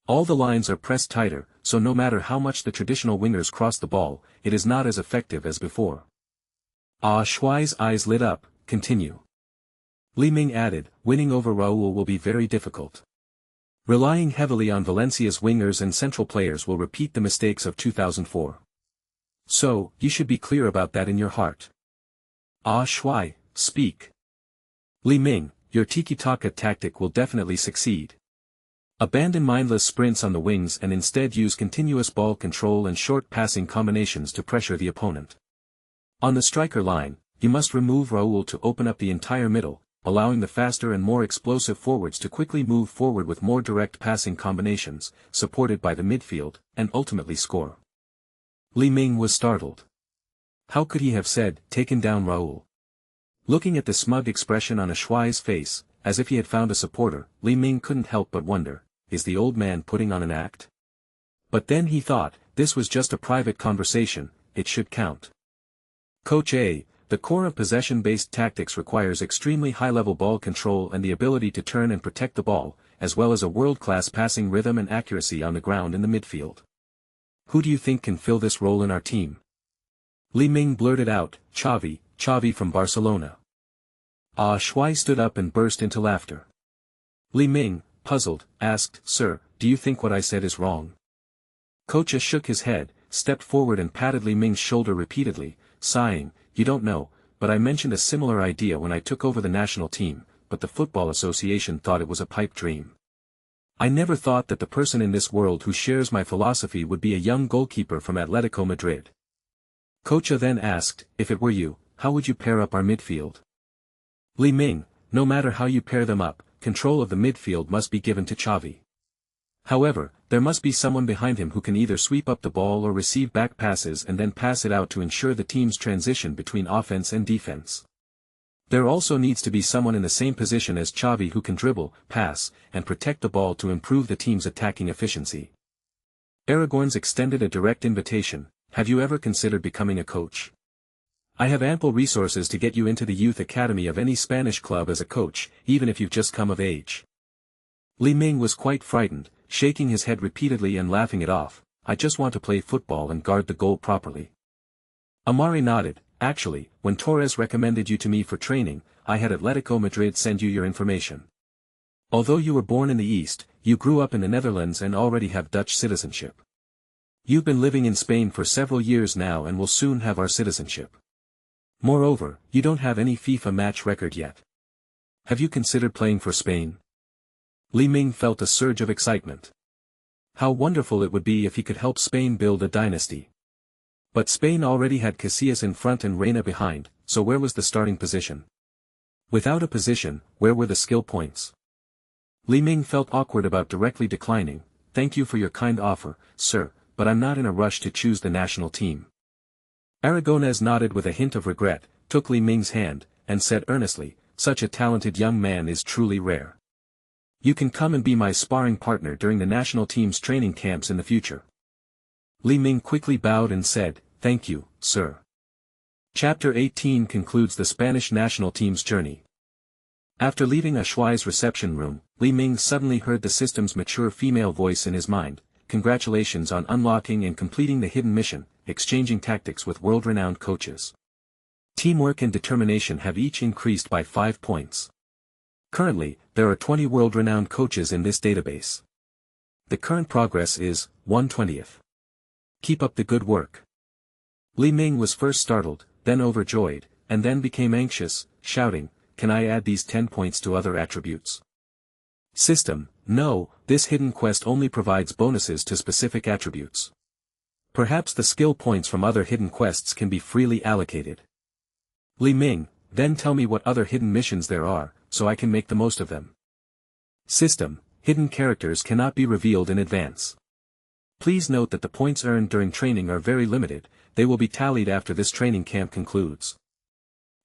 All the lines are pressed tighter, so no matter how much the traditional wingers cross the ball, it is not as effective as before. Shuai's eyes lit up. Continue. Li Ming added, winning over Raúl will be very difficult. Relying heavily on Valencia's wingers and central players will repeat the mistakes of 2004. So, you should be clear about that in your heart. Shuai, speak. Li Ming, your tiki-taka tactic will definitely succeed. Abandon mindless sprints on the wings and instead use continuous ball control and short passing combinations to pressure the opponent. On the striker line, you must remove Raúl to open up the entire middle, allowing the faster and more explosive forwards to quickly move forward with more direct passing combinations, supported by the midfield, and ultimately score. Li Ming was startled. How could he have said, taken down Raúl? Looking at the smug expression on Shuai's face, as if he had found a supporter, Li Ming couldn't help but wonder, is the old man putting on an act? But then he thought, this was just a private conversation, it should count. Coach A, the core of possession-based tactics requires extremely high-level ball control and the ability to turn and protect the ball, as well as a world-class passing rhythm and accuracy on the ground in the midfield. Who do you think can fill this role in our team? Li Ming blurted out, Xavi from Barcelona. Shuai stood up and burst into laughter. Li Ming, puzzled, asked, Sir, do you think what I said is wrong? Coach A shook his head, stepped forward and patted Li Ming's shoulder repeatedly, sighing, You don't know, but I mentioned a similar idea when I took over the national team, but the Football Association thought it was a pipe dream. I never thought that the person in this world who shares my philosophy would be a young goalkeeper from Atletico Madrid. Coach A then asked, if it were you, how would you pair up our midfield? Li Ming, no matter how you pair them up, control of the midfield must be given to Xavi. However, there must be someone behind him who can either sweep up the ball or receive back passes and then pass it out to ensure the team's transition between offense and defense. There also needs to be someone in the same position as Xavi who can dribble, pass, and protect the ball to improve the team's attacking efficiency. Aragonés extended a direct invitation, have you ever considered becoming a coach? I have ample resources to get you into the youth academy of any Spanish club as a coach, even if you've just come of age. Li Ming was quite frightened, shaking his head repeatedly and laughing it off, I just want to play football and guard the goal properly. Amari nodded, actually, when Torres recommended you to me for training, I had Atletico Madrid send you your information. Although you were born in the East, you grew up in the Netherlands and already have Dutch citizenship. You've been living in Spain for several years now and will soon have our citizenship. Moreover, you don't have any FIFA match record yet. Have you considered playing for Spain? Li Ming felt a surge of excitement. How wonderful it would be if he could help Spain build a dynasty. But Spain already had Casillas in front and Reina behind, so where was the starting position? Without a position, where were the skill points? Li Ming felt awkward about directly declining, thank you for your kind offer, sir, but I'm not in a rush to choose the national team. Aragonés nodded with a hint of regret, took Li Ming's hand, and said earnestly, such a talented young man is truly rare. You can come and be my sparring partner during the national team's training camps in the future. Li Ming quickly bowed and said, thank you, sir. Chapter 18 concludes the Spanish national team's journey. After leaving Shuai's reception room, Li Ming suddenly heard the system's mature female voice in his mind, congratulations on unlocking and completing the hidden mission, exchanging tactics with world-renowned coaches. Teamwork and determination have each increased by 5 points. Currently, there are 20 world-renowned coaches in this database. The current progress is 1/20. Keep up the good work. Li Ming was first startled, then overjoyed, and then became anxious, shouting, can I add these 10 points to other attributes? System, no, this hidden quest only provides bonuses to specific attributes. Perhaps the skill points from other hidden quests can be freely allocated. Li Ming, then tell me what other hidden missions there are, so I can make the most of them. System, hidden characters cannot be revealed in advance. Please note that the points earned during training are very limited, they will be tallied after this training camp concludes.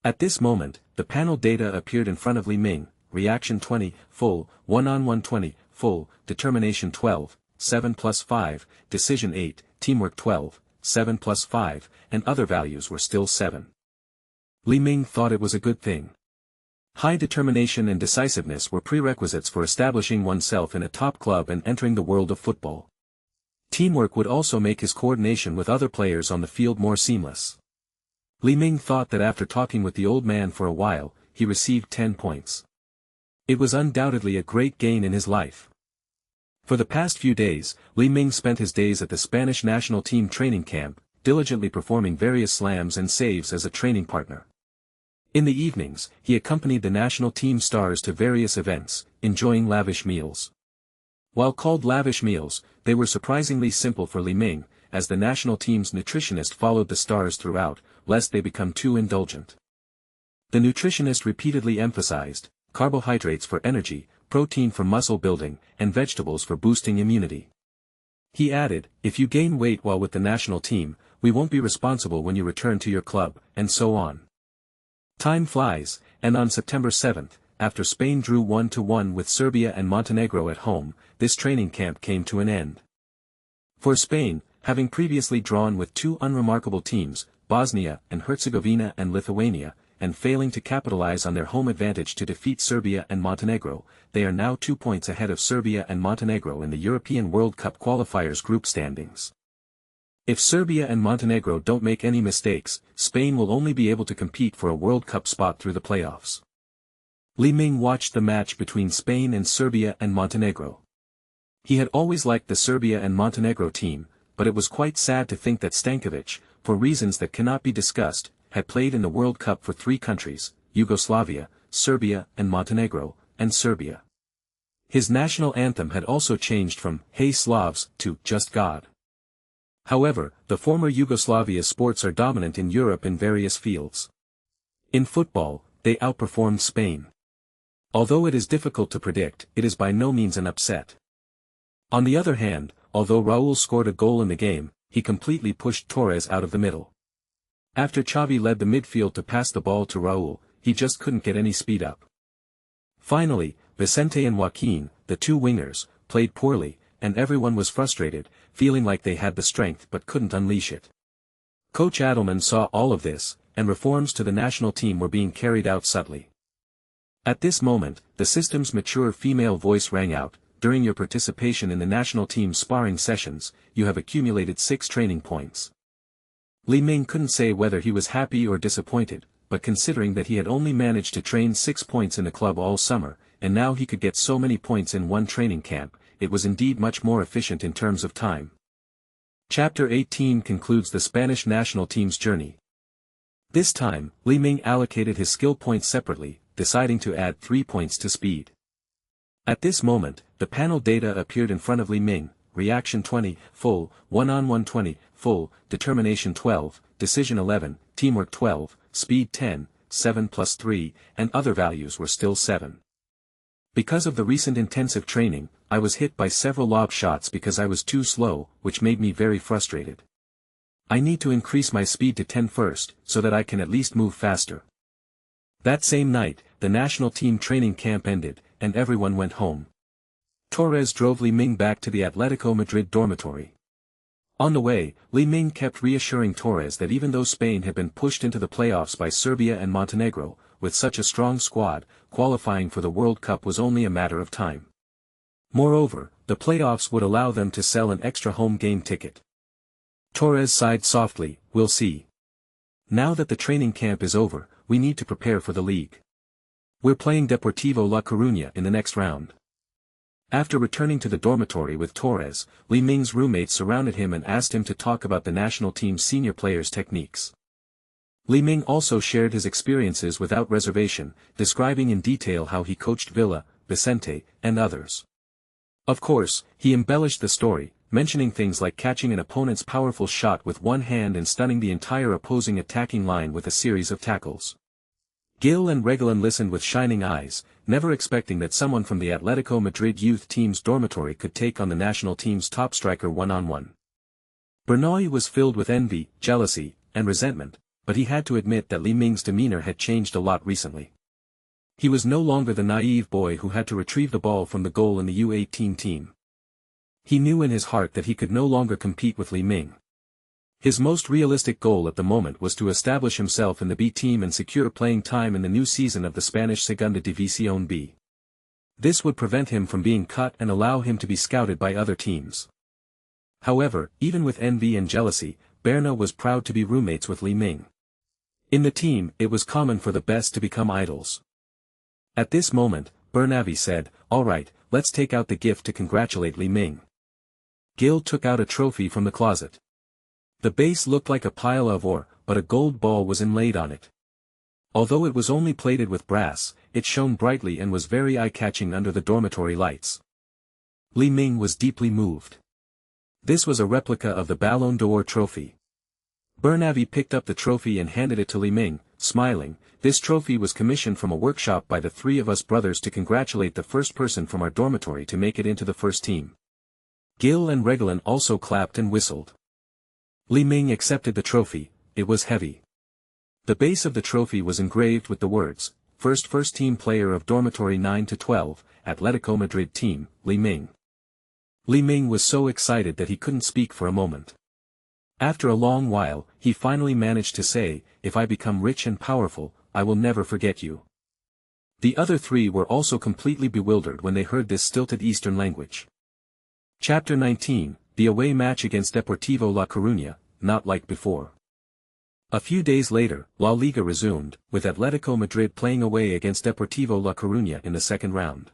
At this moment, the panel data appeared in front of Li Ming, reaction 20, full, one-on-one 20, full, determination 12, 7 plus 5, decision 8, teamwork 12, 7 plus 5, and other values were still 7. Li Ming thought it was a good thing. High determination and decisiveness were prerequisites for establishing oneself in a top club and entering the world of football. Teamwork would also make his coordination with other players on the field more seamless. Li Ming thought that after talking with the old man for a while, he received 10 points. It was undoubtedly a great gain in his life. For the past few days, Li Ming spent his days at the Spanish national team training camp, diligently performing various slams and saves as a training partner. In the evenings, he accompanied the national team stars to various events, enjoying lavish meals. While called lavish meals, they were surprisingly simple for Li Ming, as the national team's nutritionist followed the stars throughout, lest they become too indulgent. The nutritionist repeatedly emphasized, carbohydrates for energy, protein for muscle building, and vegetables for boosting immunity. He added, if you gain weight while with the national team, we won't be responsible when you return to your club, and so on. Time flies, and on September 7th, after Spain drew 1-1 with Serbia and Montenegro at home, this training camp came to an end. For Spain, having previously drawn with two unremarkable teams, Bosnia and Herzegovina and Lithuania, and failing to capitalize on their home advantage to defeat Serbia and Montenegro, they are now 2 points ahead of Serbia and Montenegro in the European World Cup qualifiers group standings. If Serbia and Montenegro don't make any mistakes, Spain will only be able to compete for a World Cup spot through the playoffs. Li Ming watched the match between Spain and Serbia and Montenegro. He had always liked the Serbia and Montenegro team, but it was quite sad to think that Stankovic, for reasons that cannot be discussed, had played in the World Cup for 3 countries, Yugoslavia, Serbia and Montenegro, and Serbia. His national anthem had also changed from Hey Slavs to Just God. However, the former Yugoslavia's sports are dominant in Europe in various fields. In football, they outperformed Spain. Although it is difficult to predict, it is by no means an upset. On the other hand, although Raúl scored a goal in the game, he completely pushed Torres out of the middle. After Xavi led the midfield to pass the ball to Raúl, he just couldn't get any speed up. Finally, Vicente and Joaquin, the two wingers, played poorly, and everyone was frustrated, feeling like they had the strength but couldn't unleash it. Coach Adelman saw all of this, and reforms to the national team were being carried out subtly. At this moment, the system's mature female voice rang out, during your participation in the national team's sparring sessions, you have accumulated 6 training points. Li Ming couldn't say whether he was happy or disappointed, but considering that he had only managed to train 6 points in the club all summer, and now he could get so many points in one training camp, it was indeed much more efficient in terms of time. Chapter 18 concludes the Spanish national team's journey. This time, Li Ming allocated his skill points separately, deciding to add 3 points to speed. At this moment, the panel data appeared in front of Li Ming, reaction 20, full, one-on-one 20, full, determination 12, decision 11, teamwork 12, speed 10, 7 plus 3, and other values were still 7. Because of the recent intensive training, I was hit by several lob shots because I was too slow, which made me very frustrated. I need to increase my speed to 10 first, so that I can at least move faster. That same night, the national team training camp ended, and everyone went home. Torres drove Li Ming back to the Atletico Madrid dormitory. On the way, Li Ming kept reassuring Torres that even though Spain had been pushed into the playoffs by Serbia and Montenegro, with such a strong squad, qualifying for the World Cup was only a matter of time. Moreover, the playoffs would allow them to sell an extra home game ticket. Torres sighed softly, we'll see. Now that the training camp is over, we need to prepare for the league. We're playing Deportivo La Coruña in the next round. After returning to the dormitory with Torres, Li Ming's roommates surrounded him and asked him to talk about the national team's senior players' techniques. Li Ming also shared his experiences without reservation, describing in detail how he coached Villa, Vicente, and others. Of course, he embellished the story, mentioning things like catching an opponent's powerful shot with one hand and stunning the entire opposing attacking line with a series of tackles. Gil and Reguilón listened with shining eyes, never expecting that someone from the Atletico Madrid youth team's dormitory could take on the national team's top striker one-on-one. Bernal was filled with envy, jealousy, and resentment, but he had to admit that Li Ming's demeanor had changed a lot recently. He was no longer the naive boy who had to retrieve the ball from the goal in the U18 team. He knew in his heart that he could no longer compete with Li Ming. His most realistic goal at the moment was to establish himself in the B team and secure playing time in the new season of the Spanish Segunda División B. This would prevent him from being cut and allow him to be scouted by other teams. However, even with envy and jealousy, Bernal was proud to be roommates with Li Ming. In the team, it was common for the best to become idols. At this moment, Bernal said, "Alright, let's take out the gift to congratulate Li Ming." Gil took out a trophy from the closet. The base looked like a pile of ore, but a gold ball was inlaid on it. Although it was only plated with brass, it shone brightly and was very eye-catching under the dormitory lights. Li Ming was deeply moved. This was a replica of the Ballon d'Or trophy. Bernal picked up the trophy and handed it to Li Ming, smiling. "This trophy was commissioned from a workshop by the three of us brothers to congratulate the first person from our dormitory to make it into the first team." Gil and Reguilón also clapped and whistled. Li Ming accepted the trophy. It was heavy. The base of the trophy was engraved with the words, first team player of dormitory 9 to 12, Atletico Madrid team, Li Ming." Li Ming was so excited that he couldn't speak for a moment. After a long while, he finally managed to say, "If I become rich and powerful, I will never forget you." The other three were also completely bewildered when they heard this stilted Eastern language. Chapter 19, the away match against Deportivo La Coruña, not like before. A few days later, La Liga resumed, with Atletico Madrid playing away against Deportivo La Coruña in the second round.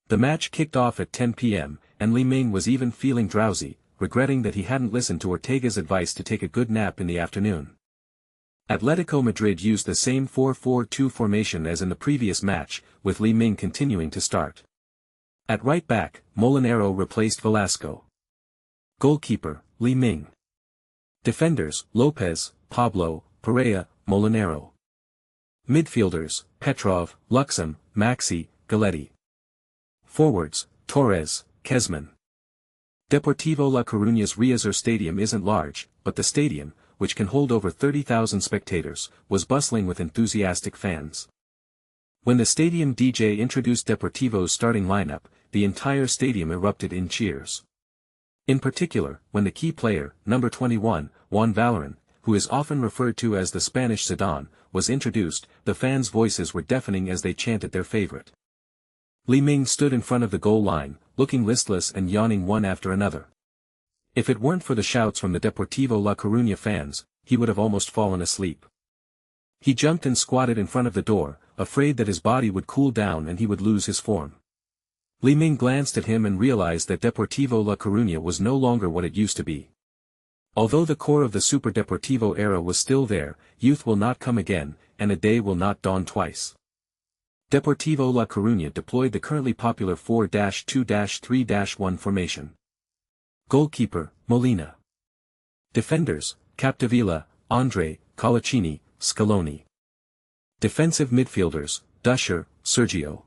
The match kicked off at 10 p.m., and Li Ming was even feeling drowsy, regretting that he hadn't listened to Ortega's advice to take a good nap in the afternoon. Atletico Madrid used the same 4-4-2 formation as in the previous match, with Li Ming continuing to start. At right back, Molinero replaced Velasco. Goalkeeper, Li Ming. Defenders, Lopez, Pablo, Perea, Molinero. Midfielders, Petrov, Luxem, Maxi, Galletti. Forwards, Torres, Kezman. Deportivo La Coruña's Riazor Stadium isn't large, but the stadium, which can hold over 30,000 spectators, was bustling with enthusiastic fans. When the stadium DJ introduced Deportivo's starting lineup, the entire stadium erupted in cheers. In particular, when the key player, number 21, Juan Valleran, who is often referred to as the Spanish Zidane, was introduced, the fans' voices were deafening as they chanted their favorite. Li Ming stood in front of the goal line, looking listless and yawning one after another. If it weren't for the shouts from the Deportivo La Coruña fans, he would have almost fallen asleep. He jumped and squatted in front of the door, afraid that his body would cool down and he would lose his form. Li Ming glanced at him and realized that Deportivo La Coruña was no longer what it used to be. Although the core of the Super Deportivo era was still there, youth will not come again, and a day will not dawn twice. Deportivo La Coruña deployed the currently popular 4-2-3-1 formation. Goalkeeper, Molina. Defenders, Capdevila, Andre, Colaccini, Scaloni. Defensive midfielders, Duscher, Sergio.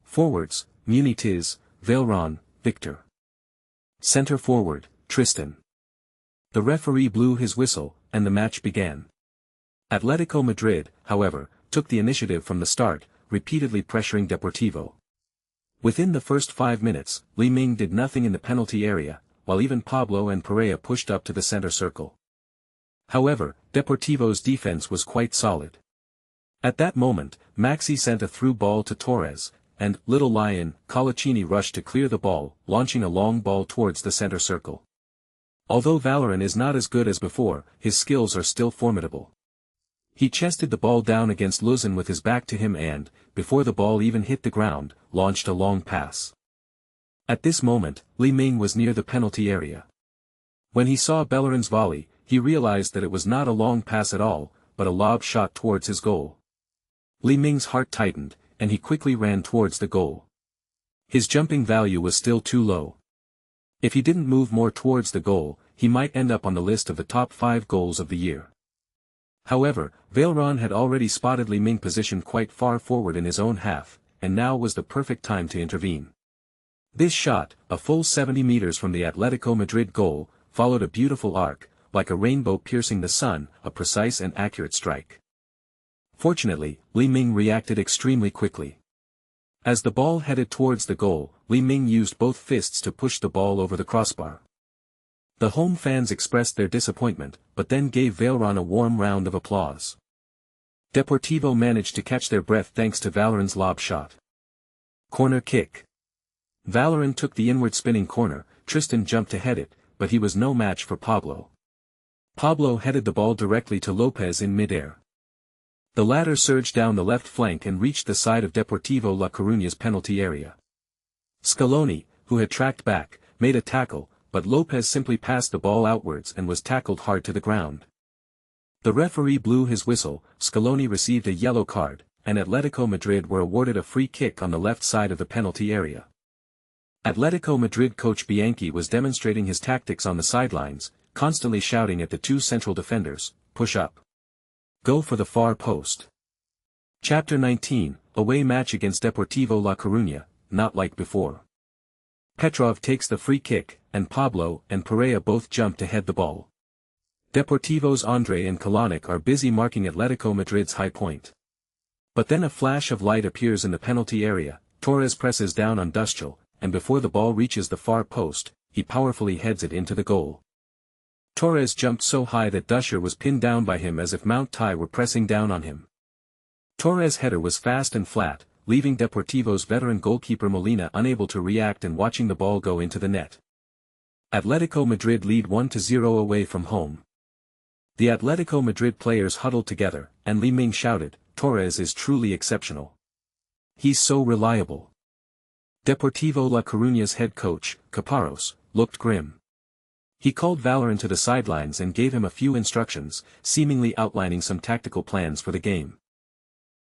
Forwards, Muniz, Valleran, Victor. Center forward, Tristan. The referee blew his whistle, and the match began. Atletico Madrid, however, took the initiative from the start, repeatedly pressuring Deportivo. Within the first 5 minutes, Li Ming did nothing in the penalty area, while even Pablo and Perea pushed up to the center circle. However, Deportivo's defense was quite solid. At that moment, Maxi sent a through ball to Torres, and Little Lion, Colaccini rushed to clear the ball, launching a long ball towards the center circle. Although Valleran is not as good as before, his skills are still formidable. He chested the ball down against Luzin with his back to him and, before the ball even hit the ground, launched a long pass. At this moment, Li Ming was near the penalty area. When he saw Bellerin's volley, he realized that it was not a long pass at all, but a lob shot towards his goal. Li Ming's heart tightened, and he quickly ran towards the goal. His jumping value was still too low. If he didn't move more towards the goal, he might end up on the list of the top 5 goals of the year. However, Valérón had already spotted Li Ming positioned quite far forward in his own half, and now was the perfect time to intervene. This shot, a full 70 meters from the Atletico Madrid goal, followed a beautiful arc, like a rainbow piercing the sun, a precise and accurate strike. Fortunately, Li Ming reacted extremely quickly. As the ball headed towards the goal, Li Ming used both fists to push the ball over the crossbar. The home fans expressed their disappointment, but then gave Valérón a warm round of applause. Deportivo managed to catch their breath thanks to Valérón's lob shot. Corner kick. Valérón took the inward spinning corner, Tristan jumped to head it, but he was no match for Pablo. Pablo headed the ball directly to Lopez in mid-air. The latter surged down the left flank and reached the side of Deportivo La Coruña's penalty area. Scaloni, who had tracked back, made a tackle, but Lopez simply passed the ball outwards and was tackled hard to the ground. The referee blew his whistle, Scaloni received a yellow card, and Atletico Madrid were awarded a free kick on the left side of the penalty area. Atletico Madrid coach Bianchi was demonstrating his tactics on the sidelines, constantly shouting at the two central defenders, "Push up. Go for the far post." Chapter 19, Away match against Deportivo La Coruña, not like before. Petrov takes the free kick, and Pablo and Perea both jump to head the ball. Deportivo's André and Kalanic are busy marking Atletico Madrid's high point. But then a flash of light appears in the penalty area, Torres presses down on Duschel, and before the ball reaches the far post, he powerfully heads it into the goal. Torres jumped so high that Duschel was pinned down by him as if Mount Tai were pressing down on him. Torres' header was fast and flat, leaving Deportivo's veteran goalkeeper Molina unable to react and watching the ball go into the net. Atletico Madrid lead 1-0 away from home. The Atletico Madrid players huddled together, and Li Ming shouted, "Torres is truly exceptional. He's so reliable." Deportivo La Coruña's head coach, Caparros, looked grim. He called Valérón to the sidelines and gave him a few instructions, seemingly outlining some tactical plans for the game.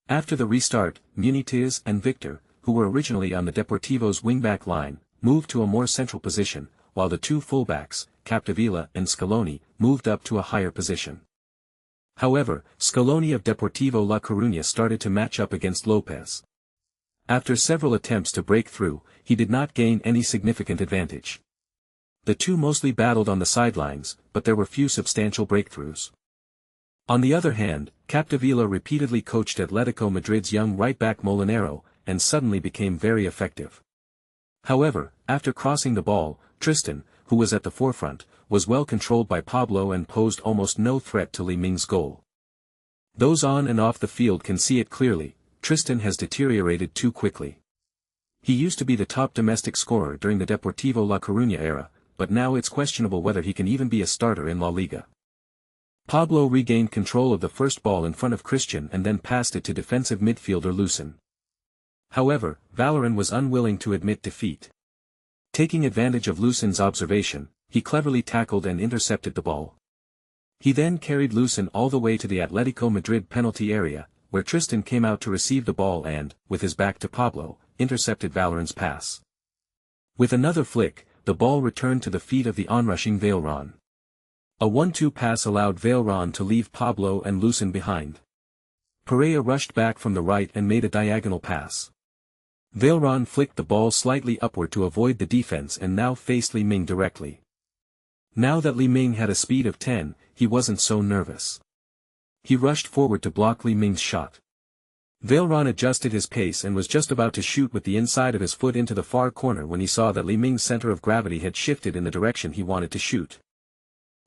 After the restart, Muniz and Victor, who were originally on the Deportivo's wingback line, moved to a more central position, while the two fullbacks, Capdevila and Scaloni, moved up to a higher position. However, Scaloni of Deportivo La Coruña started to match up against Lopez. After several attempts to break through, he did not gain any significant advantage. The two mostly battled on the sidelines, but there were few substantial breakthroughs. On the other hand, Capdevila repeatedly coached Atletico Madrid's young right-back Molinero, and suddenly became very effective. However, after crossing the ball, Tristan, who was at the forefront, was well controlled by Pablo and posed almost no threat to Li Ming's goal. Those on and off the field can see it clearly, Tristan has deteriorated too quickly. He used to be the top domestic scorer during the Deportivo La Coruña era, but now it's questionable whether he can even be a starter in La Liga. Pablo regained control of the first ball in front of Christian and then passed it to defensive midfielder Lucen. However, Valérón was unwilling to admit defeat. Taking advantage of Lucen's observation, he cleverly tackled and intercepted the ball. He then carried Lucen all the way to the Atletico Madrid penalty area, where Tristan came out to receive the ball and, with his back to Pablo, intercepted Valérón's pass. With another flick, the ball returned to the feet of the onrushing Valérón. A 1-2 pass allowed Valérón to leave Pablo and Lucen behind. Perea rushed back from the right and made a diagonal pass. Valérón flicked the ball slightly upward to avoid the defense and now faced Li Ming directly. Now that Li Ming had a speed of 10, he wasn't so nervous. He rushed forward to block Li Ming's shot. Valérón adjusted his pace and was just about to shoot with the inside of his foot into the far corner when he saw that Li Ming's center of gravity had shifted in the direction he wanted to shoot.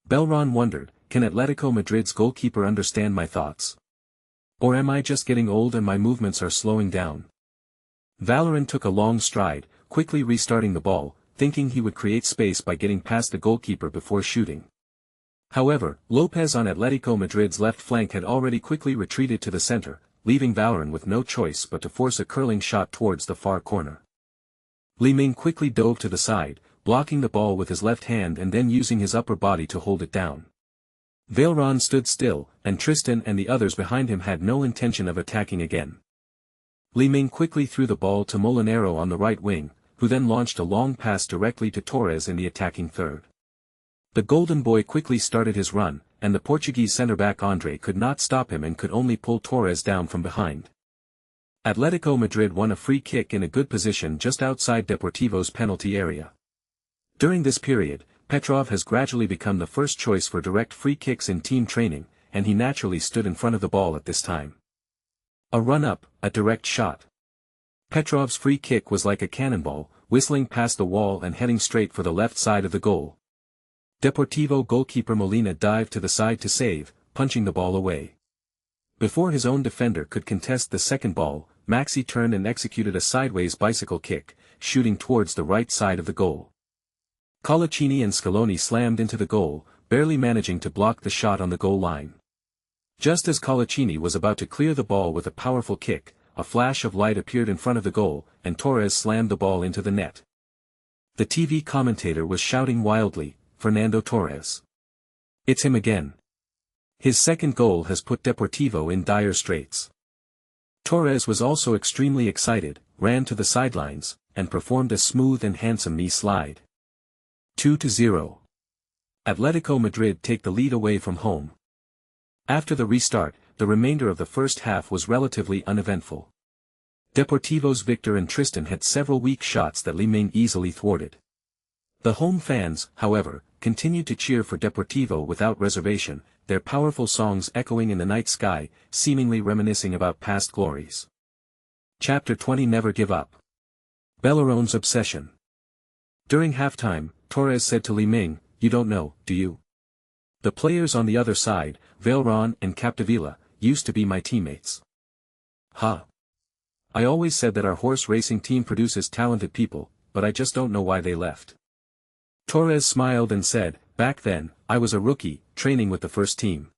Valérón wondered, can Atletico Madrid's goalkeeper understand my thoughts? Or am I just getting old and my movements are slowing down? Valérón took a long stride, quickly restarting the ball, thinking he would create space by getting past the goalkeeper before shooting. However, Lopez on Atletico Madrid's left flank had already quickly retreated to the center, leaving Valérón with no choice but to force a curling shot towards the far corner. Li Ming quickly dove to the side, blocking the ball with his left hand and then using his upper body to hold it down. Valérón stood still, and Tristan and the others behind him had no intention of attacking again. Li Ming quickly threw the ball to Molinero on the right wing, who then launched a long pass directly to Torres in the attacking third. The Golden Boy quickly started his run, and the Portuguese centre-back André could not stop him and could only pull Torres down from behind. Atletico Madrid won a free kick in a good position just outside Deportivo's penalty area. During this period, Petrov has gradually become the first choice for direct free kicks in team training, and he naturally stood in front of the ball at this time. A run-up, a direct shot. Petrov's free kick was like a cannonball, whistling past the wall and heading straight for the left side of the goal. Deportivo goalkeeper Molina dived to the side to save, punching the ball away. Before his own defender could contest the second ball, Maxi turned and executed a sideways bicycle kick, shooting towards the right side of the goal. Colaccini and Scaloni slammed into the goal, barely managing to block the shot on the goal line. Just as Colaccini was about to clear the ball with a powerful kick, a flash of light appeared in front of the goal, and Torres slammed the ball into the net. The TV commentator was shouting wildly, "Fernando Torres. It's him again. His second goal has put Deportivo in dire straits." Torres was also extremely excited, ran to the sidelines, and performed a smooth and handsome knee slide. 2-0. Atletico Madrid take the lead away from home. After the restart, the remainder of the first half was relatively uneventful. Deportivo's Victor and Tristan had several weak shots that Li Ming easily thwarted. The home fans, however, continued to cheer for Deportivo without reservation, their powerful songs echoing in the night sky, seemingly reminiscing about past glories. Chapter 20 Never Give Up. Bellerone's Obsession. During halftime, Torres said to Li Ming, "You don't know, do you? The players on the other side, Belleron and Capdevila, used to be my teammates." "Huh. I always said that our horse racing team produces talented people, but I just don't know why they left." Torres smiled and said, "Back then, I was a rookie, training with the first team.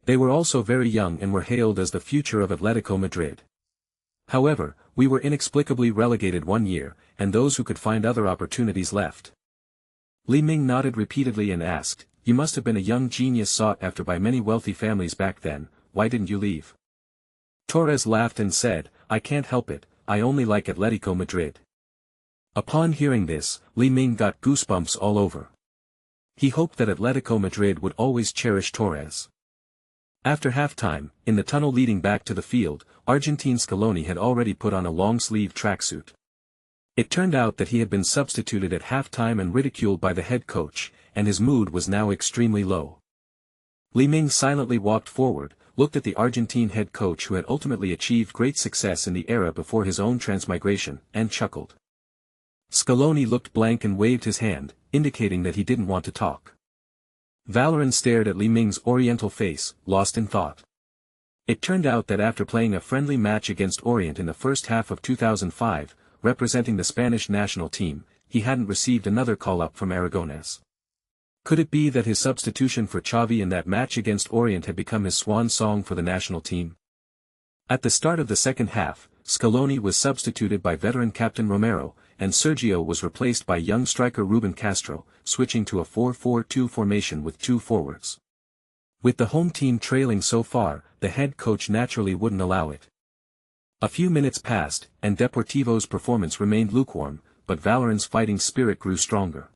They were also very young and were hailed as the future of Atletico Madrid. However, we were inexplicably relegated one year, and those who could find other opportunities left." Li Ming nodded repeatedly and asked, "You must have been a young genius sought after by many wealthy families back then, why didn't you leave?" Torres laughed and said, "I can't help it, I only like Atletico Madrid." Upon hearing this, Li Ming got goosebumps all over. He hoped that Atletico Madrid would always cherish Torres. After halftime, in the tunnel leading back to the field, Argentine Scaloni had already put on a long-sleeved tracksuit. It turned out that he had been substituted at halftime and ridiculed by the head coach, and his mood was now extremely low. Li Ming silently walked forward, looked at the Argentine head coach who had ultimately achieved great success in the era before his own transmigration, and chuckled. Scaloni looked blank and waved his hand, indicating that he didn't want to talk. Valerian stared at Li Ming's oriental face, lost in thought. It turned out that after playing a friendly match against Orient in the first half of 2005, representing the Spanish national team, he hadn't received another call-up from Aragonés. Could it be that his substitution for Xavi in that match against Orient had become his swan song for the national team? At the start of the second half, Scaloni was substituted by veteran captain Romero, and Sergio was replaced by young striker Ruben Castro, switching to a 4-4-2 formation with two forwards. With the home team trailing so far, the head coach naturally wouldn't allow it. A few minutes passed, and Deportivo's performance remained lukewarm, but Valerian's fighting spirit grew stronger.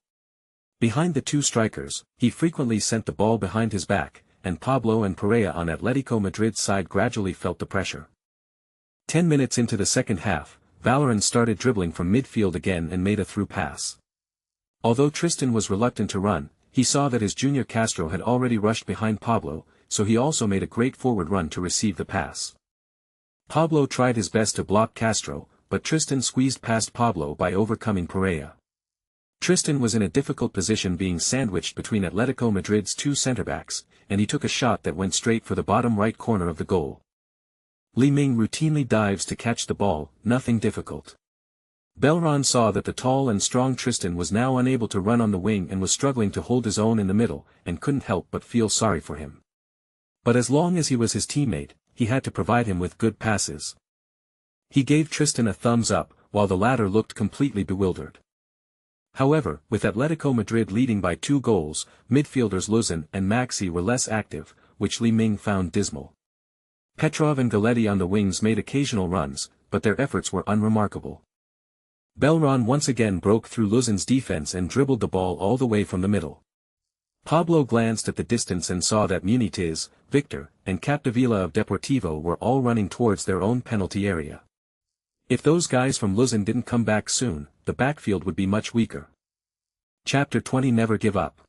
Behind the two strikers, he frequently sent the ball behind his back, and Pablo and Perea on Atletico Madrid's side gradually felt the pressure. 10 minutes into the second half, Valerian started dribbling from midfield again and made a through pass. Although Tristan was reluctant to run, he saw that his junior Castro had already rushed behind Pablo, so he also made a great forward run to receive the pass. Pablo tried his best to block Castro, but Tristan squeezed past Pablo by overcoming Perea. Tristan was in a difficult position being sandwiched between Atletico Madrid's two centre-backs, and he took a shot that went straight for the bottom right corner of the goal. Li Ming routinely dives to catch the ball, nothing difficult. Belleron saw that the tall and strong Tristan was now unable to run on the wing and was struggling to hold his own in the middle, and couldn't help but feel sorry for him. But as long as he was his teammate, he had to provide him with good passes. He gave Tristan a thumbs up, while the latter looked completely bewildered. However, with Atletico Madrid leading by 2 goals, midfielders Luzin and Maxi were less active, which Li Ming found dismal. Petrov and Galletti on the wings made occasional runs, but their efforts were unremarkable. Belleron once again broke through Luzin's defense and dribbled the ball all the way from the middle. Pablo glanced at the distance and saw that Muniz, Victor, and Capdevila of Deportivo were all running towards their own penalty area. If those guys from Luzon didn't come back soon, the backfield would be much weaker. Chapter 20 Never Give Up.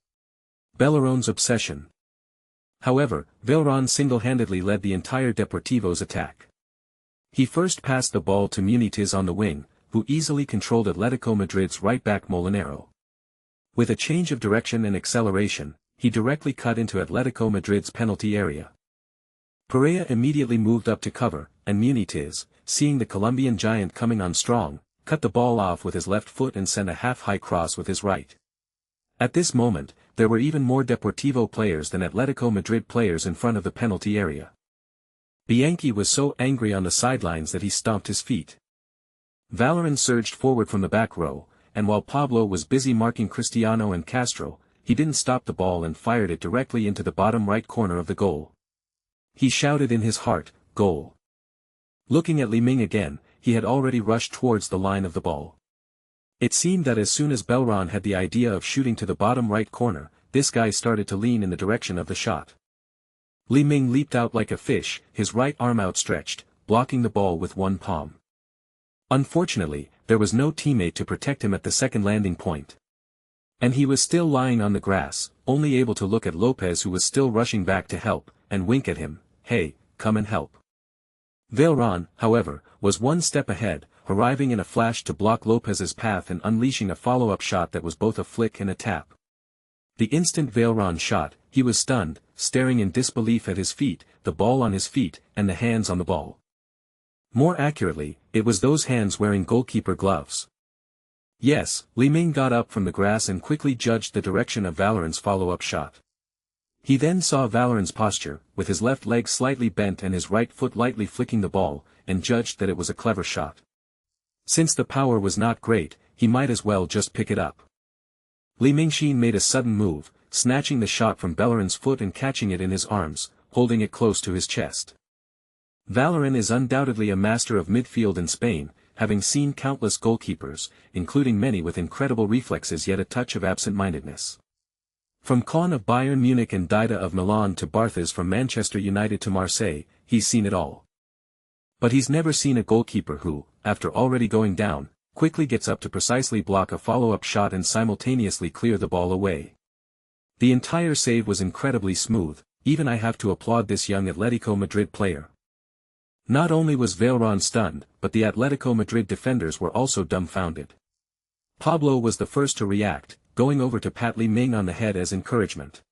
Belleron's Obsession. However, Belleron single-handedly led the entire Deportivo's attack. He first passed the ball to Muniz on the wing, who easily controlled Atletico Madrid's right-back Molinero. With a change of direction and acceleration, he directly cut into Atletico Madrid's penalty area. Perea immediately moved up to cover, and Muniz, seeing the Colombian giant coming on strong, cut the ball off with his left foot and sent a half-high cross with his right. At this moment, there were even more Deportivo players than Atletico Madrid players in front of the penalty area. Bianchi was so angry on the sidelines that he stomped his feet. Valleron surged forward from the back row, and while Pablo was busy marking Cristiano and Castro, he didn't stop the ball and fired it directly into the bottom right corner of the goal. He shouted in his heart, "Goal." Looking at Li Ming again, he had already rushed towards the line of the ball. It seemed that as soon as Belleron had the idea of shooting to the bottom right corner, this guy started to lean in the direction of the shot. Li Ming leaped out like a fish, his right arm outstretched, blocking the ball with one palm. Unfortunately, there was no teammate to protect him at the second landing point. And he was still lying on the grass, only able to look at Lopez, who was still rushing back to help, and wink at him, "Hey, come and help." Belleron, however, was one step ahead, arriving in a flash to block Lopez's path and unleashing a follow-up shot that was both a flick and a tap. The instant Belleron shot, he was stunned, staring in disbelief at his feet, the ball on his feet, and the hands on the ball. More accurately, it was those hands wearing goalkeeper gloves. Yes, Li Ming got up from the grass and quickly judged the direction of Valleron's follow-up shot. He then saw Valleron's posture, with his left leg slightly bent and his right foot lightly flicking the ball, and judged that it was a clever shot. Since the power was not great, he might as well just pick it up. Li Ming made a sudden move, snatching the shot from Belleron's foot and catching it in his arms, holding it close to his chest. Valleron is undoubtedly a master of midfield in Spain, having seen countless goalkeepers, including many with incredible reflexes yet a touch of absent-mindedness. From Kahn of Bayern Munich and Dida of Milan to Barthez from Manchester United to Marseille, he's seen it all. But he's never seen a goalkeeper who, after already going down, quickly gets up to precisely block a follow-up shot and simultaneously clear the ball away. The entire save was incredibly smooth, even I have to applaud this young Atletico Madrid player. Not only was Belleron stunned, but the Atletico Madrid defenders were also dumbfounded. Pablo was the first to react, going over to pat Li Ming on the head as encouragement.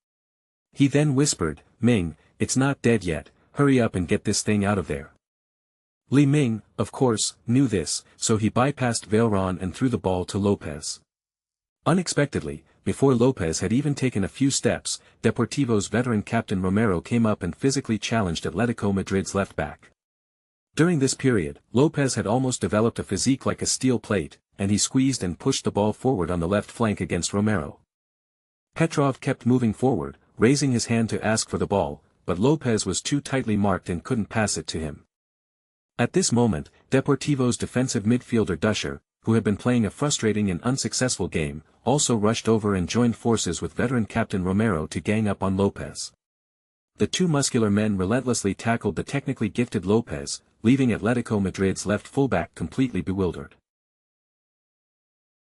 He then whispered, "Ming, it's not dead yet, hurry up and get this thing out of there." Li Ming, of course, knew this, so he bypassed Belleron and threw the ball to Lopez. Unexpectedly, before Lopez had even taken a few steps, Deportivo's veteran captain Romero came up and physically challenged Atletico Madrid's left-back. During this period, Lopez had almost developed a physique like a steel plate, and he squeezed and pushed the ball forward on the left flank against Romero. Petrov kept moving forward, raising his hand to ask for the ball, but Lopez was too tightly marked and couldn't pass it to him. At this moment, Deportivo's defensive midfielder Duscher, who had been playing a frustrating and unsuccessful game, also rushed over and joined forces with veteran captain Romero to gang up on Lopez. The two muscular men relentlessly tackled the technically gifted Lopez, leaving Atletico Madrid's left fullback completely bewildered.